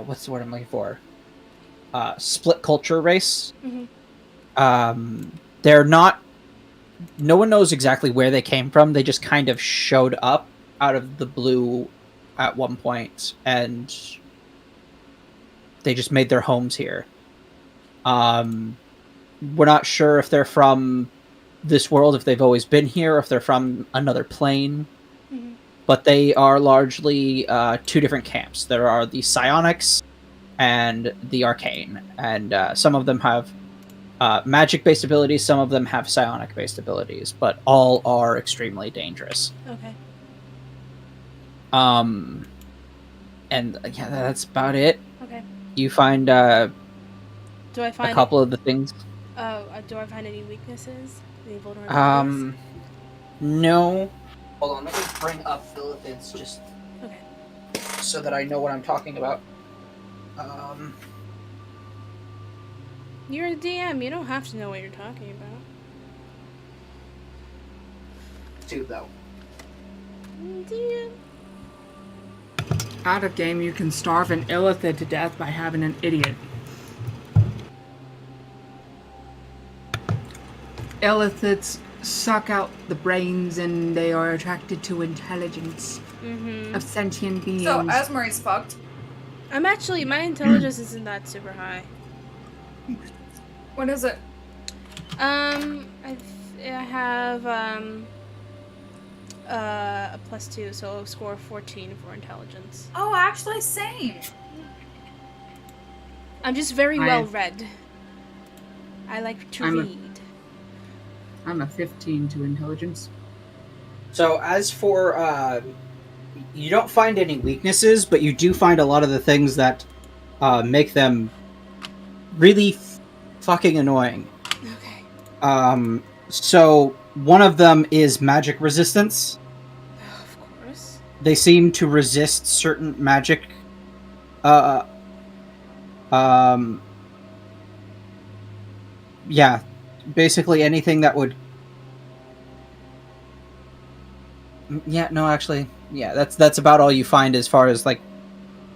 what's the word I'm looking for? Split culture race. Mhm. They're not. No one knows exactly where they came from. They just kind of showed up out of the blue at one point, and they just made their homes here. We're not sure if they're from this world, if they've always been here, or if they're from another plane. Mhm. But they are largely two different camps. There are the psionics and the arcane, and some of them have magic-based abilities, some of them have psionic-based abilities, but all are extremely dangerous. Okay. And yeah, that's about it. Okay. You find Do I a find couple of the things. do I find any weaknesses? Any vulnerabilities? No. Hold on, let me bring up Philippines just Okay. so that I know what I'm talking about. You're a DM. You don't have to know what you're talking about. Two though. DM. Out of game, you can starve an illithid to death by having an idiot. Illithids suck out the brains and they are attracted to intelligence of sentient beings. So Asmary's fucked. I'm actually, my intelligence isn't that super high. What is it? I have a +2, so a score of 14 for intelligence. Oh, actually, same. I'm just very well read. I like to read. I'm a 15 to intelligence. So as for you don't find any weaknesses, but you do find a lot of the things that make them really fucking annoying. Okay. So one of them is magic resistance. Of course. They seem to resist certain magic. Yeah, basically anything that would. Yeah, no, actually, yeah, that's about all you find as far as like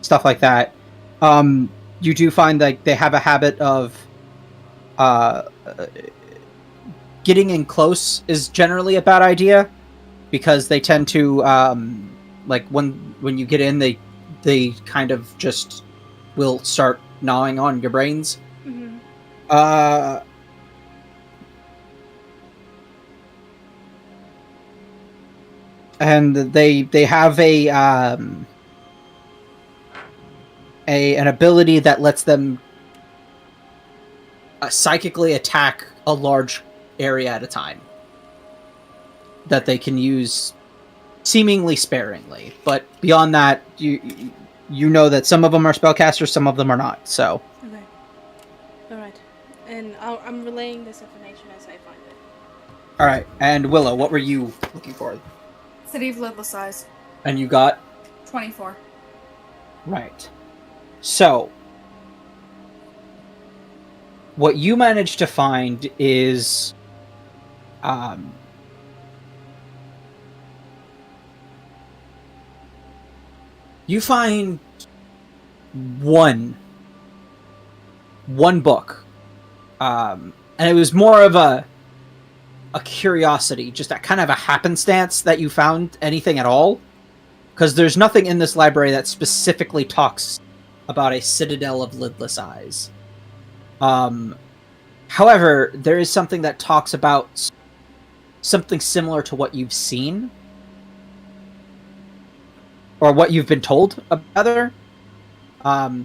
stuff like that. You do find like they have a habit of getting in close is generally a bad idea because they tend to like when you get in they kind of just will start gnawing on your brains. Mm-hmm. And they have an ability that lets them psychically attack a large area at a time that they can use seemingly sparingly, but beyond that you know that some of them are spellcasters, some of them are not, so Okay. Alright. And I'm relaying this information as I find it. alright. And Willow, what were you looking for? City of Lidless Eyes. And you got 24. right. So what you managed to find is you find one book, and it was more of a curiosity, just a kind of a happenstance that you found anything at all, because there's nothing in this library that specifically talks about a citadel of lidless eyes. However, there is something that talks about something similar to what you've seen, or what you've been told about.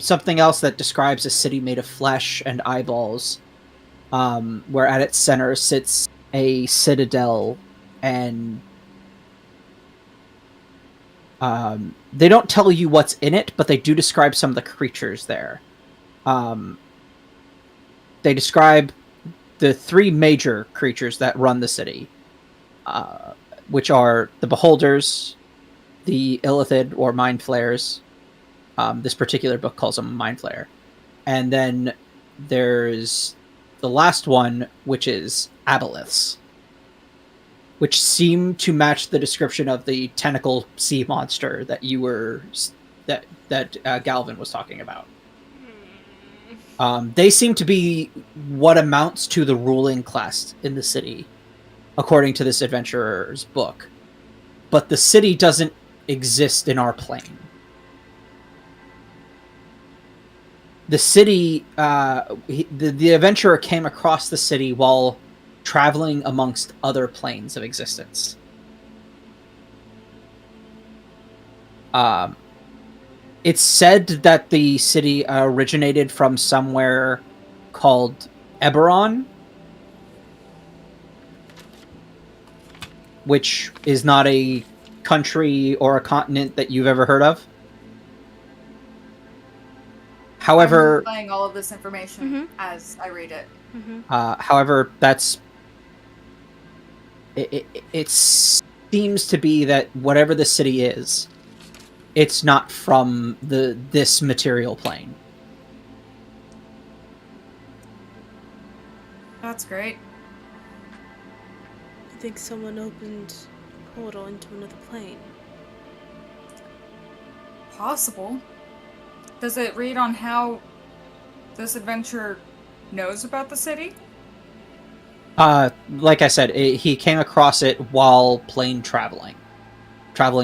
Something else that describes a city made of flesh and eyeballs, where at its center sits a citadel, and they don't tell you what's in it, but they do describe some of the creatures there. They describe the three major creatures that run the city, which are the Beholders, the Illithid, or Mind Flayers. This particular book calls them Mind Flayer. And then there's the last one, which is Aboliths, which seem to match the description of the tentacle sea monster that you were that Galvin was talking about. They seem to be what amounts to the ruling class in the city, according to this adventurer's book. But the city doesn't exist in our plane. the city, the adventurer came across the city while traveling amongst other planes of existence. It's said that the city originated from somewhere called Eberron, which is not a country or a continent that you've ever heard of. However, I'm playing all of this information as I read it. however, it seems to be that whatever the city is, it's not from this material plane. That's great. I think someone opened a portal into another plane. Possible. Does it read on how this adventurer knows about the city? Like I said, he came across it while plane traveling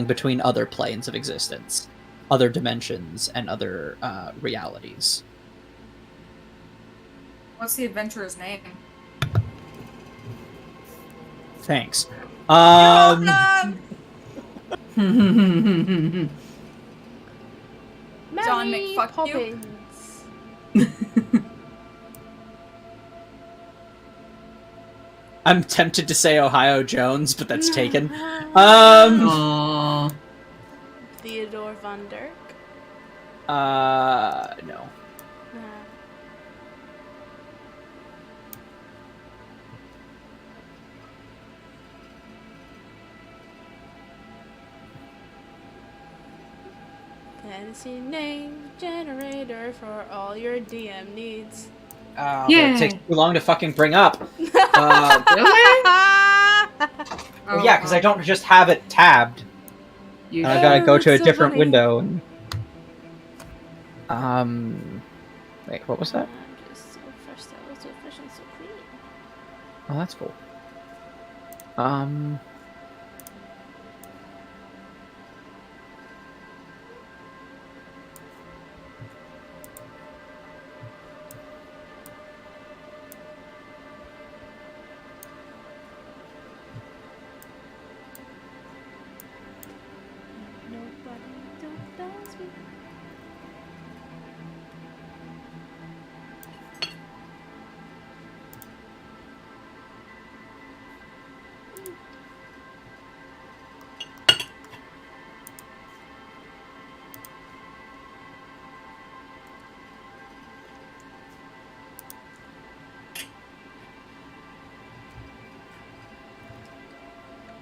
between other planes of existence, other dimensions, and other realities. What's the adventurer's name? Thanks. Welcome! John Mary McFuck you. Poppins. I'm tempted to say Ohio Jones, but that's taken. Aww. Theodore Von Dirk. No. Fantasy name generator for all your DM needs. It takes too long to fucking bring up. Really? Well, yeah, because I don't just have it tabbed. You I gotta go that's to a so different funny. window. Wait, what was that? I'm just so fresh, so fresh and so clean. Oh, that's cool. Nobody does me.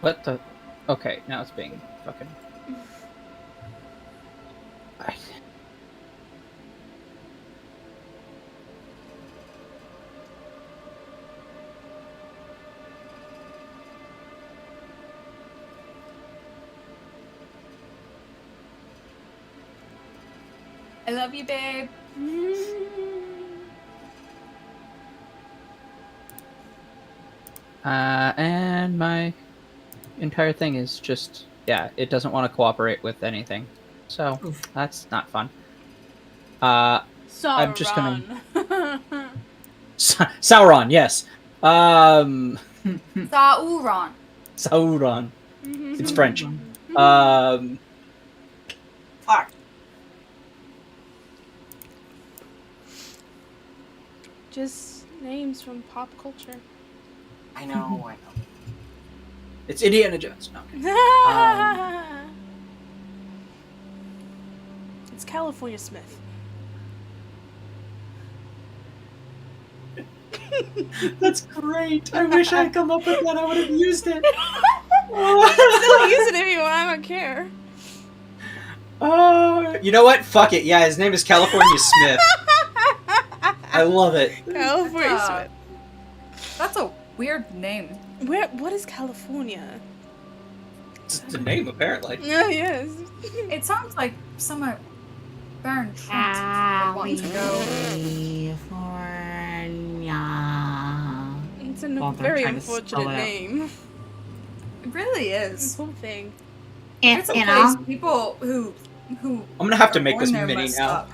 What the? Okay, now it's being fucking. I love you, babe. And my entire thing is just, yeah, it doesn't want to cooperate with anything. So, that's not fun. I'm just gonna... Sauron, yes. Sauron. Sauron. It's French. Fuck. Just names from pop culture. I know. It's Indiana Jones. No. It's California Smith. That's great. I wish I'd come up with that. I would have used it. Still use it if you want. I don't care. You know what? Fuck it. Yeah, his name is California Smith. I love it. California Smith. That's a weird name. What is California? It's the name, apparently. Oh, yes. It sounds like somewhere Baron Trent would want to go. It's a Well, they're very trying to spell unfortunate it out. name. It really This is. whole thing. It's a place people who I'm gonna have to make born this there mini messed now. up.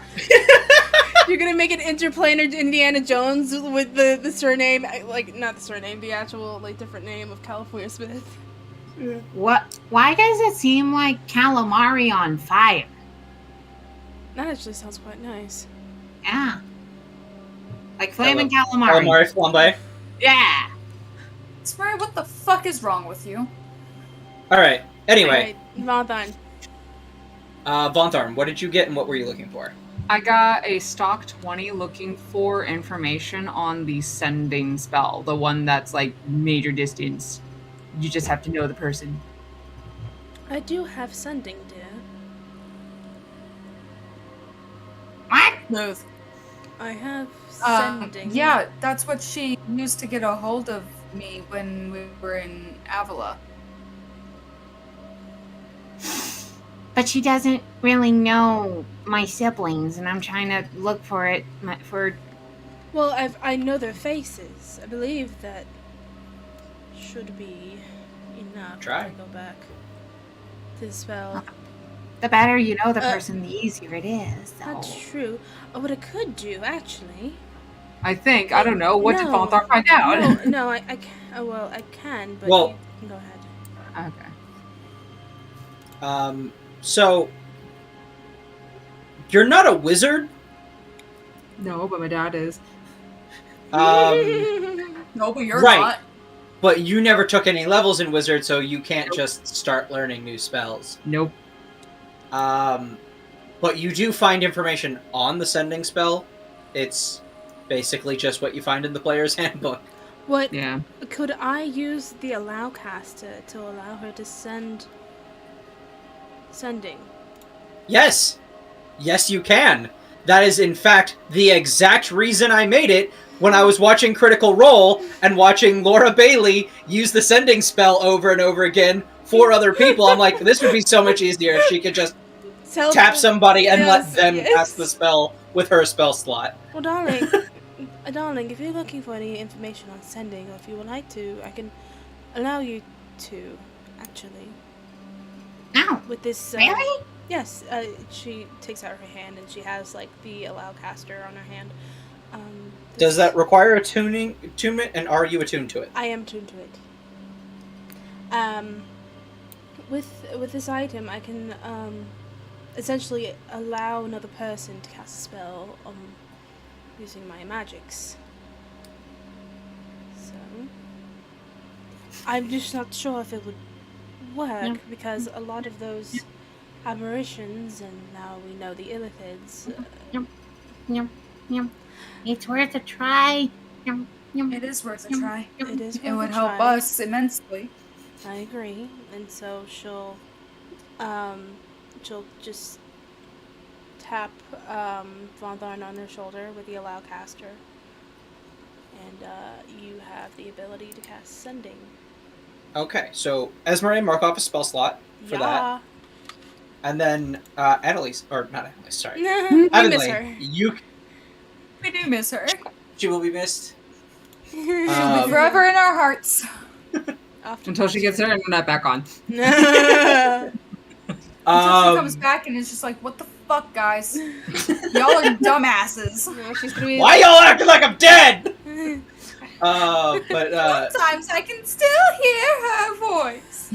You're gonna make an interplanar Indiana Jones with the surname, like, not the surname, the actual, like, different name of California Smith. What? Why does it seem like calamari on fire? That actually sounds quite nice. Yeah. Like flaming calamari. Calamari flambe. Yeah. Spray, what the fuck is wrong with you? Alright, anyway. Alright, Vontharn, what did you get and what were you looking for? I got a stock 20 looking for information on the sending spell, the one that's like major distance. You just have to know the person. I do have sending, dear. What? Smooth. I have sending. Yeah, that's what she used to get a hold of me when we were in Avonlea. But she doesn't really know my siblings, and I'm trying to look for it for. Well, I know their faces. I believe that should be enough. Try. To go back to the spell. The better you know the person, the easier it is. So. That's true. Oh, what I could do, actually. I think. I don't know. What did Vontharn find out? No, I can't. Oh, well, I can, but Well- you can go ahead. Okay. So, you're not a wizard. No, but my dad is. No, but you're Right. not. But you never took any levels in wizard, so you can't just start learning new spells. Nope. But you do find information on the sending spell. It's basically just what you find in the player's handbook. What Yeah. could I use the allow caster to allow her to sending? Yes! Yes, you can. That is, in fact, the exact reason I made it when I was watching Critical Role and watching Laura Bailey use the sending spell over and over again for other people. I'm like, this would be so much easier if she could just tap somebody and let them cast the spell with her spell slot. Well, darling, darling, if you're looking for any information on sending, or if you would like to, I can allow you to, actually. Ow. With this, Really? Yes, she takes out her hand and she has, like, the allow caster on her hand. Does that require attunement, and are you attuned to it? I am tuned to it. With this item, I can, essentially allow another person to cast a spell, using my magics. So, I'm just not sure if it would work, because a lot of those aberrations, and now we know the illithids. It's worth a try. It is worth a try. It is It worth would a help try. us immensely. I agree, and so she'll just tap Vontharn on her shoulder with the allow caster, and you have the ability to cast sending. Okay, so Esmeralda, mark off a spell slot for that. And then Annalise, or not Annalise, sorry. We miss Avonlea, her. We do miss her. She will be missed. She'll be forever in our hearts. Until she gets her internet back on. Until she comes back and is just like, what the fuck, guys? Y'all are dumbasses. No, she's gonna be Why y'all acting like I'm dead? But Sometimes I can still hear her voice.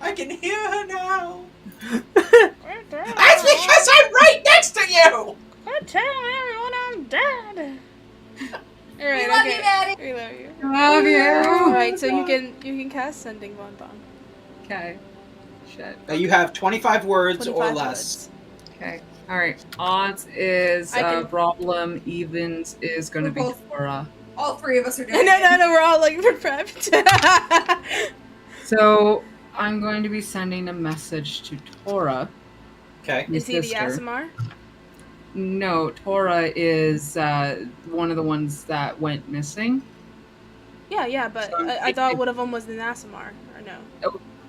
I can hear her now. That's because I'm right next to you. I'm telling everyone I'm dead. Alright, We love okay. you, Maddie. We love you. Love you. Alright, so you can cast sending Vontharn. Okay. Shit. You have 25 words 25 Oh, or less. Okay. All right. Odds is I can- problem. Evens is going to be We're both- Tora. All three of us are No, doing it. we're all like we're prepped. So I'm going to be sending a message to Tora. Okay. my Is he the sister. Asimar? No, Tora is one of the ones that went missing. Yeah, but So I thought one of them was the Asimar, or no?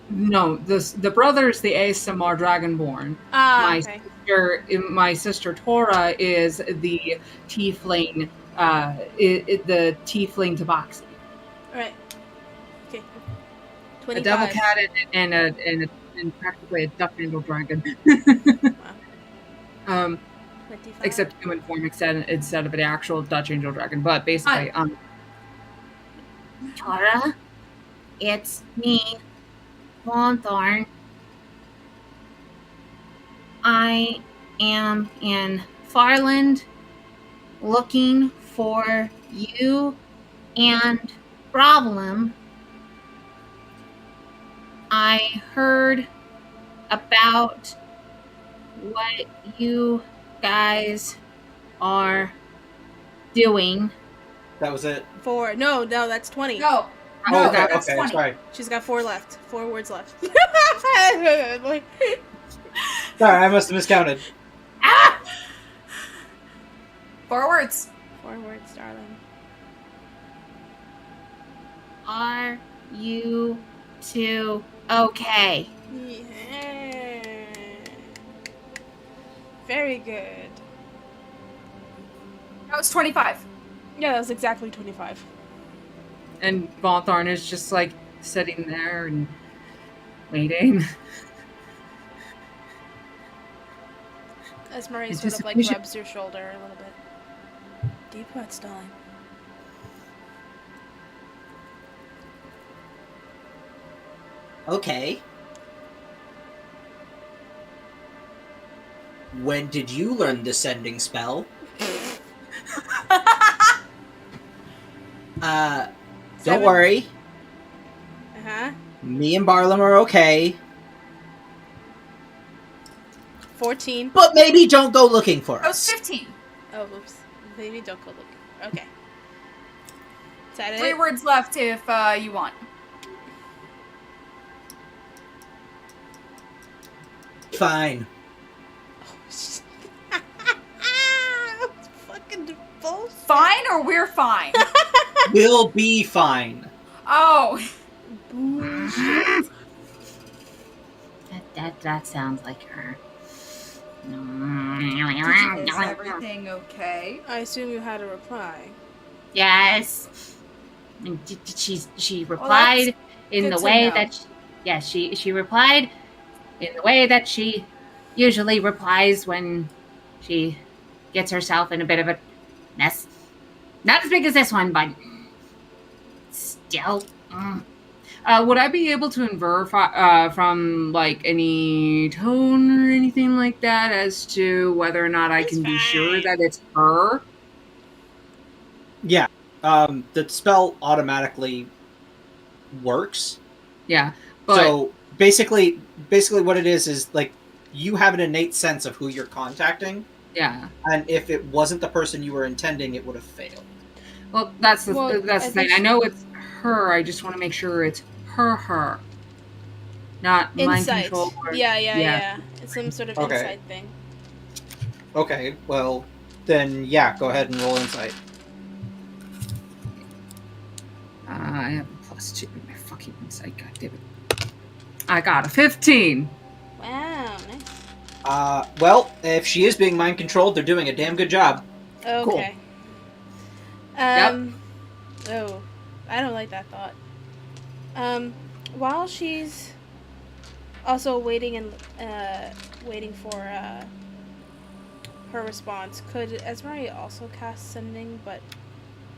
No, the brother is the Asamar Dragonborn. Ah, okay. My sister Tora is the Tiefling, the Tiefling Tabaxi. Alright. Okay. A 25. devil cat and practically a duck-handled dragon. 25. 25. Except human form instead of an actual Dutch angel dragon. But basically, Tora, it's me, Vontharn. I am in Farland looking for you and Problem. I heard about what you guys are doing. That was it. 4. No, that's 20. No. Oh, No, okay, that's okay, 20. sorry. She's got 4 left. 4 words left. Sorry, I must have miscounted. Ah! 4 words. 4 words, darling. Are you two okay? Yeah. Very good. That was 25. Yeah, that was exactly 25. and Vontharn is just like sitting there and waiting. As Murray sort of like rubs your shoulder a little bit. Deep breaths, darling. Okay. When did you learn the sending spell? Don't 7. worry. Uh-huh. Me and Barlam are okay. 14. But maybe don't go looking for That was us. 15. Oh, oops. Maybe don't go look. Okay. Is that 3 it? words left if you want. Fine. Fucking bullshit. Fine or we're fine? We'll be fine. Oh. Bullshit. That sounds like her. Is everything okay? I assume you had a reply. Yes. And she replied in good the to way know. that she replied in the way that she usually replies when she gets herself in a bit of a mess. Not as big as this one, but still. Would I be able to infer from like any tone or anything like that as to whether or not I It's can be sure fine. that it's her? Yeah. The spell automatically works. Yeah, but So basically what it is like you have an innate sense of who you're contacting, yeah. and if it wasn't the person you were intending, it would have failed. Well, that's the Well, that's I the thing. think I know it's her. I just want to make sure it's her, not mind Insight. control. Or, Yeah. It's some sort of Okay. insight thing. Okay, well then yeah, go ahead and roll insight. I have a +2 in my fucking insight. God damn it! I got a 15. Wow, nice. Well, if she is being mind controlled, they're doing a damn good job. Okay. Oh, I don't like that thought. While she's also waiting and waiting for her response, could Esmeri also cast sending, but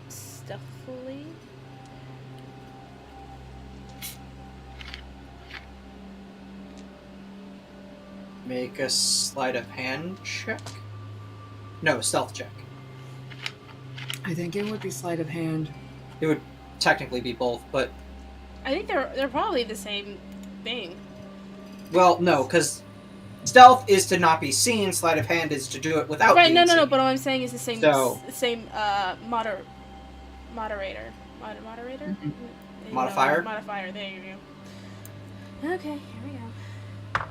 stealthily? Make a sleight of hand check. No, stealth check. I think it would be sleight of hand. It would technically be both, but I think they're probably the same thing. well, no, because stealth is to not be seen. Sleight of hand is to do it without. Right? being No. seen. But what I'm saying is the same. So- Same moderator. Moderator. Mhm. You know, Modifier? Modifier. There you go. Okay, here we go.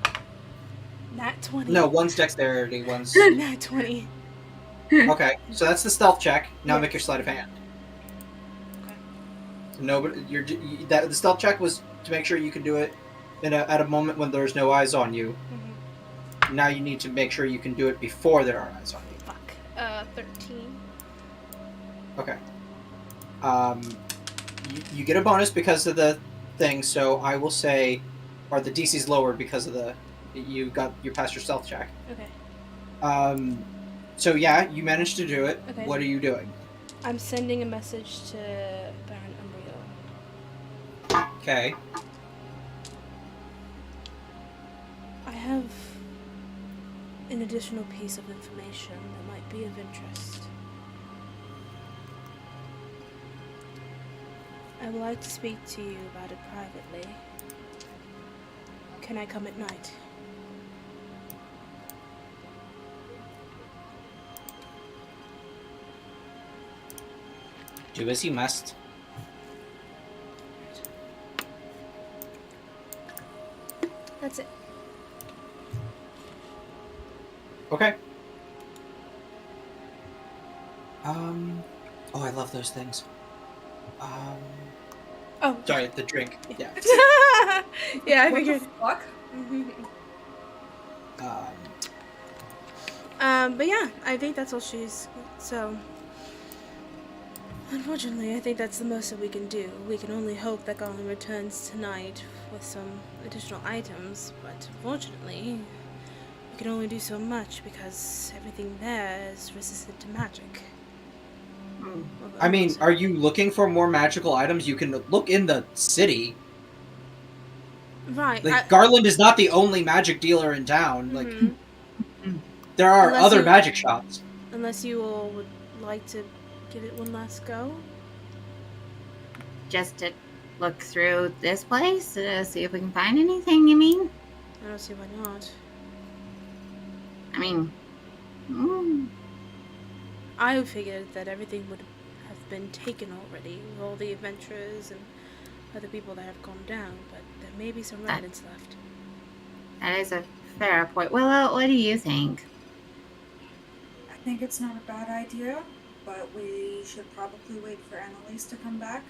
Nat 20. No, one's dexterity, one's. Nat 20. Okay, so that's the stealth check. Now Yeah. make your sleight of hand. Okay. So nobody, the stealth check was to make sure you can do it at a moment when there's no eyes on you. Mm-hmm. Now you need to make sure you can do it before there are eyes on you. Fuck. 13. Okay. You get a bonus because of the thing, so I will say, or the DC's lowered because of you passed your stealth check. Okay. So yeah, you managed to do it. Okay. What are you doing? I'm sending a message to Baron Umbrio. Okay. I have an additional piece of information that might be of interest. I would like to speak to you about it privately. Can I come at night? Do as you must. That's it. Okay. Oh, I love those things. Oh, Sorry, the drink. Yeah. yeah, I What figured. the fuck? But yeah, I think that's all she's. So, unfortunately, I think that's the most that we can do. We can only hope that Garland returns tonight with some additional items, but unfortunately, we can only do so much because everything there is resistant to magic. I mean, are you looking for more magical items? You can look in the city. Right. Like, Garland is not the only magic dealer in town. Like, Mhm. there are Unless other you- magic shops. Unless you all would like to give it one last go. Just to look through this place to see if we can find anything, you mean? I don't see why not. I mean, I figured that everything would have been taken already, with all the adventurers and other people that have gone down, but there may be some remnants left. that is a fair point. Well, what do you think? I think it's not a bad idea, but we should probably wait for Annalise to come back.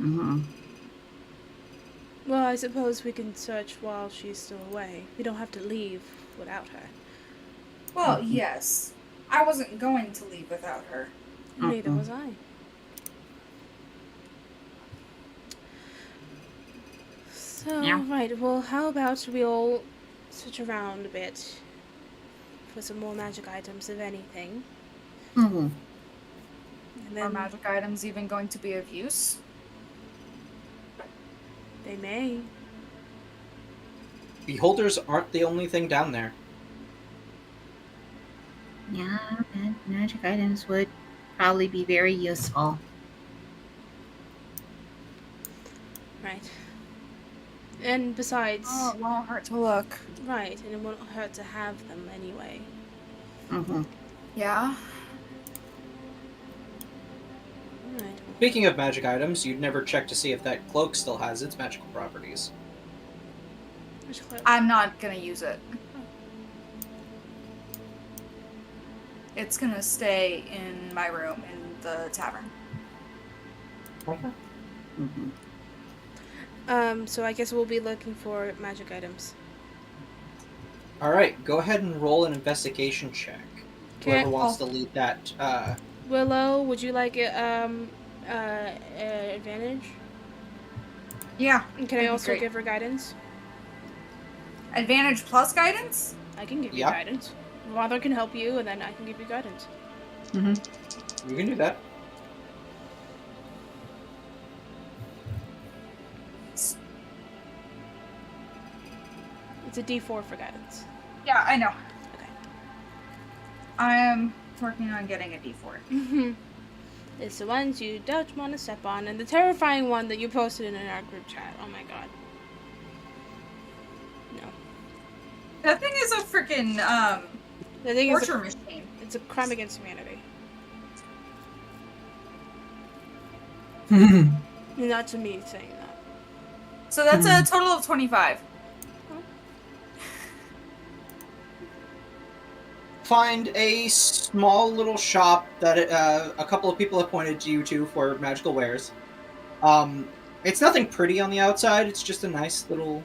Mm-hmm. Well, I suppose we can search while she's still away. We don't have to leave without her. Well, yes. I wasn't going to leave without her. Neither was I. So, Yeah. right, well, how about we all switch around a bit for some more magic items, if anything. Mm-hmm. And Are then magic items even going to be of use? they may. Beholders aren't the only thing down there. Yeah, magic items would probably be very useful. Right. And besides, Oh, it won't hurt to look. right, and it won't hurt to have them anyway. Mm-hmm. Yeah. Right. Speaking of magic items, you'd never check to see if that cloak still has its magical properties. I'm not gonna use it. It's gonna stay in my room in the tavern. Mm-hmm. So I guess we'll be looking for magic items. Alright, go ahead and roll an investigation check. Okay. Whoever wants to lead that, Willow, would you like advantage? Yeah. And can I that'd be also great. give her guidance? Advantage plus guidance? I can give you Yeah. guidance. Father can help you, and then I can give you guidance. you can do that. It's a D4 for guidance. Yeah, I know. Okay. I am working on getting a D4. Mm-hmm. It's the ones you don't want to step on, and the terrifying one that you posted in our group chat. Oh my god. No. That thing is a freaking The thing is, torture machine. it's a crime against humanity. Not to me saying that. So that's a total of 25. Find a small little shop that a couple of people have pointed to you to for magical wares. It's nothing pretty on the outside. It's just a nice little,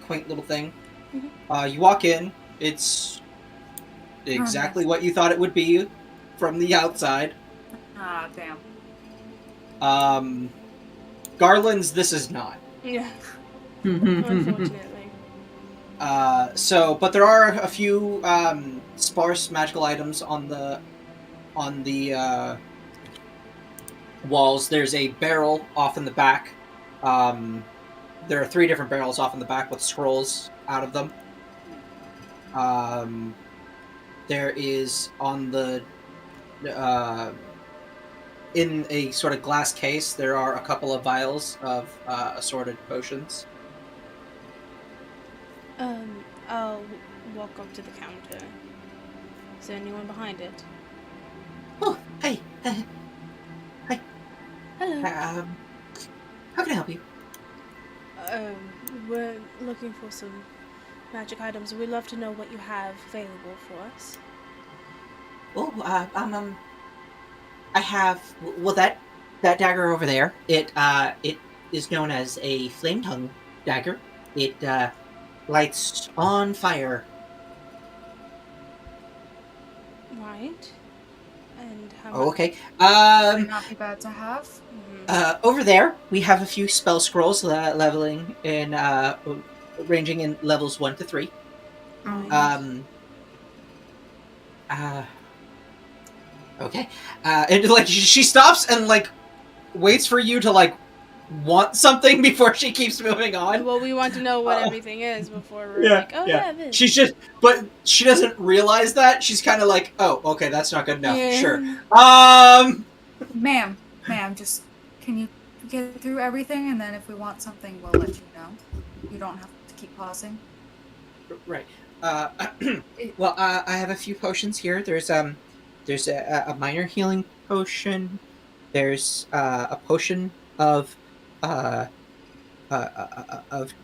quaint little thing. You walk in. It's exactly what you thought it would be from the outside. Ah, damn. Garland's this is not. Yeah. Unfortunately. But there are a few sparse magical items on the walls. There's a barrel off in the back. There are 3 different barrels off in the back with scrolls out of them. There is on the in a sort of glass case, there are a couple of vials of assorted potions. I'll walk up to the counter. Is there anyone behind it? Oh, hey. Hi. Hello. How can I help you? We're looking for some magic items. We'd love to know what you have available for us. Oh, I have that dagger over there. It is known as a flame tongue dagger. It lights on fire. Right. And how Oh, much? okay. Would not be bad to have. Over there we have a few spell scrolls leveling in ranging in levels 1 to 3. Okay. And like she stops and like waits for you to like want something before she keeps moving on. Well, we want to know what everything is before we're like, oh yeah, this. She's just, but she doesn't realize that. She's kind of like, oh, okay, that's not good enough. Yeah. Sure. Ma'am, just can you get through everything, and then if we want something, we'll let you know. You don't have to keep pausing. Right. Well, I have a few potions here. There's a minor healing potion. There's a potion of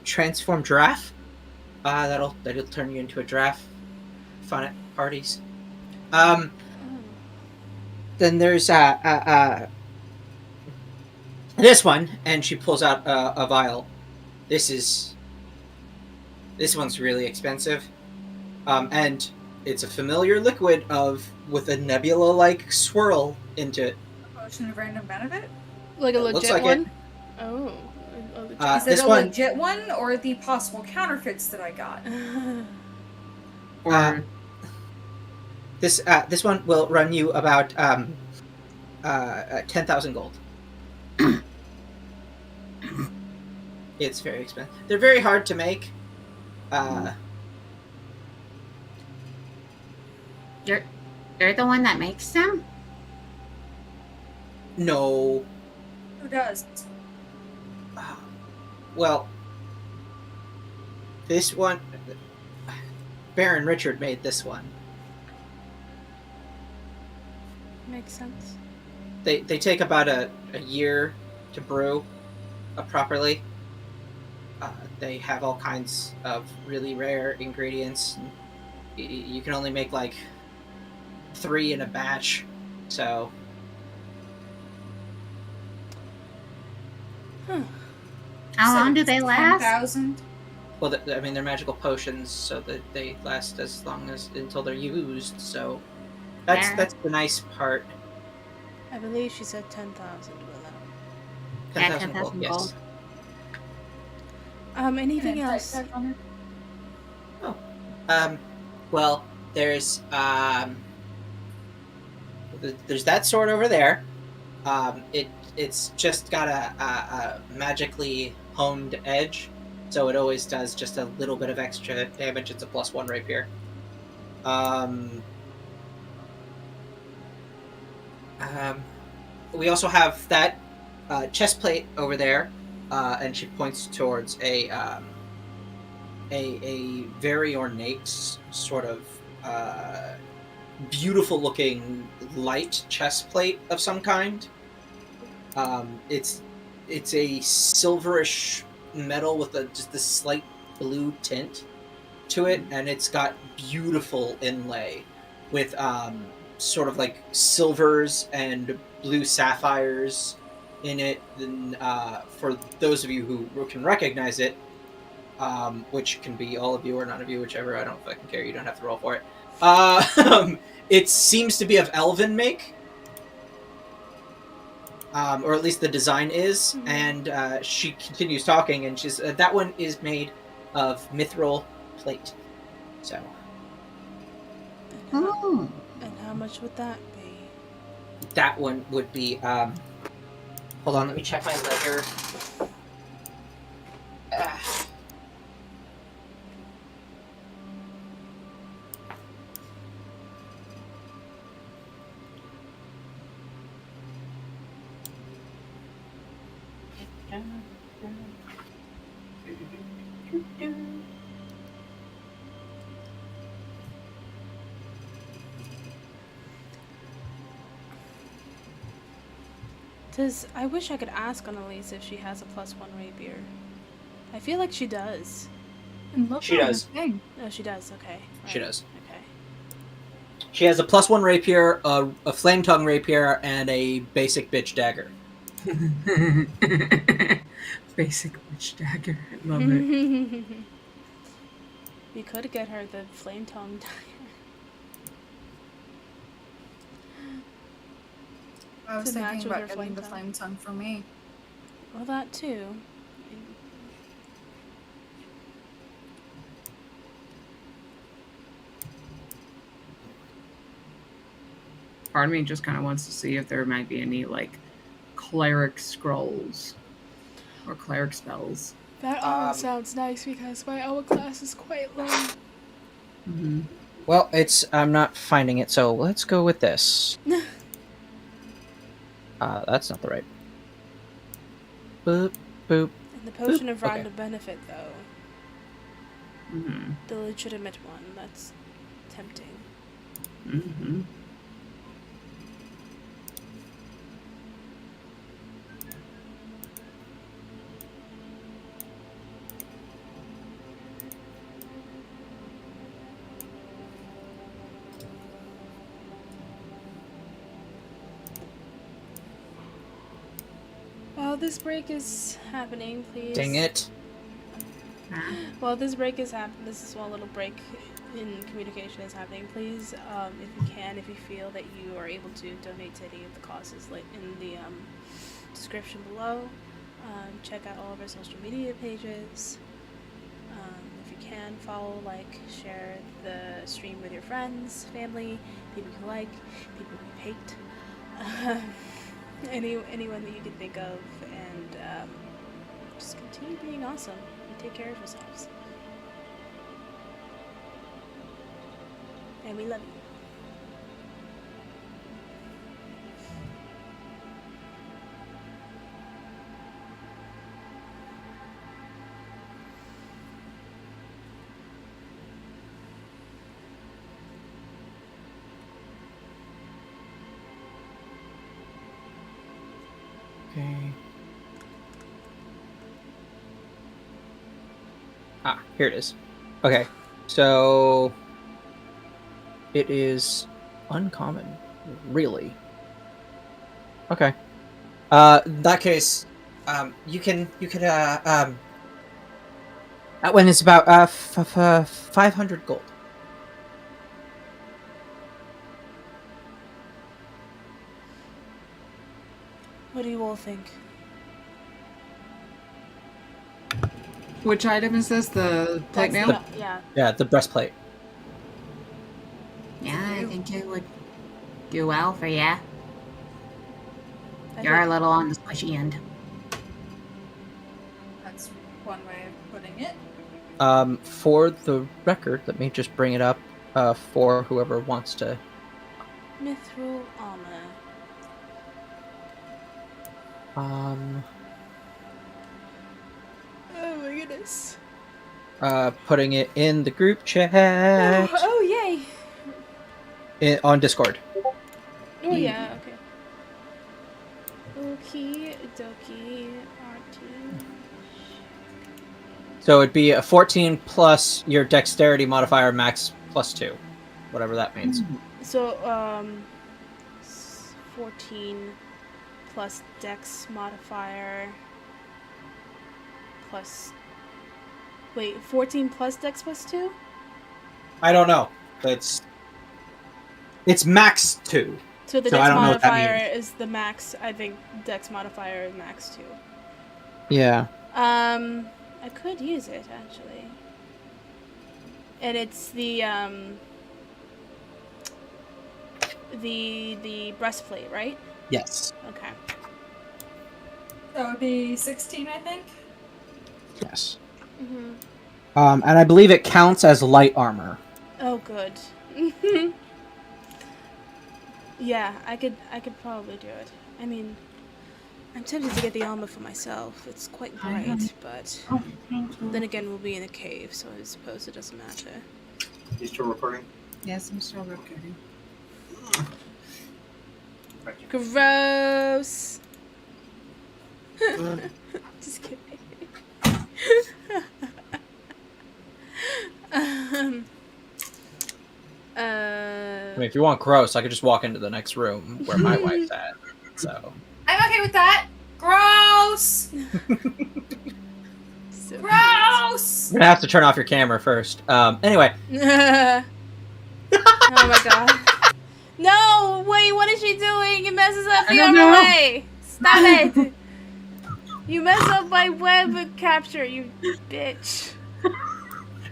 transformed giraffe. That'll turn you into a giraffe. Fun at parties. Then there's this one, and she pulls out a vial. This one's really expensive, and it's a familiar liquid with a nebula-like swirl into it. Potion of random benefit? Like a It looks legit like one? it. Oh. Is it a legit one, or the possible counterfeits that I got? This one will run you about 10,000 gold. It's very expensive. They're very hard to make. You're the one that makes them? No. Who does? Well, this one, Baron Richard made this one. Makes sense. They take about a year to brew properly. They have all kinds of really rare ingredients. You can only make like 3 in a batch, so. How long do they last? 10,000? Well, I mean, they're magical potions, so that they last as long as until they're used. So that's the nice part. I believe she said 10,000. 10,000 gold. Yes. Anything Can I else? type on it? Well, there's that sword over there. It's just got a magically honed edge, so it always does just a little bit of extra damage. It's a +1 rapier. We also have that chest plate over there, and she points towards a very ornate sort of beautiful looking light chest plate of some kind. It's a silverish metal with just this slight blue tint to it, and it's got beautiful inlay with sort of like silvers and blue sapphires in it. And for those of you who can recognize it, which can be all of you or none of you, whichever, I don't fucking care, you don't have to roll for it. It seems to be of elven make. Or at least the design is, and she continues talking, and she's that one is made of mithril plate. So And how much would that be? that one would be. Hold on, let me check my ledger. I wish I could ask Annalise if she has a +1 rapier. I feel like she does. And look She on does. the thing. Oh, she does. Okay. She Right. does. Okay. She has a +1 rapier, a flame tongue rapier, and a basic bitch dagger. Basic witch dagger. I love it. We could get her the flame tongue dagger. I was To match thinking with about her getting flame the tongue. flame tongue for me. Well, that too. Part of me just kind of wants to see if there might be any like cleric scrolls or cleric spells. That sounds nice because my hour class is quite low. Mm-hmm. Well, I'm not finding it, so let's go with this. That's not the right. Boop, boop. And the potion of Okay. random benefit, though. Mm-hmm. The legitimate one. That's tempting. Mm-hmm. While this break is happening, please. Dang it. While this break is happening, this small little break in communication is happening, please, if you feel that you are able to donate to any of the causes like in the description below, check out all of our social media pages. If you can, follow, like, share the stream with your friends, family, people you like, people you hate, anyone that you can think of, and just continue being awesome and take care of yourselves. And we love you. Okay. Here it is. Okay, so it is uncommon, really. Okay. In that case, you could that one is about 500 gold. What do you all think? Which item is this? The plate That's mail? yeah. Yeah, the breastplate. Yeah, I think it would do well for you. I You're a think- little on the squishy end. That's one way of putting it. For the record, let me just bring it up for whoever wants to. Mithril armor. Oh my goodness. Putting it in the group chat Oh yay. on Discord. Oh yeah, okay. Okie dokie R2. So it'd be a 14 plus your dexterity modifier max +2, whatever that means. So 14 plus dex modifier plus 14 plus dex +2? I don't know. It's max 2. So the So I dex don't know what that modifier means. is the max. I think dex modifier is max 2. Yeah. I could use it actually. And it's the breastplate, right? Yes. Okay. That would be 16, I think. Yes. Mm-hmm. And I believe it counts as light armor. Oh, good. Yeah, I could probably do it. I mean, I'm tempted to get the armor for myself. It's quite bright, but Oh, thank you. then again, we'll be in a cave, so I suppose it doesn't matter. You still recording? Yes, I'm still recording. Thank you. Gross. Just kidding. I mean, if you want gross, I could just walk into the next room where my wife's at. So. I'm okay with that. Gross! So Gross! You're gonna have to turn off your camera first. Anyway. oh my god. No! Wait, what is she doing? It messes up the other way! Stop it! You mess up my web capture, you bitch.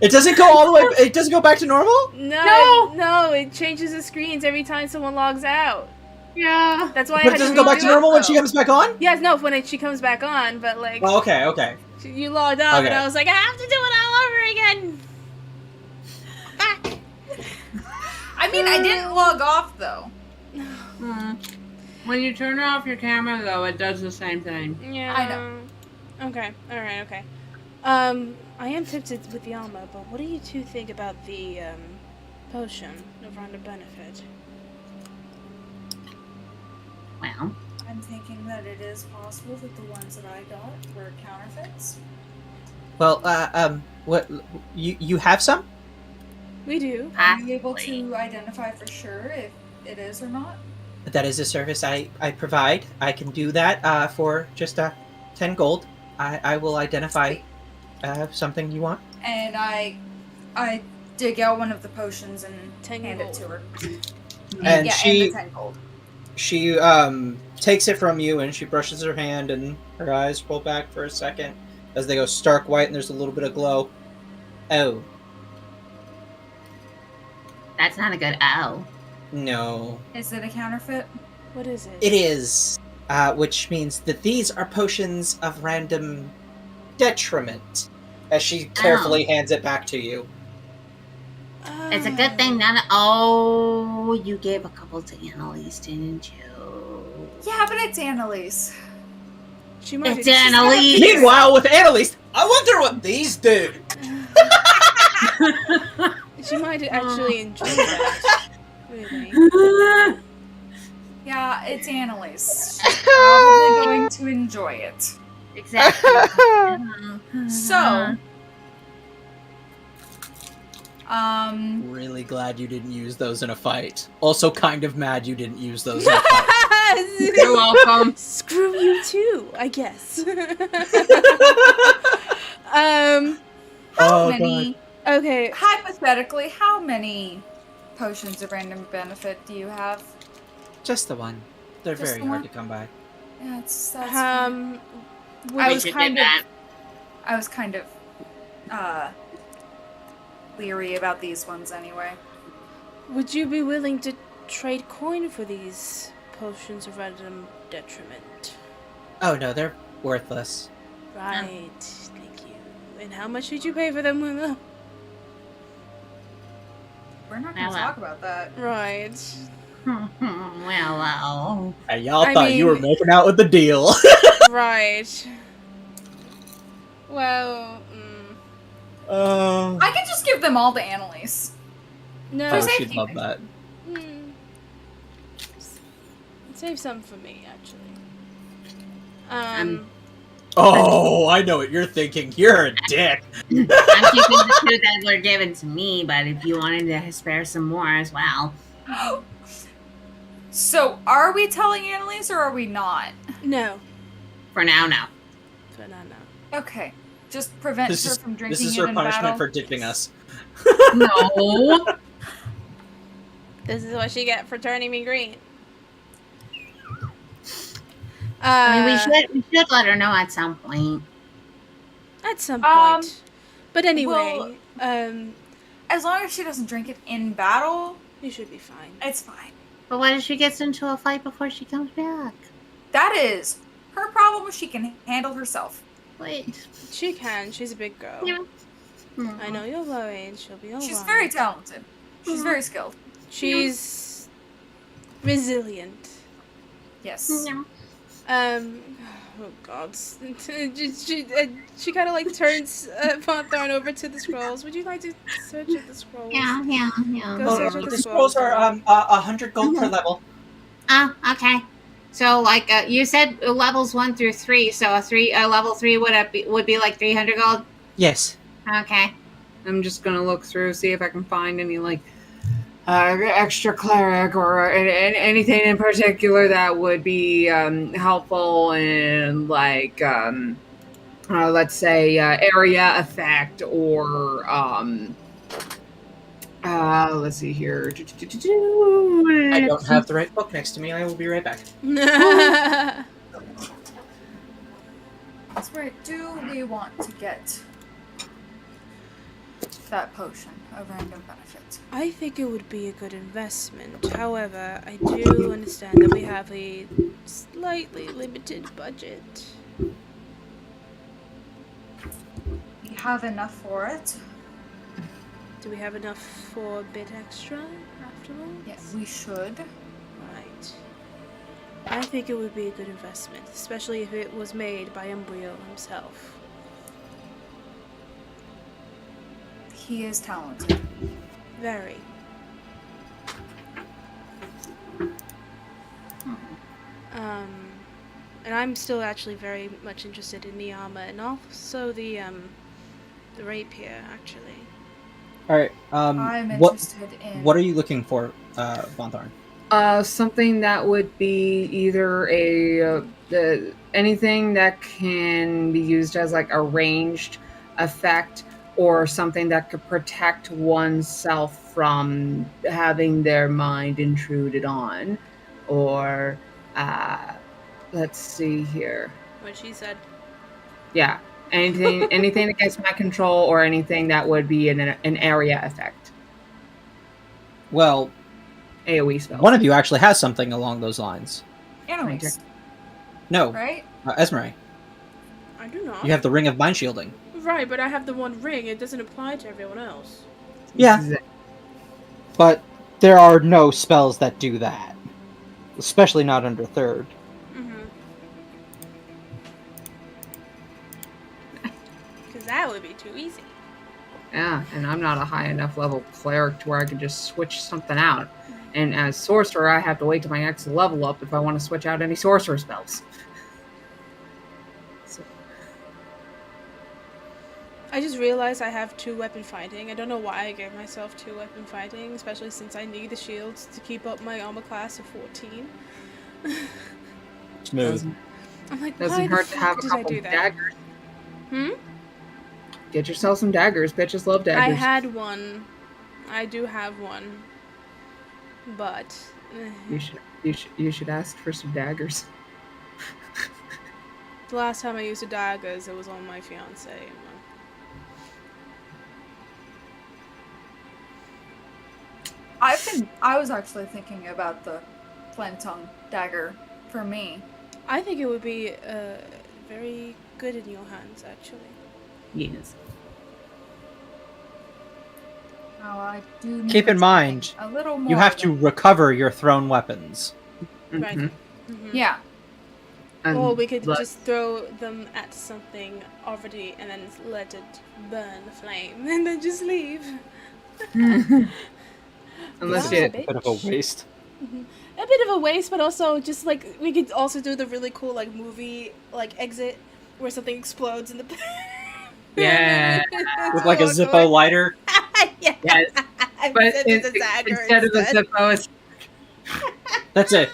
It doesn't go all the way. It doesn't go back to normal. No, it changes the screens every time someone logs out. Yeah. That's why I But had it doesn't to go back to redo normal it, when she though. comes back on. Yes, no, when she comes back on, but like, Oh, okay. you logged out, Okay. and I was like, I have to do it all over again. Back. I mean, I didn't log off, though. When you turn off your camera, though, it does the same thing. Yeah. I know. Okay. All right. Okay. I am tempted with the armor, but what do you two think about the potion of random benefit? Well, I'm thinking that it is possible that the ones that I got were counterfeits. Well, what you have some? We do. Are you able possibly. to identify for sure if it is or not? That is a service I provide. I can do that for just 10 gold. I will identify something you want. And I dig out one of the potions and 10 hand it gold. to her. And yeah, she- and the 10 gold. She takes it from you and she brushes her hand and her eyes roll back for a second as they go stark white and there's a little bit of glow. Oh, that's not a good O. no. Is it a counterfeit? What is it? It is, which means that these are potions of random detriment. As she carefully hands it back to you. It's a good thing that. Oh, you gave a couple to Annalise, didn't you? Yeah, but it's Annalise. She might. It's Annalise. Meanwhile, with Annalise, I wonder what these do. She might actually enjoy that. Really. Yeah, it's Annalise. She's probably going to enjoy it. Exactly. So, Really glad you didn't use those in a fight. Also kind of mad you didn't use those in a fight. You're welcome. Screw you too, I guess. how Oh, many, Okay. hypothetically, how many potions of random benefit do you have? Just the one. They're Just very the hard one? to come by. Yeah, that's I We was should kind do of. that. I was kind of leery about these ones anyway. Would you be willing to trade coin for these potions of random detriment? Oh no, they're worthless. Right. Thank you. And how much did you pay for them, Willow? We're not going to Well. talk about that. Right. Well. Hey, y'all I thought you were mean- making out with the deal. Right. Well, I can just give them all to Annalise. no. Oh, safety. she'd love that. Save some for me, actually. Oh, I know what you're thinking. You're a dick. I'm keeping the two that were given to me, but if you wanted to spare some more as well. So, are we telling Annalise or are we not? No. For now, no. For now, no. Okay. Just prevent This her is from drinking this is it her in punishment battle. for dipping us. No. This is what she get for turning me green. I mean, we should let her know at some point. At some point. But anyway, well- As long as she doesn't drink it in battle, You should be fine. it's fine. But what if she gets into a fight before she comes back? That is her problem. She can handle herself. Wait. She can. She's a big girl. Yeah. I know you're worried. She'll be alright. She's very talented. She's very skilled. She's resilient. Yes. Yeah. Oh God. She kind of like turns Vontharn over to the scrolls. Would you like to search at the scrolls? Yeah. Go search at The the scrolls are 100 gold per level. Oh, okay. So, like, you said levels 1 through 3. So a level 3 would be like 300 gold. Yes. Okay. I'm just gonna look through, see if I can find any like extra cleric or anything in particular that would be helpful in like let's say area effect or let's see here. I don't have the right book next to me. I will be right back. That's right. Do we want to get that potion of random benefit? I think it would be a good investment. However, I do understand that we have a slightly limited budget. We have enough for it. Do we have enough for a bit extra afterwards? Yes, we should. Right. I think it would be a good investment, especially if it was made by Umbriel himself. He is talented. Very. And I'm still actually very much interested in the armor and also the rapier, actually. All right. I'm interested in. What are you looking for, Vontharn? Something that would be either anything that can be used as like a ranged effect, or something that could protect oneself from having their mind intruded on, or let's see here. What she said. Yeah, anything against my control, or anything that would be an area effect. Well, AoE spell. one of you actually has something along those lines. Enemies, No, right? Esmeralda. I do not. You have the ring of mind shielding. Right, but I have the one ring. It doesn't apply to everyone else. Yeah, but there are no spells that do that, especially not under third. Because that would be too easy. Yeah, and I'm not a high enough level cleric to where I could just switch something out. And as sorcerer, I have to wait till my next level up if I want to switch out any sorcerer spells. So. I just realized I have 2 weapon fighting. I don't know why I gave myself 2 weapon fighting, especially since I need the shields to keep up my armor class of 14. Smooth. I'm like, Doesn't why hurt the to have fuck a did I couple do that? daggers. Hmm? Get yourself some daggers. Bitches love daggers. I had one. I do have one. But You should ask for some daggers. the last time I used a daggers, it was on my fiance. I was actually thinking about the flame tongue dagger for me. I think it would be very good in your hands, actually. Yes. Now I do. Keep in mind, a little more. you have to recover your thrown weapons. Right. Mhm. Mhm. Yeah. And Or we could let- just throw them at something already and then let it burn the flame and then just leave. Unless Wow, you A bit of a waste. A bit of a waste, but also just like we could also do the really cool like movie like exit where something explodes in the. Yeah. With like a Zippo lighter. Yeah. Yes. But Instead of the dagger instead of the instead. Zippo, it's That's it.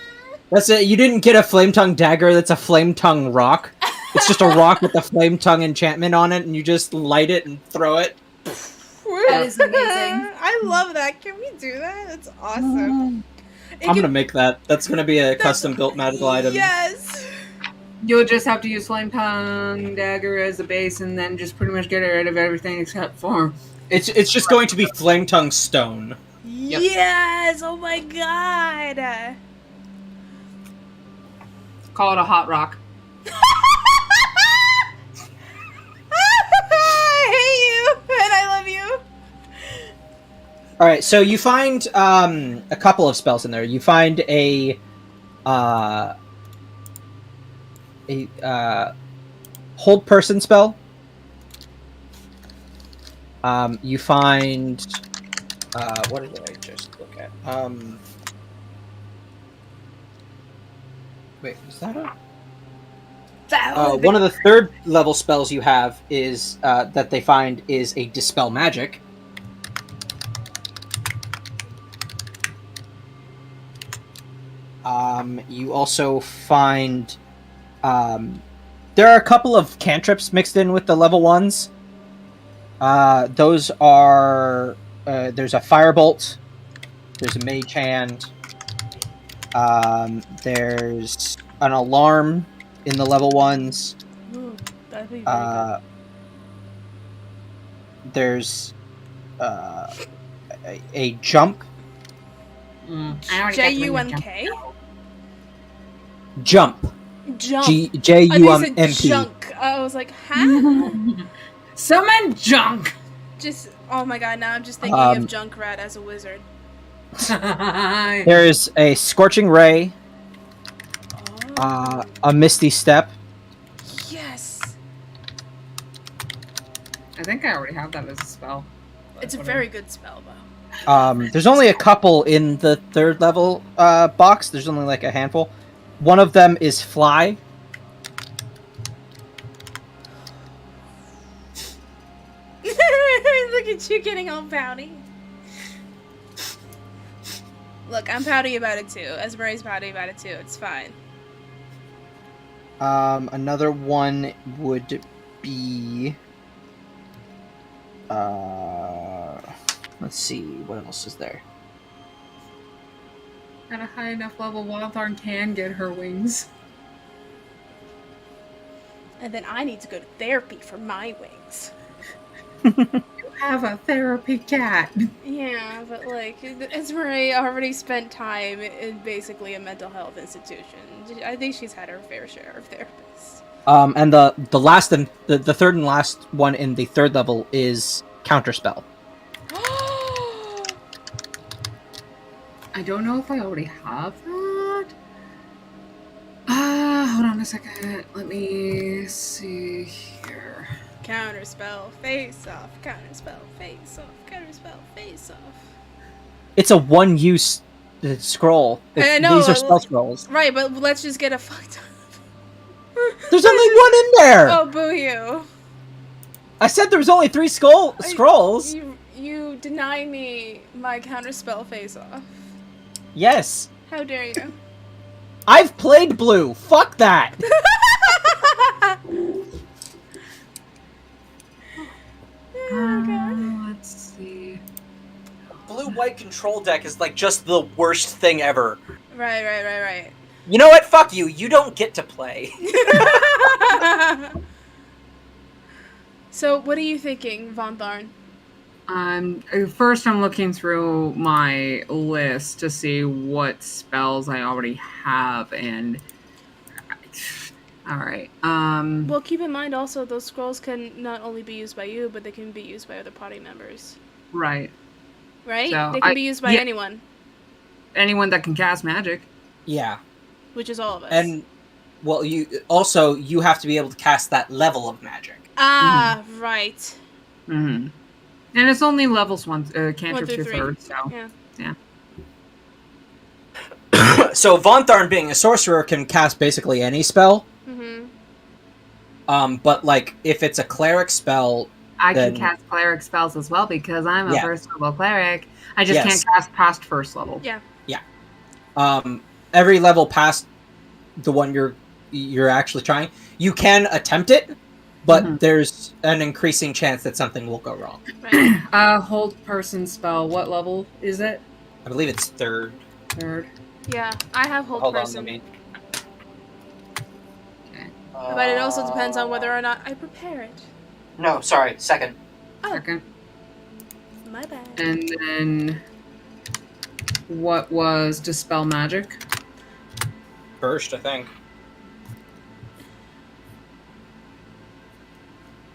That's it. You didn't get a flame tongue dagger. That's a flame tongue rock. It's just a rock with the flame tongue enchantment on it, and you just light it and throw it. That is amazing. I love that. Can we do that? That's awesome. I'm gonna make that. That's gonna be a custom built magical item. Yes. you'll just have to use flame tongue dagger as a base, and then just pretty much get rid of everything except for It's just going to be flame tongue stone. Yes! Oh my god! Call it a hot rock. I hate you, and I love you. All right, so you find a couple of spells in there. You find a hold person spell. You find what did I just look at? Wait, is that a? One of the third level spells you have is that they find is a dispel magic. You also find there are a couple of cantrips mixed in with the level ones. Those are there's a firebolt, there's a mage hand, there's an alarm in the level ones. Ooh, that'd be very There's a jump. I already good. got the J-U-M-K? Jump. Jump. J-U-M-P. I said junk. I was like, huh? Summon junk. Just, oh my god, now I'm just thinking of Junkrat as a wizard. There is a scorching ray, Oh. a misty step. Yes! I think I already have that as a spell. It's a very good spell, though. There's only a couple in the third level box. There's only like a handful. One of them is fly. Look at you getting all pouty. Look, I'm pouty about it too. Esmeralda's pouty about it too. It's fine. Another one would be... let's see, what else is there? At a high enough level, Vontharn can get her wings. And then I need to go to therapy for my wings. You have a therapy cat. Yeah, but like, Esmeralda already spent time in basically a mental health institution. I think she's had her fair share of therapists. And the last and the third and last one in the third level is counterspell. I don't know if I already have that. Hold on a second. Let me see here. Counterspell, face off. Counterspell, face off. Counterspell, face off. It's a one-use scroll. I know, These are spell scrolls. Right, but let's just get a fucked up. There's only one in there! Oh, boo you. I said there was only 3 scrolls. You deny me my counterspell face off. Yes. How dare you? I've played blue. Fuck that. Oh, God. Let's see. Blue-white control deck is like just the worst thing ever. Right. You know what? Fuck you. You don't get to play. So, what are you thinking, Vontharn? First I'm looking through my list to see what spells I already have, and alright. Well, keep in mind also those scrolls can not only be used by you, but they can be used by other party members. Right. Right? So They can be used by anyone. Anyone that can cast magic. Yeah. Which is all of us. And, well, you have to be able to cast that level of magic. Ah, right. Mm-hmm. And it's only levels cantrips through to 3. third, so Yeah. So Vontharn, being a sorcerer, can cast basically any spell. Mm-hmm. But like if it's a cleric spell, I then... can cast cleric spells as well because I'm a Yeah. first level cleric. I just can't cast past first level. Yeah. Every level past the one you're actually trying, you can attempt it, but there's an increasing chance that something will go wrong. Right. Hold person spell. What level is it? I believe it's third. Third. Yeah, I have hold Hold person. on, let me... Okay. But it also depends on whether or not I prepare it. No, sorry, second. Oh. Second. My bad. And then what was Dispel Magic? First, I think.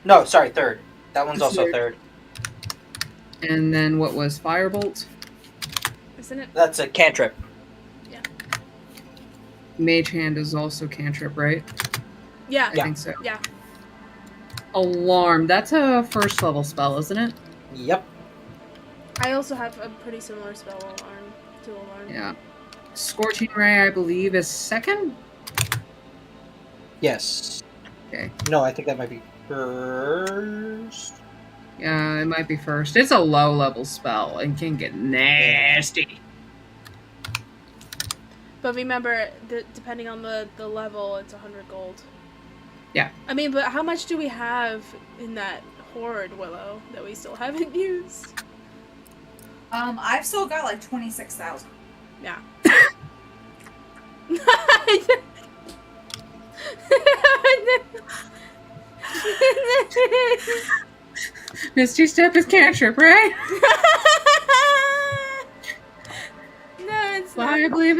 No, sorry, third. That one's also third. And then what was Firebolt? Isn't it? That's a cantrip. Mage Hand is also cantrip, right? Yeah. I think so. Yeah. Alarm. That's a first level spell, isn't it? Yep. I also have a pretty similar spell to alarm. Yeah. Scorching Ray, I believe, is second? Yes. Okay. No, I think that might be first. Yeah, it might be first. It's a low level spell and can get nasty. But remember, depending on the level, it's 100 gold. Yeah. I mean, but how much do we have in that hoard, Willow, that we still haven't used? I've still got like 26,000. Yeah. Misty Step is cantrip, right? No, it's Well, not. I believe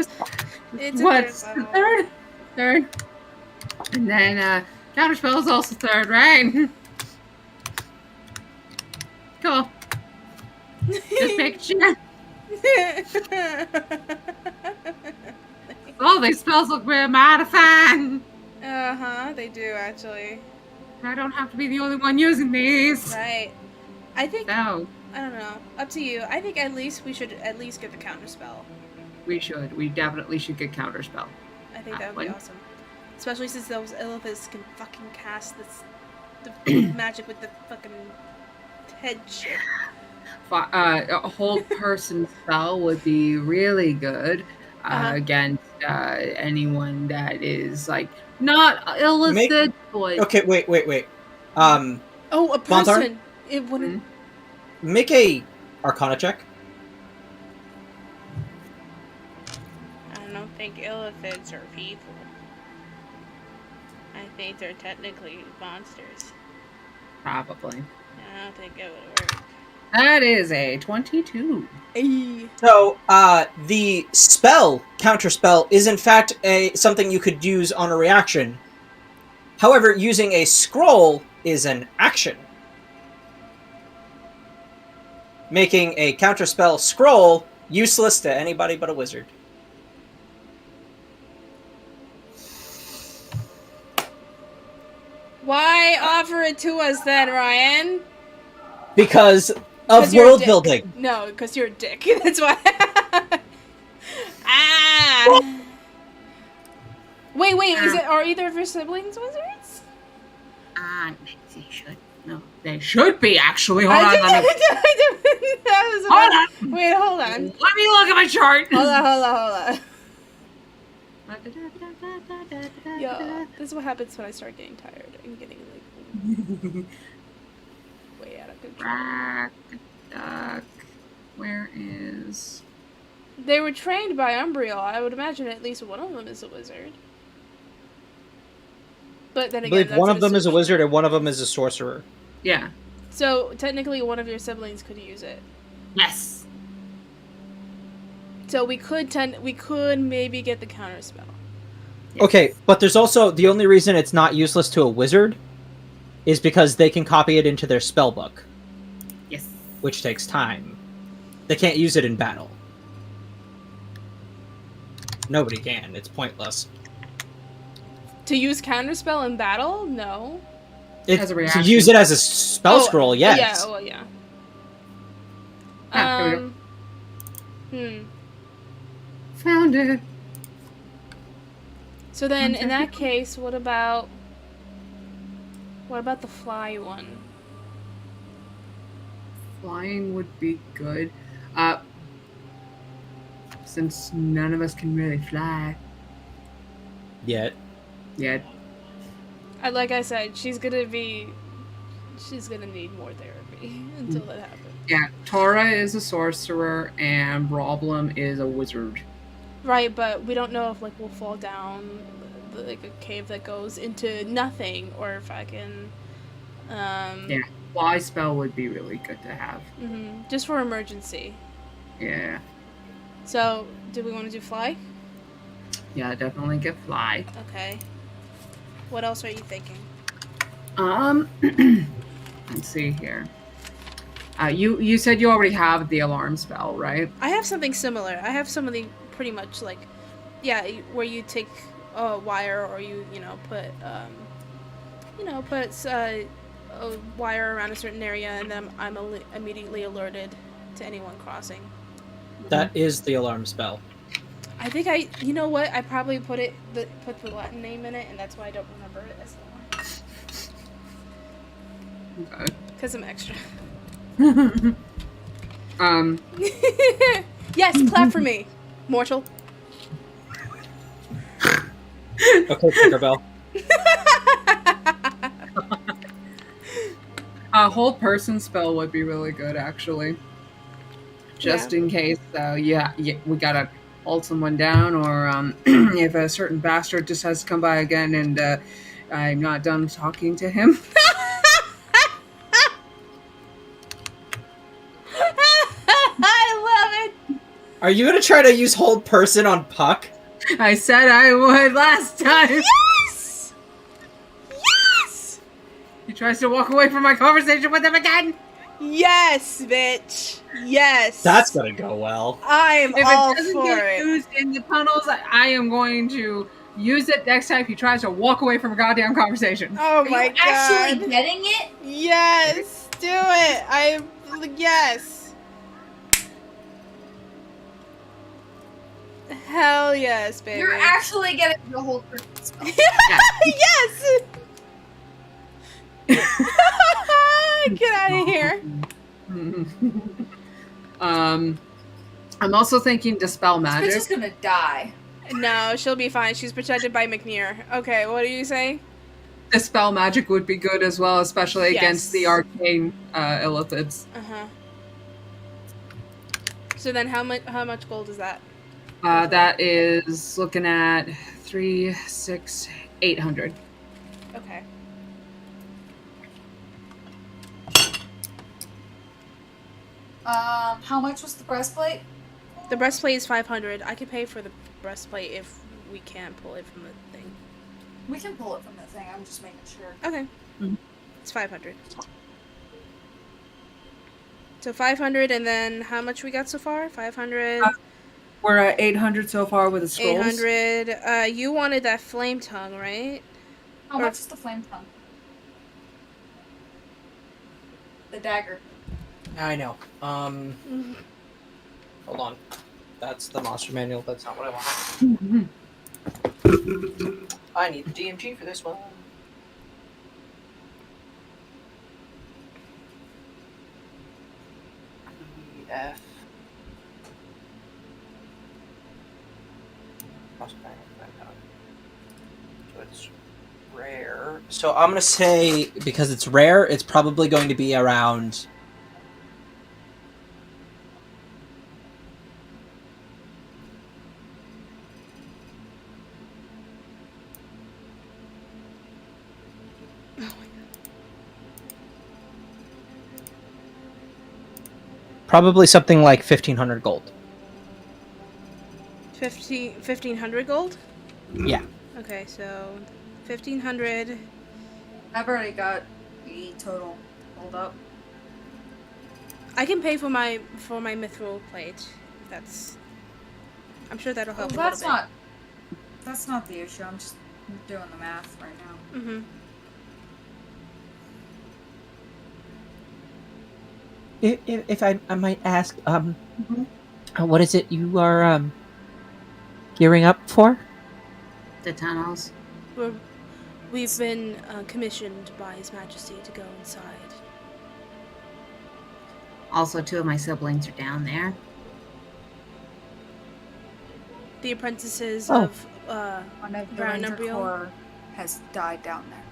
It's what's a the third? Third. And then Counterspell is also third, right? Cool. Just make sure. All these spells look very modifying. They do actually. I don't have to be the only one using these. Right. I think, No, I don't know. Up to you. I think at least we should at least get the counter spell. we should. We definitely should get Counterspell. I think that would be One. awesome. Especially since those Illithus can fucking cast the magic with the fucking head shit. A hold person spell would be really good against anyone that is like not illicit. But Okay, wait. Oh, a Vontharn? person! It wouldn't. Make a Arcana check. I don't think Illithids are people. I think they're technically monsters. probably. I don't think it would work. That is a 22. So, the spell, counterspell, is in fact something you could use on a reaction. However, using a scroll is an action. Making a counterspell scroll useless to anybody but a wizard. Why offer it to us then, Ryan? Because of 'Cause you're a world dick. building. No, because you're a dick. That's why. Ah. Wait. Is it? Are either of your siblings wizards? They should. No, they should be actually. Hold I on. did- Let me, that was hold about- on. Wait, hold on. Let me look at my chart. Hold on. Yo, this is what happens when I start getting tired and getting like way out of control. Duck. Where is? They were trained by Umbriel. I would imagine at least one of them is a wizard. But then I again, believe that's one an of them is a assumption. wizard and one of them is a sorcerer. Yeah. So technically, one of your siblings could use it. Yes. So we could maybe get the counter spell. Okay, but there's also the only reason it's not useless to a wizard is because they can copy it into their spell book, Yes. which takes time. They can't use it in battle. Nobody can. It's pointless. To use counter spell in battle? No. As a To reaction. use it as a spell scroll, yes. Yeah. Well, yeah. Ah, here we Found it. So then, in that case, what about the fly one? Flying would be good. Since none of us can really fly Yet. yet. Like I said, she's gonna need more therapy until that happens. Yeah, Tora is a sorcerer and Problem is a wizard. Right, but we don't know if we'll fall down like a cave that goes into nothing, or if I can Yeah, fly spell would be really good to have. Just for emergency. Yeah. So, do we want to do fly? Yeah, definitely get fly. Okay. What else are you thinking? Let's see here. You said you already have the alarm spell, right? I have something similar. I have something pretty much like, yeah, where you take a wire or you put a wire around a certain area, and then I'm immediately alerted to anyone crossing. That is the alarm spell. I think you know what? I probably put the Latin name in it, and that's why I don't remember it as the one. Okay. Because I'm extra. Yes, clap for me, mortal. Okay, Tinkerbell. A hold person spell would be really good, actually. Just in case, we gotta hold someone down, or if a certain bastard just has to come by again and I'm not done talking to him. I love it. Are you gonna try to use hold person on Puck? I said I would last time. Yes! Yes! He tries to walk away from my conversation with him again. Yes, bitch. Yes. That's gonna go well. I'm all If it doesn't for get it. used in the tunnels, I am going to use it next time he tries to walk away from a goddamn conversation. Oh Are my you god. actually getting it? Yes. Do it. Yes. Hell yes, baby. You're actually getting the whole person spell. Yes. Get out of here. I'm also thinking dispel This bitch magic. is gonna die. No, she'll be fine. She's protected by McNear. Okay, what do you say? Dispel magic would be good as well, especially Yes. against the arcane illithids. Uh-huh. So then how much gold is that? That is looking at 3, 6, 800. Okay. How much was the breastplate? The breastplate is 500. I could pay for the breastplate if we can't pull it from the thing. We can pull it from the thing. I'm just making sure. Okay. Mhm. It's 500. So 500, and then how much we got so far? 500, We're at 800 so far with the scrolls. 800. You wanted that flame tongue, right? How much is the flame tongue? The dagger. I know. Hold on. That's the monster manual. That's not what I want. I need the DMG for this one. EF. So it's rare. So I'm gonna say, because it's rare, it's probably going to be around. Probably something like 1,500 gold. 1,500 gold? Yeah. Okay, so 1,500. I've already got the total. Hold up. I can pay for my mithril plate. I'm sure that'll help. Well, a little bit. that's not the issue. I'm just doing the math right now. Mm-hmm. If I might ask, what is it you are gearing up for? The tunnels. We've been commissioned by His Majesty to go inside. Also, 2 of my siblings are down there. The apprentices Oh. of One of the Baron Ranger Umbriel. Corps has died down there.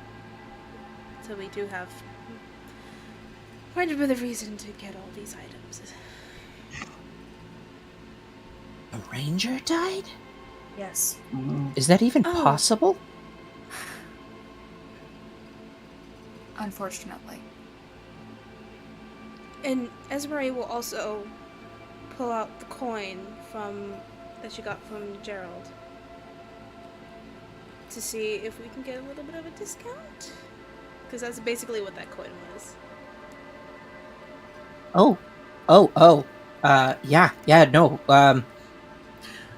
So we do have quite a bit of reason to get all these items. A ranger died? Yes. Is that even Oh. possible? unfortunately. And Esmeralda will also pull out the coin that she got from Gerald to see if we can get a little bit of a discount. Because that's basically what that coin was. No.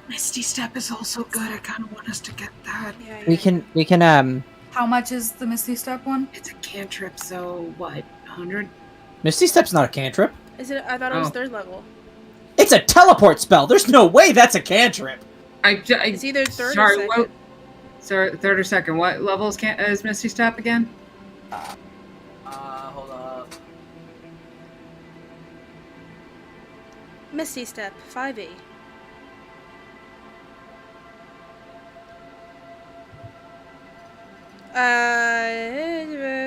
Misty Step is also good. I kind of want us to get that. Yeah, We can. How much is the Misty Step one? It's a cantrip, so what? 100? Misty Step's not a cantrip. Is it? I thought it was 3rd level. It's a teleport spell. There's no way that's a cantrip. It's either 3rd or 2nd. Sorry, 3rd or 2nd. What level is Misty Step again? Hold up. Misty Step, 5e.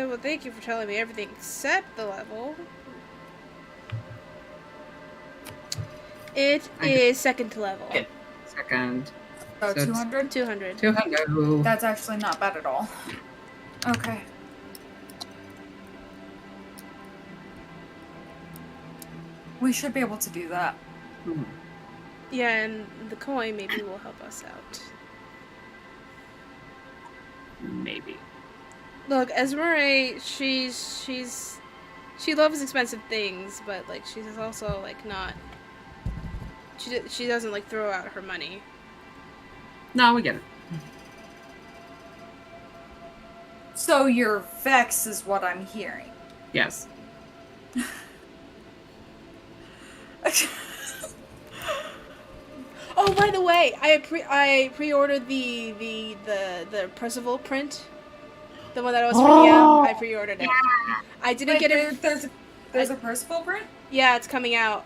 Well, thank you for telling me everything except the level. It is 2nd level. Okay. 2nd. Oh, So 200? 200. 200. That's actually not bad at all. Okay. We should be able to do that. Yeah, and the coin maybe will help us out. Maybe. Look, Esmeralda, she loves expensive things, but like she's also like not. She doesn't like throw out her money. No, we get it. So your vex is what I'm hearing. Yes. Oh, by the way, I pre-ordered the Percival print, the one that I was printing out. I pre-ordered it. I didn't get it. There's a Percival print? Yeah, it's coming out.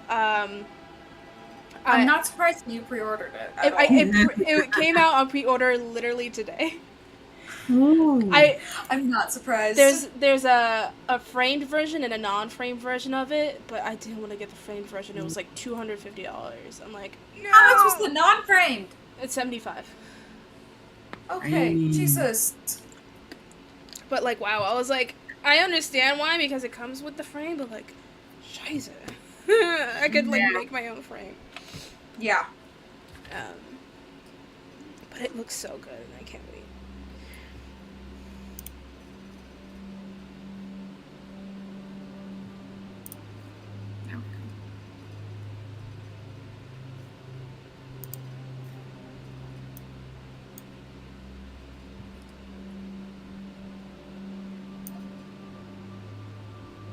I'm not surprised you pre-ordered it. It came out on pre-order literally today. Ooh. I'm not surprised. There's a framed version and a non-framed version of it, but I didn't want to get the framed version. It was like $250. I'm like, no. How much was the non-framed? It's $75. Okay, Jesus. But like, wow, I was like, I understand why because it comes with the frame, but like, scheiße. I could like make my own frame. Yeah. But it looks so good, and I can't wait.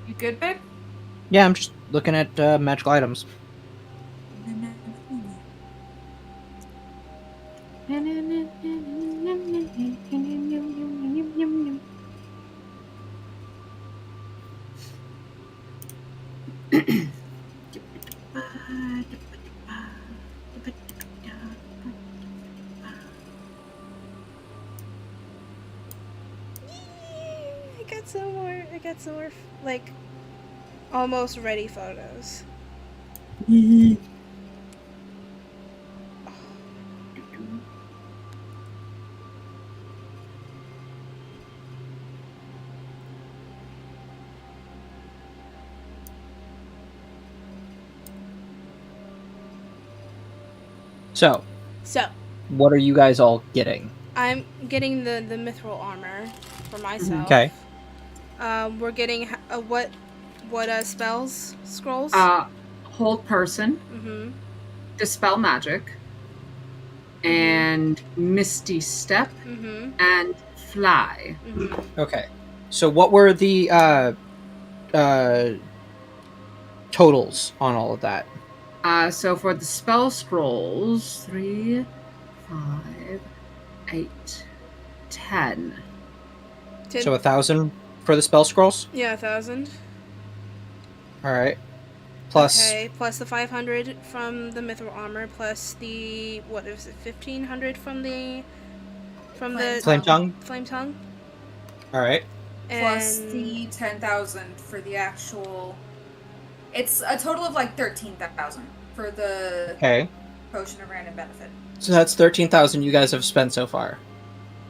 You good, babe? Yeah, I'm just looking at magical items. I got some more like almost ready photos. So, what are you guys all getting? I'm getting the mithril armor for myself. Okay. We're getting what spells? Scrolls? Hold person, Mm-hmm. dispel magic, and misty step, Mm-hmm. and fly. Mm-hmm. Okay. So what were the totals on all of that? So for the spell scrolls, 3, 5, 8, 10. So 1,000 for the spell scrolls? Yeah, 1,000. Alright. Plus... Okay, plus the 500 from the mithril armor, plus the, what is it, 1,500 from the Flame tongue? Flame tongue. Alright. Plus And the 10,000 for the actual... It's a total of like 13,000 for the potion of random benefit. So that's 13,000 you guys have spent so far.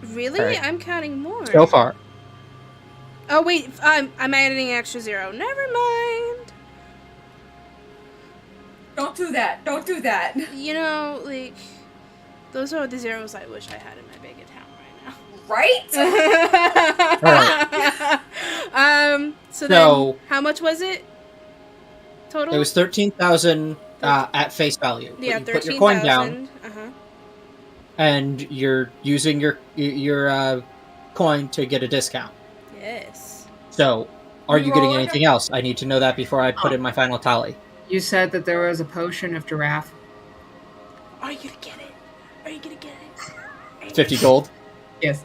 really? Alright. I'm counting more. So far. Oh wait, I'm adding an extra 0. Never mind. Don't do that. Don't do that. You know, like, those are the zeros I wish I had in my bank account Right? right now. So then, how much was it? Total? It was 13,000 at face value. Yeah, you put your coin down, and you're using your coin to get a discount. Yes. So, are you getting anything else? I need to know that before I put in my final tally. You said that there was a potion of giraffe. Are you gonna get it? Are you gonna get it? 50 gold. Yes.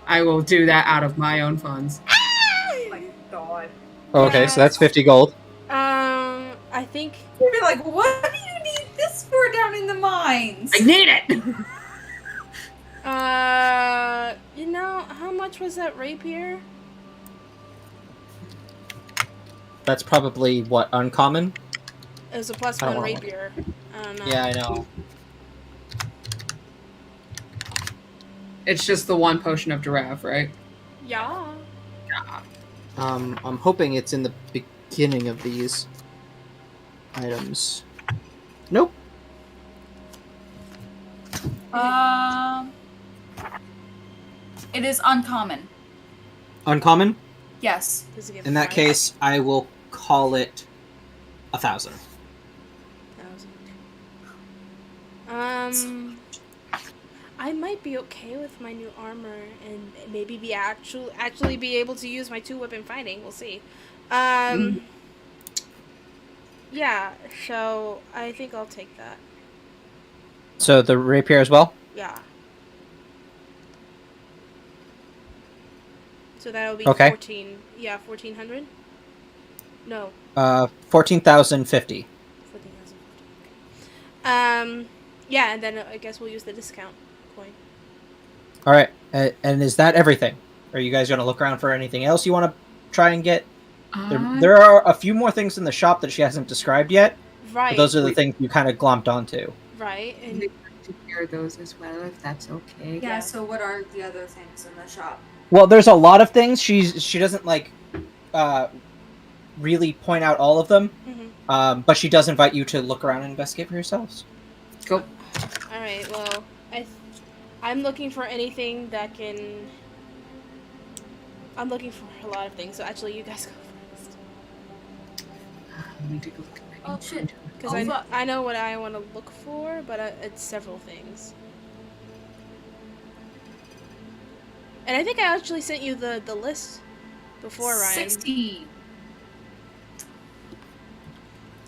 I will do that out of my own funds. Oh my god. Okay, so that's 50 gold. I think... You'd be like, what do you need this for down in the mines? I need it! You know, how much was that rapier? That's probably, what, uncommon? It was a +1 rapier. I don't know. Yeah, I know. It's just the one potion of giraffe, right? Yeah. I'm hoping it's in the beginning of these items. Nope. It is uncommon. Uncommon? Yes. In that case, I will call it 1,000. I might be okay with my new armor and maybe be actually be able to use my 2-weapon fighting. We'll see. Yeah, so I think I'll take that. So the rapier as well? Yeah. So that'll be Okay. 1,400? No. 14,050. 14,050. Yeah, and then I guess we'll use the discount coin. All right, and is that everything? Are you guys going to look around for anything else you want to try and get? There are a few more things in the shop that she hasn't described yet. Right. But those are the things you kind of glomped onto. Right. And to hear those as well, if that's okay. Yeah, so what are the other things in the shop? Well, there's a lot of things. She doesn't like really point out all of them, but she does invite you to look around and investigate for yourselves. Go. All right. Well, I'm looking for anything that can. I'm looking for a lot of things. So actually, you guys go first. Let me take a look at my Oh shit. Because I know what I want to look for, but it's several things. And I think I actually sent you the list before, Ryan. 60.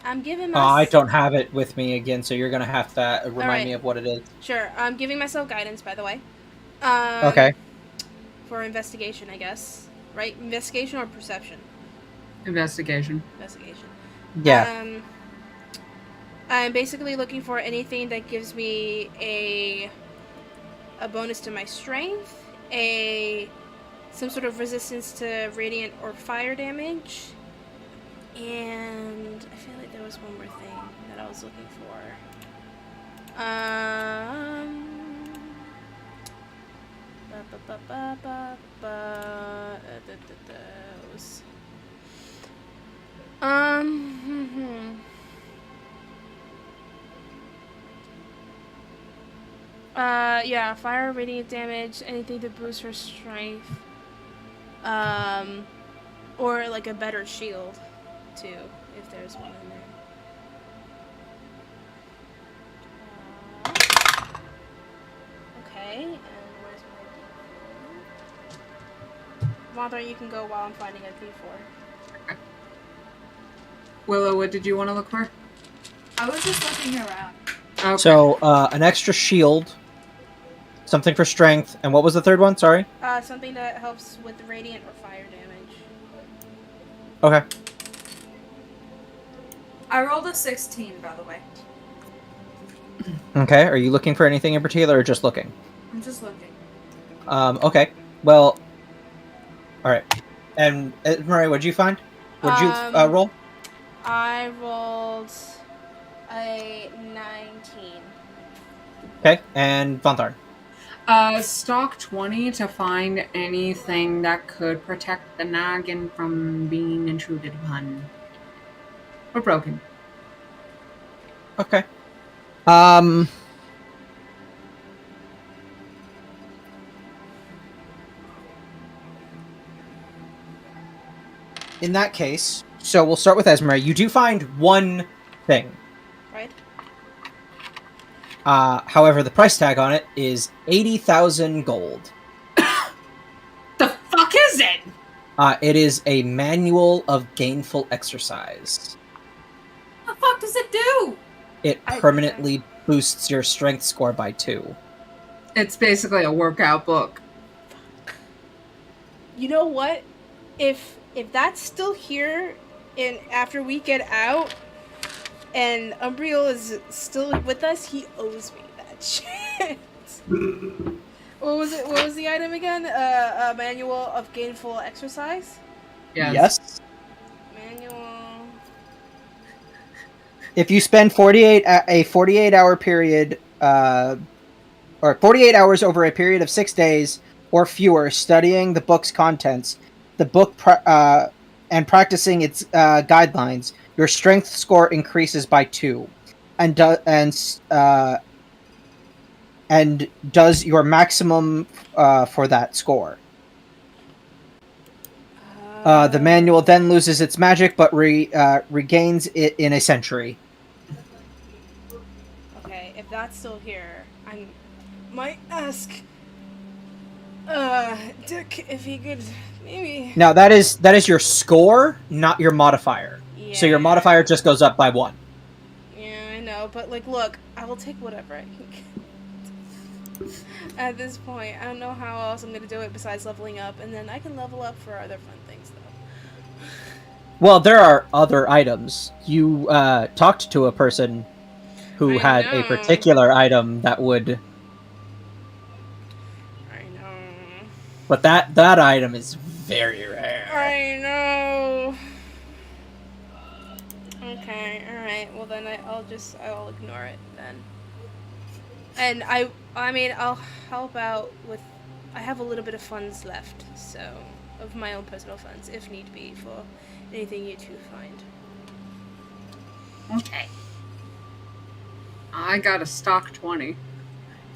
I'm giving I don't have it with me again, so you're going to have to remind me of what it is. Sure. I'm giving myself guidance, by the way. Okay. For investigation, I guess. Right? Investigation or perception? Investigation. Investigation. Yeah. I'm basically looking for anything that gives me a bonus to my strength, some sort of resistance to radiant or fire damage, and I feel like there was one more thing that I was looking for. Yeah, fire, radiant damage, anything to boost her strength. Or like a better shield, too, if there's one in there. Okay, and where's my D4? Vontharn, you can go while I'm finding a D4. Willow, what did you want to look for? I was just looking around. Okay. So, an extra shield, something for strength, and what was the third one? Sorry? Something that helps with the radiant or fire damage. Okay. I rolled a 16, by the way. Okay, are you looking for anything in particular, or just looking? I'm just looking. Okay. Well, alright. And, Murray, what'd you find? What'd you roll? I rolled a 19. Okay, and Vontharn? Stock 20 to find anything that could protect the noggin from being intruded upon. Or broken. Okay. In that case, so we'll start with Esmeralda. You do find one thing. Right? However, the price tag on it is 80,000 gold. The fuck is it? It is a manual of gainful exercise. What the fuck does it do? It permanently boosts your strength score by 2. It's basically a workout book. You know what? If that's still here, and after we get out, and Umbriel is still with us, he owes me that shit. What was it? What was the item again? A manual of gainful exercise. Yes. Manual. If you spend 48 hour period, or 48 hours over a period of 6 days or fewer studying the book's contents, the book and practicing its guidelines, your strength score increases by 2, and does your maximum for that score. The manual then loses its magic, but regains it in a century. Okay, if that's still here, I might ask Dick if he could maybe. Now that is your score, not your modifier. Yeah. So your modifier just goes up by 1. Yeah, I know, but like, look, I will take whatever I can get. At this point, I don't know how else I'm gonna do it besides leveling up, and then I can level up for other fun things, though. Well, there are other items. You talked to a person who had a particular item that would. I know. But that item is very rare. I know. Okay, alright. Well, then I'll ignore it then. And I mean, I'll help out with. I have a little bit of funds left, so of my own personal funds, if need be, for anything you two find. Okay. I got a stock 20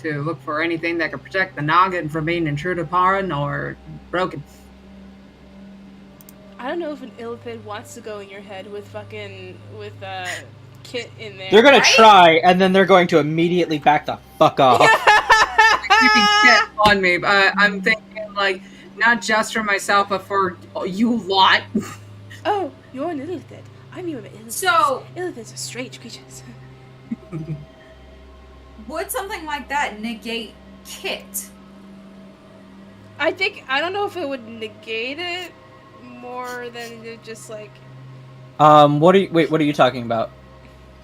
to look for anything that could protect the noggin from being intruded upon or broken. I don't know if an illithid wants to go in your head with Kit in there. They're gonna try, and then they're going to immediately back the fuck off. Keeping Kit on me, but I'm thinking, like, not just for myself, but for you lot. Oh, you're an illithid. I'm even an illithid. So illithids are strange creatures. would something like that negate Kit? I don't know if it would negate it more than it just like. What are you talking about?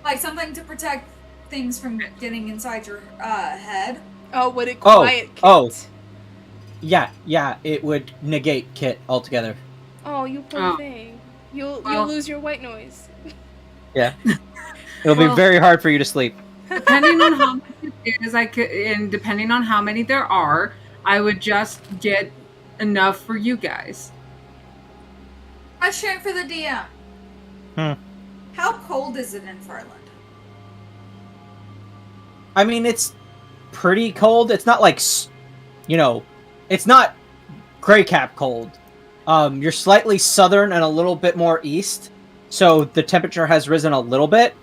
Like something to protect things from getting inside your head? Oh, would it quiet Kit? Oh. Yeah, it would negate Kit altogether. Oh, you poor thing. You'll lose your white noise. Yeah. It'll be very hard for you to sleep. Depending on how many it is, and depending on how many there are, I would just get enough for you guys. Question for the DM. How cold is it in Farland? I mean, it's pretty cold. It's not like, it's not gray cap cold. You're slightly southern and a little bit more east, so the temperature has risen a little bit,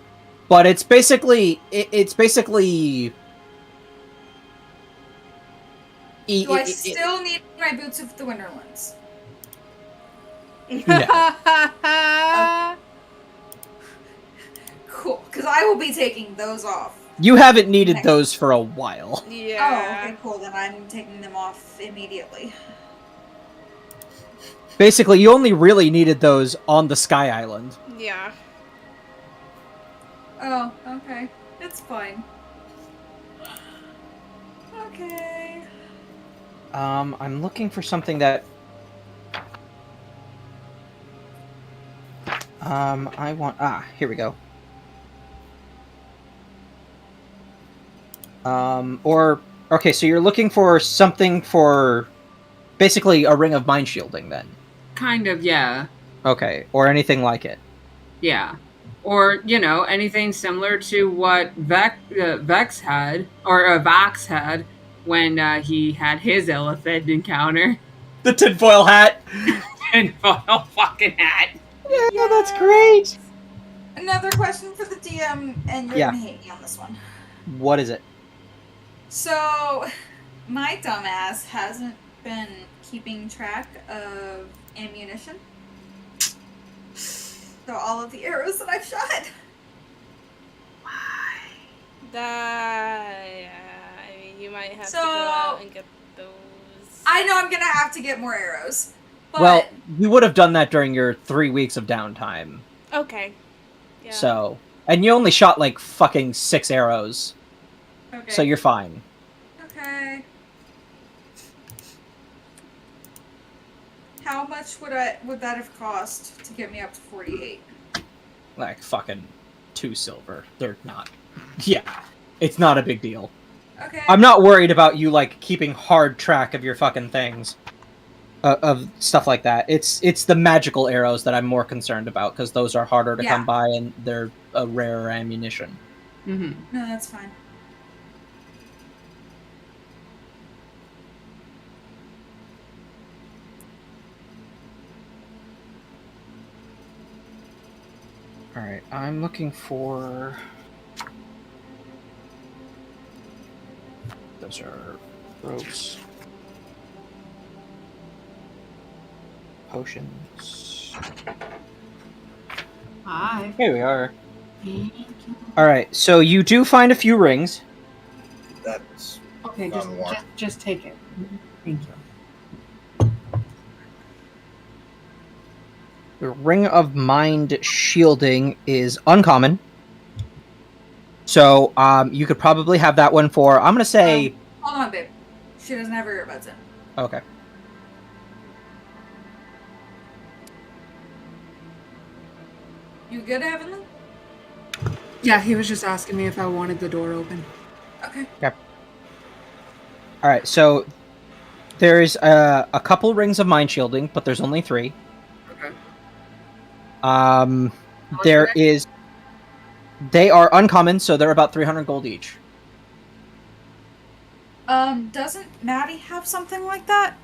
but it's basically. Do I still need my boots of the Winterlands? No. Cool, because I will be taking those off. You haven't needed those for a while. Yeah. Oh, okay, cool. Then I'm taking them off immediately. Basically, you only really needed those on the Sky Island. Yeah. Oh, okay. It's fine. Okay. I'm looking for something that... I want... here we go. Or Okay, so you're looking for something for basically a ring of mind shielding, then. Kind of, yeah. Okay, or anything like it. Yeah. Or, anything similar to what Vex had, or Vax had, when he had his elephant encounter. The tinfoil hat! Tinfoil fucking hat. Yeah, that's great! Another question for the DM, and you're Yeah. gonna hate me on this one. What is it? So, my dumbass hasn't been keeping track of ammunition. So all of the arrows that I've shot. I mean, you might have to So- go out and get those. I know I'm gonna have to get more arrows. But Well, you would have done that during your 3 weeks of downtime. Okay. Yeah. So, and you only shot like fucking 6 arrows, okay. so you're fine. Okay. How much would that have cost to get me up to 48? Like fucking 2 silver. They're not. Yeah, it's not a big deal. Okay. I'm not worried about you like keeping hard track of your fucking things, of stuff like that. It's the magical arrows that I'm more concerned about because those are harder to come by and they're a rarer ammunition. Mm-hmm. No, that's fine. Alright, I'm looking for... Those are ropes. Potions. Hi. Here we are. Alright, so you do find a few rings. That's Okay, Found one. just take it. Thank you. The Ring of Mind Shielding is uncommon. So, you could probably have that one for, I'm gonna say... Hold on, babe. She doesn't have her earbuds in. Okay. You good, Avonlea? Yeah, he was just asking me if I wanted the door open. Okay. Alright, so... There's a couple rings of mind shielding, but there's only 3. Okay. There is... They are uncommon, so they're about 300 gold each. Doesn't Maddie have something like that?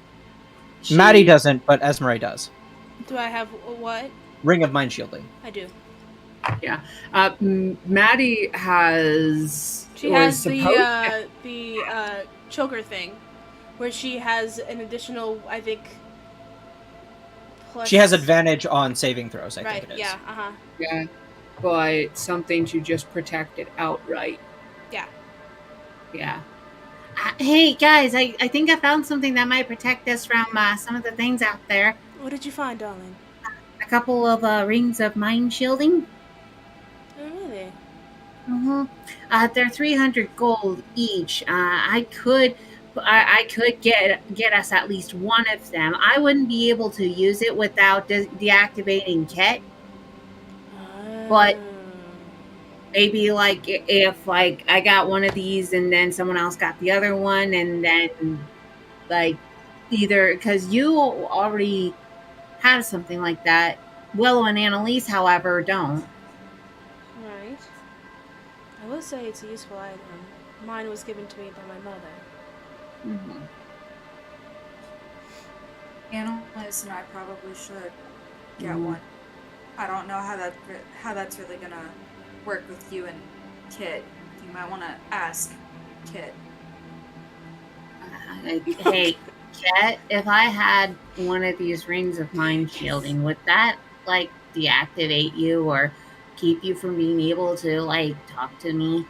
Madi doesn't, but Esmeralda does. Do I have what? Ring of Mind Shielding. I do. Yeah. Maddie has. She or has supposed- the choker thing, where she has an additional, I think. Plus... She has advantage on saving throws, I think it is. Yeah. Uh huh. Yeah, but something to just protect it outright. Yeah. Yeah. Hey guys, I think I found something that might protect us from some of the things out there. What did you find, darling? A couple of rings of mind shielding. Oh, really? They're 300 gold each. I could get us at least one of them. I wouldn't be able to use it without deactivating Ket. But maybe like if like I got one of these and then someone else got the other one, and then like either because you already have something like that. Willow and Annalise, however, don't. Right. I will say it's a useful item. Mine was given to me by my mother. Mm-hmm. Annalise and I probably should get one. I don't know how that's really gonna work with you and Kit. You might want to ask Kit. Hey, Ket, if I had one of these rings of mind shielding, would that like deactivate you or keep you from being able to like talk to me?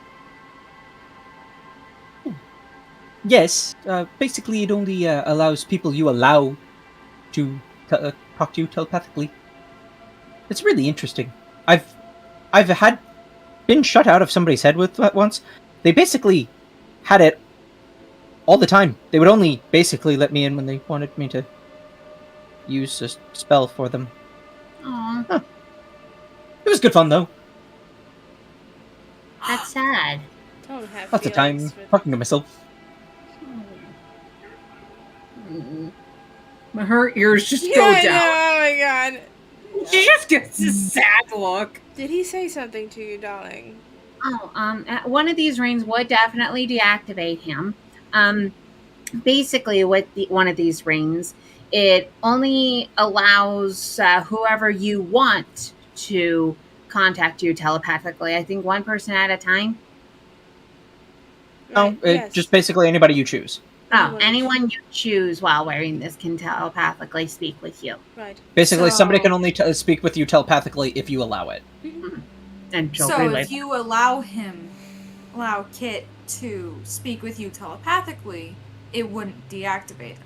Yes, basically it only allows people you allow to talk to you telepathically. It's really interesting. I've been shut out of somebody's head with that once. They basically had it all the time. They would only basically let me in when they wanted me to use a spell for them. Aw, Huh. It was good fun though. that's sad. Don't have Lots of time feelings for talking to myself. Her ears just Yeah, go I know, down. oh my god. She just gets a sad look. Did he say something to you, darling? One of these rings would definitely deactivate him. Basically, with one of these rings, it only allows whoever you want to contact you telepathically. I think one person at a time. No, just basically anybody you choose. Anyone you choose while wearing this can telepathically speak with you. Right. Basically, somebody can only speak with you telepathically if you allow it. And so if you allow Kit to speak with you telepathically, it wouldn't deactivate him.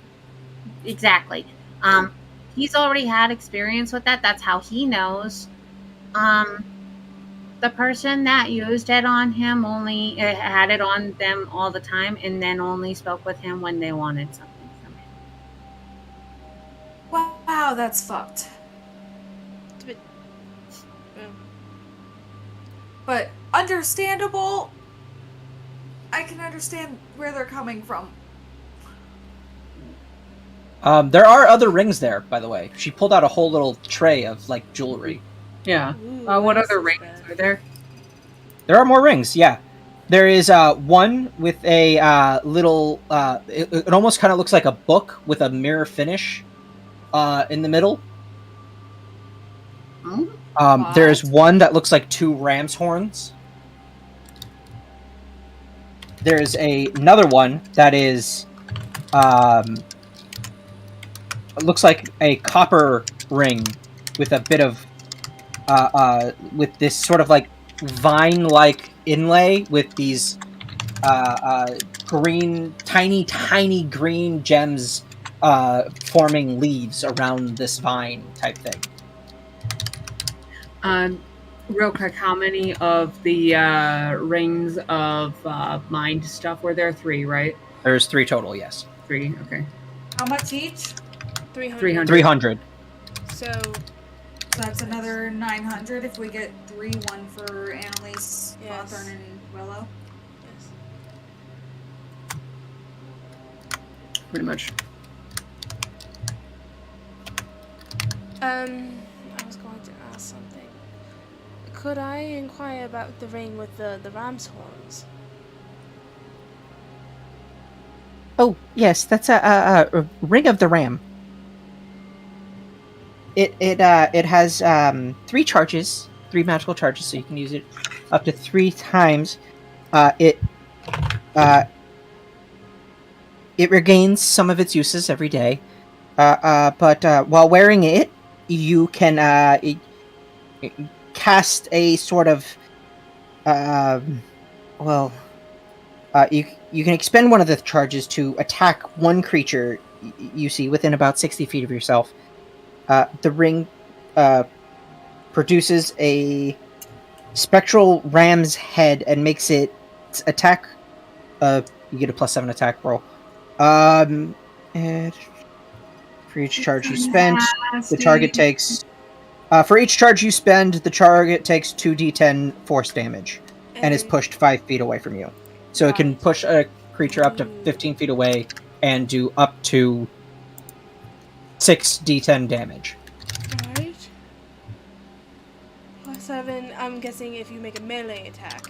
Exactly. He's already had experience with that. That's how he knows. The person that used it on him only had it on them all the time, and then only spoke with him when they wanted something from him. Wow, that's fucked. It's a bit... But understandable. I can understand where they're coming from. There are other rings there, by the way. She pulled out a whole little tray of, like, jewelry. Yeah. Ooh, What nice other is rings that? are there? There are more rings, yeah. There is one with a little... it almost kind of looks like a book with a mirror finish in the middle. There is one that looks like 2 ram's horns. There's another one that is... it looks like a copper ring with a bit of... with this sort of like vine-like inlay with these green, tiny green gems forming leaves around this vine type thing. Real quick, how many of the rings of mind stuff were there? 3, right? There's 3 total, yes. 3, okay. How much each? 300. 300. So that's another 900 if we get 3, 1 for Annalise, Yes. Vontharn, and Willow. Pretty much. I was going to ask something. Could I inquire about the ring with the ram's horns? Oh, yes, that's a ring of the ram. It has 3 charges, 3 magical charges, so you can use it up to 3 times. It regains some of its uses every day, but while wearing it, you can cast a sort of you can expend one of the charges to attack one creature you see within about 60 feet of yourself. The ring produces a spectral ram's head and makes it attack. You get a +7 attack roll. And for each charge you spend, the target takes. For each charge you spend, the target takes 2d10 force damage, and is pushed 5 feet away from you. So it can push a creature up to 15 feet away and do up to 6d10 damage. Alright. +7, I'm guessing if you make a melee attack,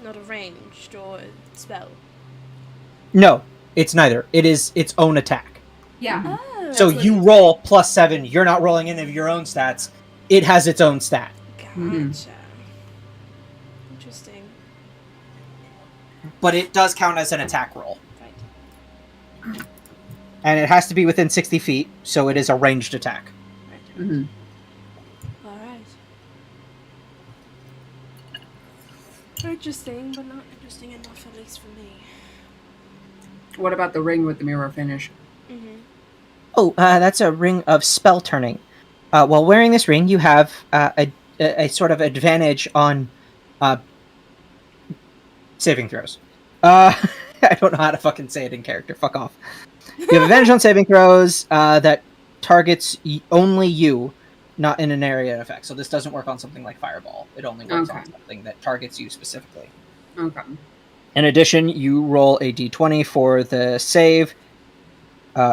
not a ranged or spell. No, it's neither. It is its own attack. Yeah. Oh, So you roll +7. You're not rolling any of your own stats. It has its own stat. Gotcha. Interesting. But it does count as an attack roll. Right. And it has to be within 60 feet, so it is a ranged attack. Alright. Interesting, but not interesting enough, at least for me. What about the ring with the mirror finish? Oh, that's a ring of spell turning. While wearing this ring, you have a sort of advantage on saving throws. I don't know how to fucking say it in character. Fuck off. You have advantage on saving throws that targets only you, not in an area of effect. So this doesn't work on something like Fireball. It only works on something that targets you specifically. Okay. In addition, you roll a d20 for the save,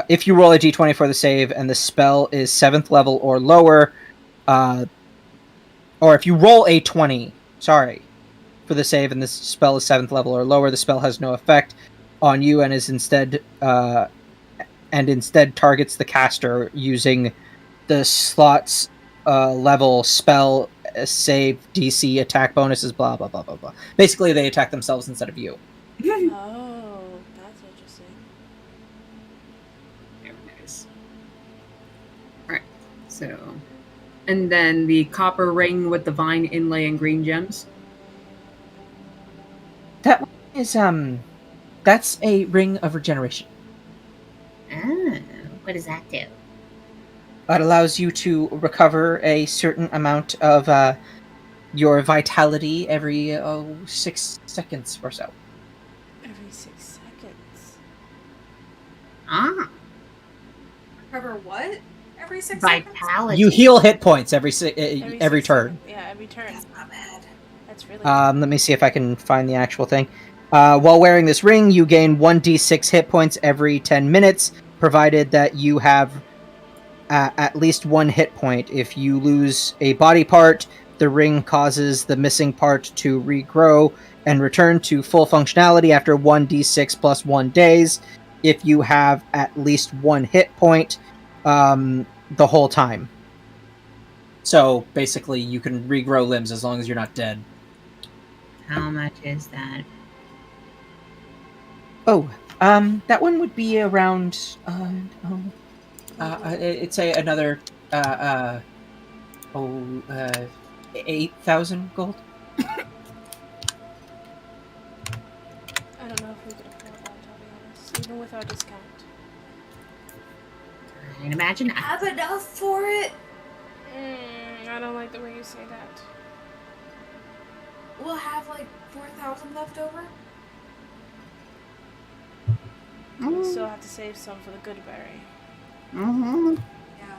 if you roll a d20 for the save and the spell is 7th level or lower, or if you roll a 20, for the save and the spell is 7th level or lower, the spell has no effect on you and is instead targets the caster using the slot's level spell save DC attack bonuses, blah blah blah blah blah. Basically, they attack themselves instead of you. Oh, that's interesting. Very nice. Alright, so. And then the copper ring with the vine inlay and green gems. That one is that's a ring of regeneration. Oh, what does that do? It allows you to recover a certain amount of your vitality every 6 seconds or so. Every 6 seconds. Ah, Recover what? Every 6 seconds? vitality. You heal hit points every 6 turn. seconds. Yeah, every turn. That's not bad. That's really Let me see if I can find the actual thing. While wearing this ring, you gain 1d6 hit points every 10 minutes, provided that you have at least 1 hit point. If you lose a body part, the ring causes the missing part to regrow and return to full functionality after 1d6 plus 1 days. If you have at least 1 hit point the whole time. So basically, you can regrow limbs as long as you're not dead. How much is that? Oh, that one would be around. It's another 8,000 gold. I don't know if we could afford that, I'll be honest. Even with our discount. And imagine Have enough for it? I don't like the way you say that. We'll have like 4,000 left over? We still have to save some for the good berry. Mm-hmm. Yeah.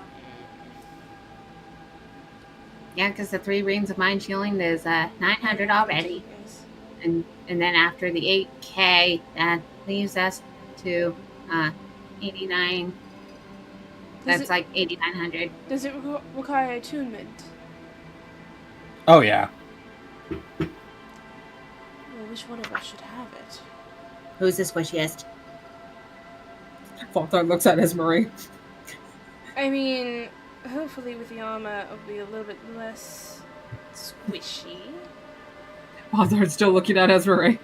Yeah, because the 3 rings of mind shielding is 900 already. Yes. And then after the 8K, that leaves us to 89. That's like 8,900. Does it require attunement? Oh yeah. Well, which one of us should have it? Who's the squishiest? Vontharn looks at Esmery. I mean, hopefully with the armor it'll be a little bit less squishy. Vontharn's still looking at Esmery.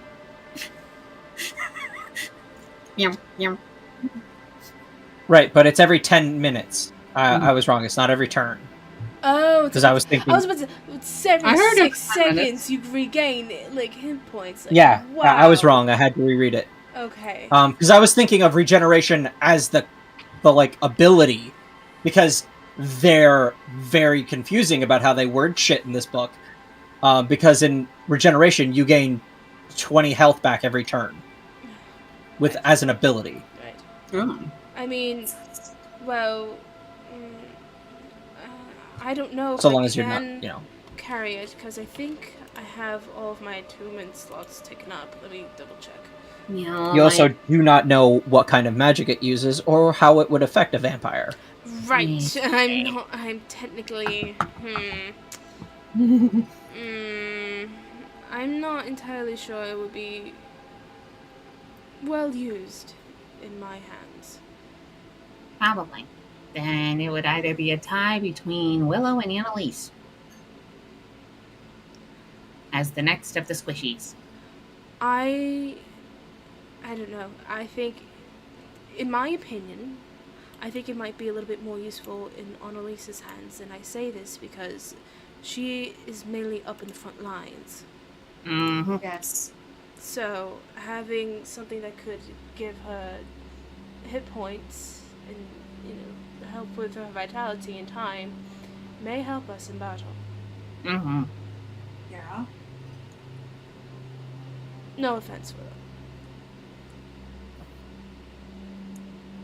Yum, yum. Right, but it's every 10 minutes. I was wrong. It's not every turn. Oh, Because I was thinking. I was about to. It's every I heard it 6 for 10 minutes. seconds you regain like hit points. Like, Yeah, wow. I was wrong. I had to reread it. Okay. Because I was thinking of regeneration as the like ability, because they're very confusing about how they word shit in this book. Because in regeneration you gain 20 health back every turn, with as an ability. Right. Oh. I mean, well, I don't know if So I long as you're not, can carry it because I think I have all of my attunement slots taken up. Let me double check. Yeah, You also do not know what kind of magic it uses or how it would affect a vampire. Right. I'm technically. I'm not entirely sure it would be well used in my hands. Probably. Then it would either be a tie between Willow and Annalise as the next of the squishies. I don't know. I think, in my opinion, I think it might be a little bit more useful in Annalise's hands, and I say this because she is mainly up in the front lines. Mm-hmm. Yes. So having something that could give her hit points and help with her vitality and time may help us in battle. Mm-hmm. Yeah. No offense, Willow.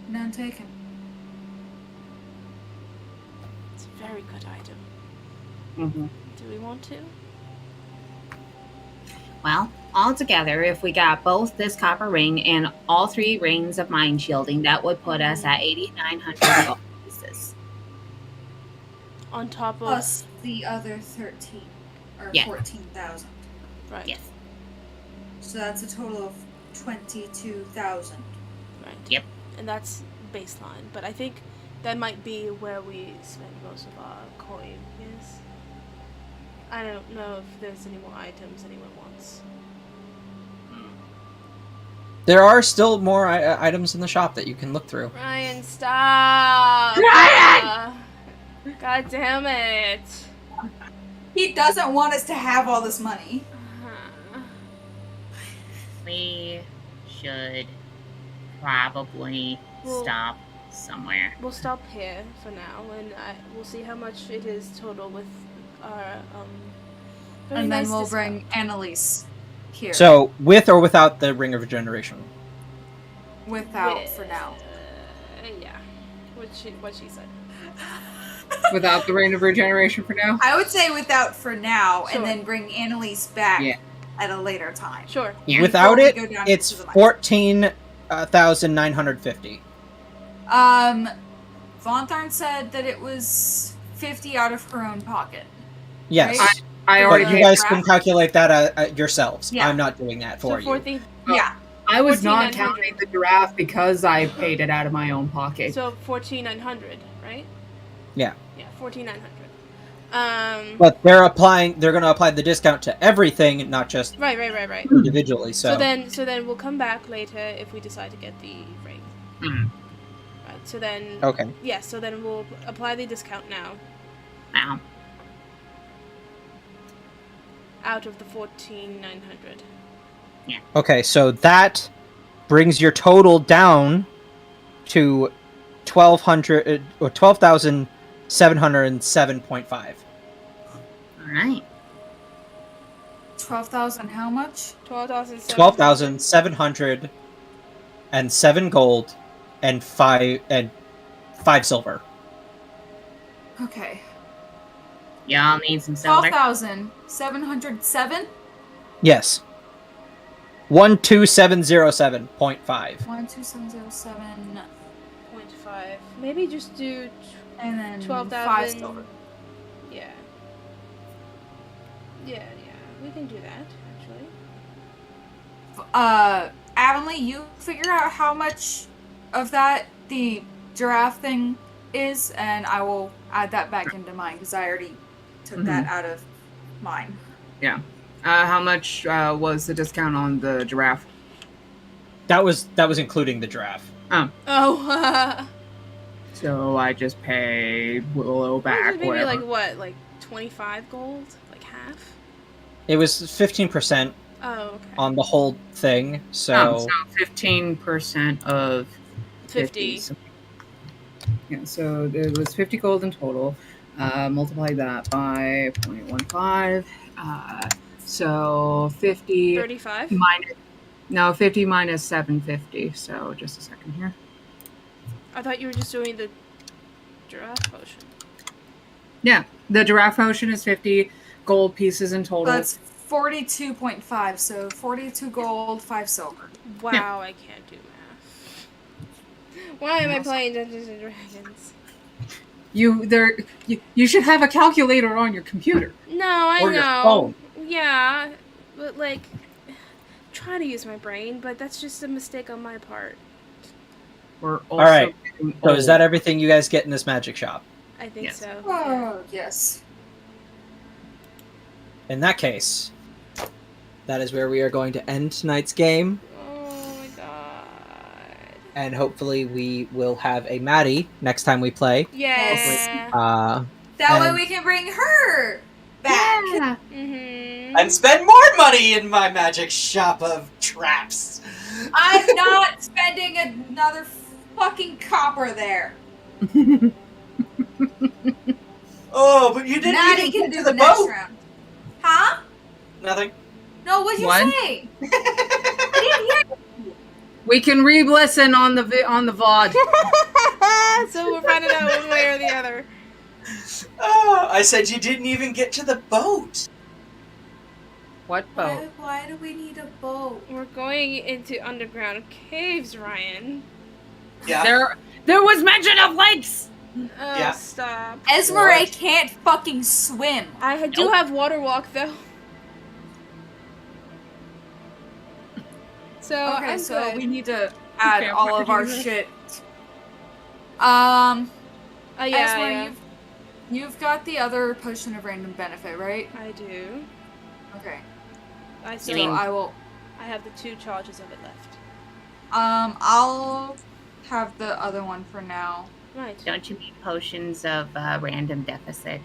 None taken. It's a very good item. Mm-hmm. Do we want to? Well, altogether, if we got both this copper ring and all 3 rings of mind shielding, that would put us at 8,900 gold pieces. On top of Plus the other 13 or Yeah. 14,000. right, Yes. So that's a total of 22,000. right. Yep. And that's baseline, but I think that might be where we spend most of our coin. Yes. I don't know if there's any more items anyone wants. There are still more items in the shop that you can look through. Ryan, stop! Ryan! God damn it! He doesn't want us to have all this money. We should probably Well- stop somewhere. We'll stop here for now, and we'll see how much it is total with our very And then nice we'll discount. bring Annalise here. So, with or without the Ring of Regeneration? Without for now. Yeah, what she said. Without the Ring of Regeneration for now? I would say without for now, Sure. and then bring Annalise back Yeah. at a later time. Sure. Yeah. Without Before it, we go down it's to the mine. 14,950. Vontharns said that it was 50 out of her own pocket. Yes. Right? I But already But you the guys graph- can calculate that yourselves. Yeah. I'm not doing that for So you. 14. Yeah. I was not 14,900. counting the giraffe because I paid it out of my own pocket. So 14,900, right? Yeah. Yeah, 14,900. But they're going to apply the discount to everything, not just Right. individually. So, So then we'll come back later if we decide to get the ring. Mm. Right. So then. okay. Yeah. So then we'll apply the discount now Now, out of the 14,900. Okay, so that brings your total down to 12,707.5. all right. 12,000 how much? 12,700. 12,707 gold and 5 silver. Okay. Y'all need some silver. 12,707? Yes. 12707.5. 12707. 0.5. Maybe just do. And then 12,000. 5 silver. Yeah. Yeah. We can do that actually. Avonlea, you figure out how much of that the giraffe thing is, and I will add that back into mine because I already took that out of mine. Yeah. How much was the discount on the giraffe? That was including the giraffe. Oh. So I just pay Willow back, Maybe whatever. like what? Like 25 gold? Like half? It was 15% Oh, okay. on the whole thing. So, So 15% of 50. Yeah, so there was 50 gold in total. Multiply that by 0.15. So 50 35? minus... No, 50 minus 750. So just a second here. I thought you were just doing the giraffe potion. Yeah, the giraffe potion is 50 gold pieces in total. That's 42.5, so 42 gold, 5 silver. Wow, Yeah. I can't do math. Why am I playing Dungeons and Dragons? You should have a calculator on your computer. No, I Or your know. phone. Yeah, but like, try to use my brain, but that's just a mistake on my part. We're also right. getting so is old. that everything you guys get in this magic shop? I think Yes. so. Oh, yes. In that case, that is where we are going to end tonight's game, Oh my god. and hopefully we will have a Madi next time we play. Yeah. That way And- we can bring her back. Yeah. Mm-hmm. spend more money in my magic shop of traps. I'm not spending another fucking copper there. Oh, but you Maddie can do the next round. Huh? Nothing. No, what'd you What? say? I didn't hear. We can re-listen on the VOD. So we're finding out one way or the other. Oh, I said you didn't even get to the boat. What boat? Why do we need a boat? We're going into underground caves, Ryan. Yeah. There was mention of lakes. Oh, Yeah. stop. Esmeralda can't fucking swim. I do have water walk though. So Okay, I'm so good. we need to add Okay, all what of did our you- shit. Yeah, Esmer, yeah. you've got the other potion of random benefit, right? I do. Okay. So mean- I will. I have the 2 charges of it left. I'll have the other one for now. Right. Don't you need potions of random deficit?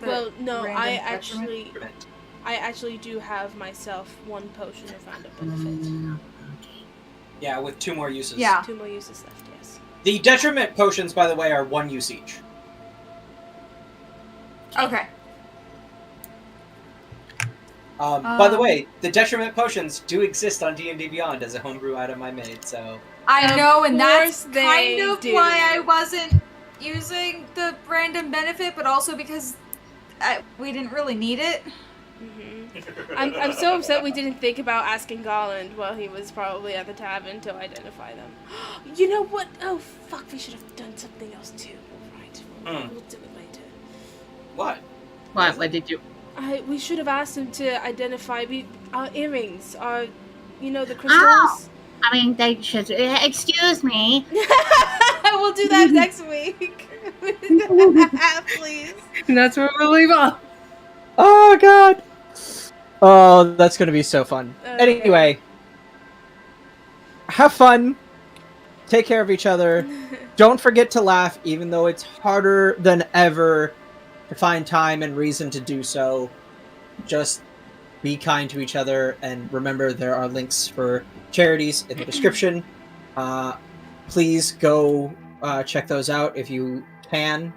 The Well, no, random I detriment. actually do have myself 1 potion of random benefit. Mm, Yeah, with 2 more uses. Yeah. 2 more uses left, yes. The detriment potions, by the way, are 1 use each. Okay. By the way, the detriment potions do exist on D&D Beyond as a homebrew item I made, so... I know, and that's course they kind of do. why I wasn't using the random benefit, but also because we didn't really need it. I'm so upset we didn't think about asking Garland while he was probably at the tavern to identify them. You know what? Oh, fuck, we should have done something else too. Right. We'll do it later. What? What did you? We should have asked him to identify our earrings, the crystals. I mean, they should. Excuse me. We'll do that next week. Please. And that's where we'll leave off. Oh, God! Oh, that's gonna be so fun. Okay. Anyway, have fun. Take care of each other. Don't forget to laugh, even though it's harder than ever to find time and reason to do so. Just be kind to each other, and remember there are links for charities in the description. Please go check those out if you can.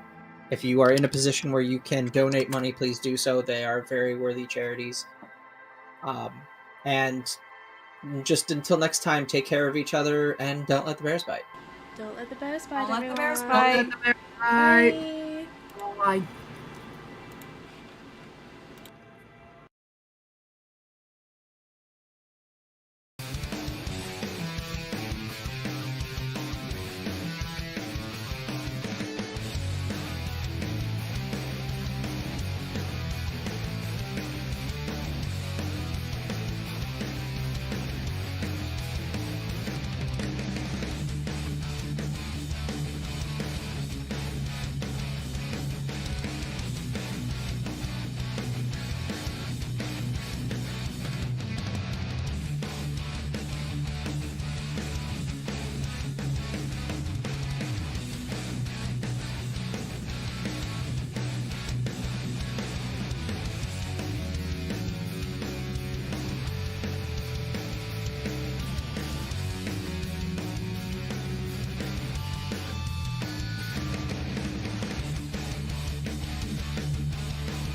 If you are in a position where you can donate money, please do so. They are very worthy charities. And just until next time, take care of each other and don't let the bears bite. Don't let the bears bite, Don't let the bears everyone. bite. Bye. Bye. Bye.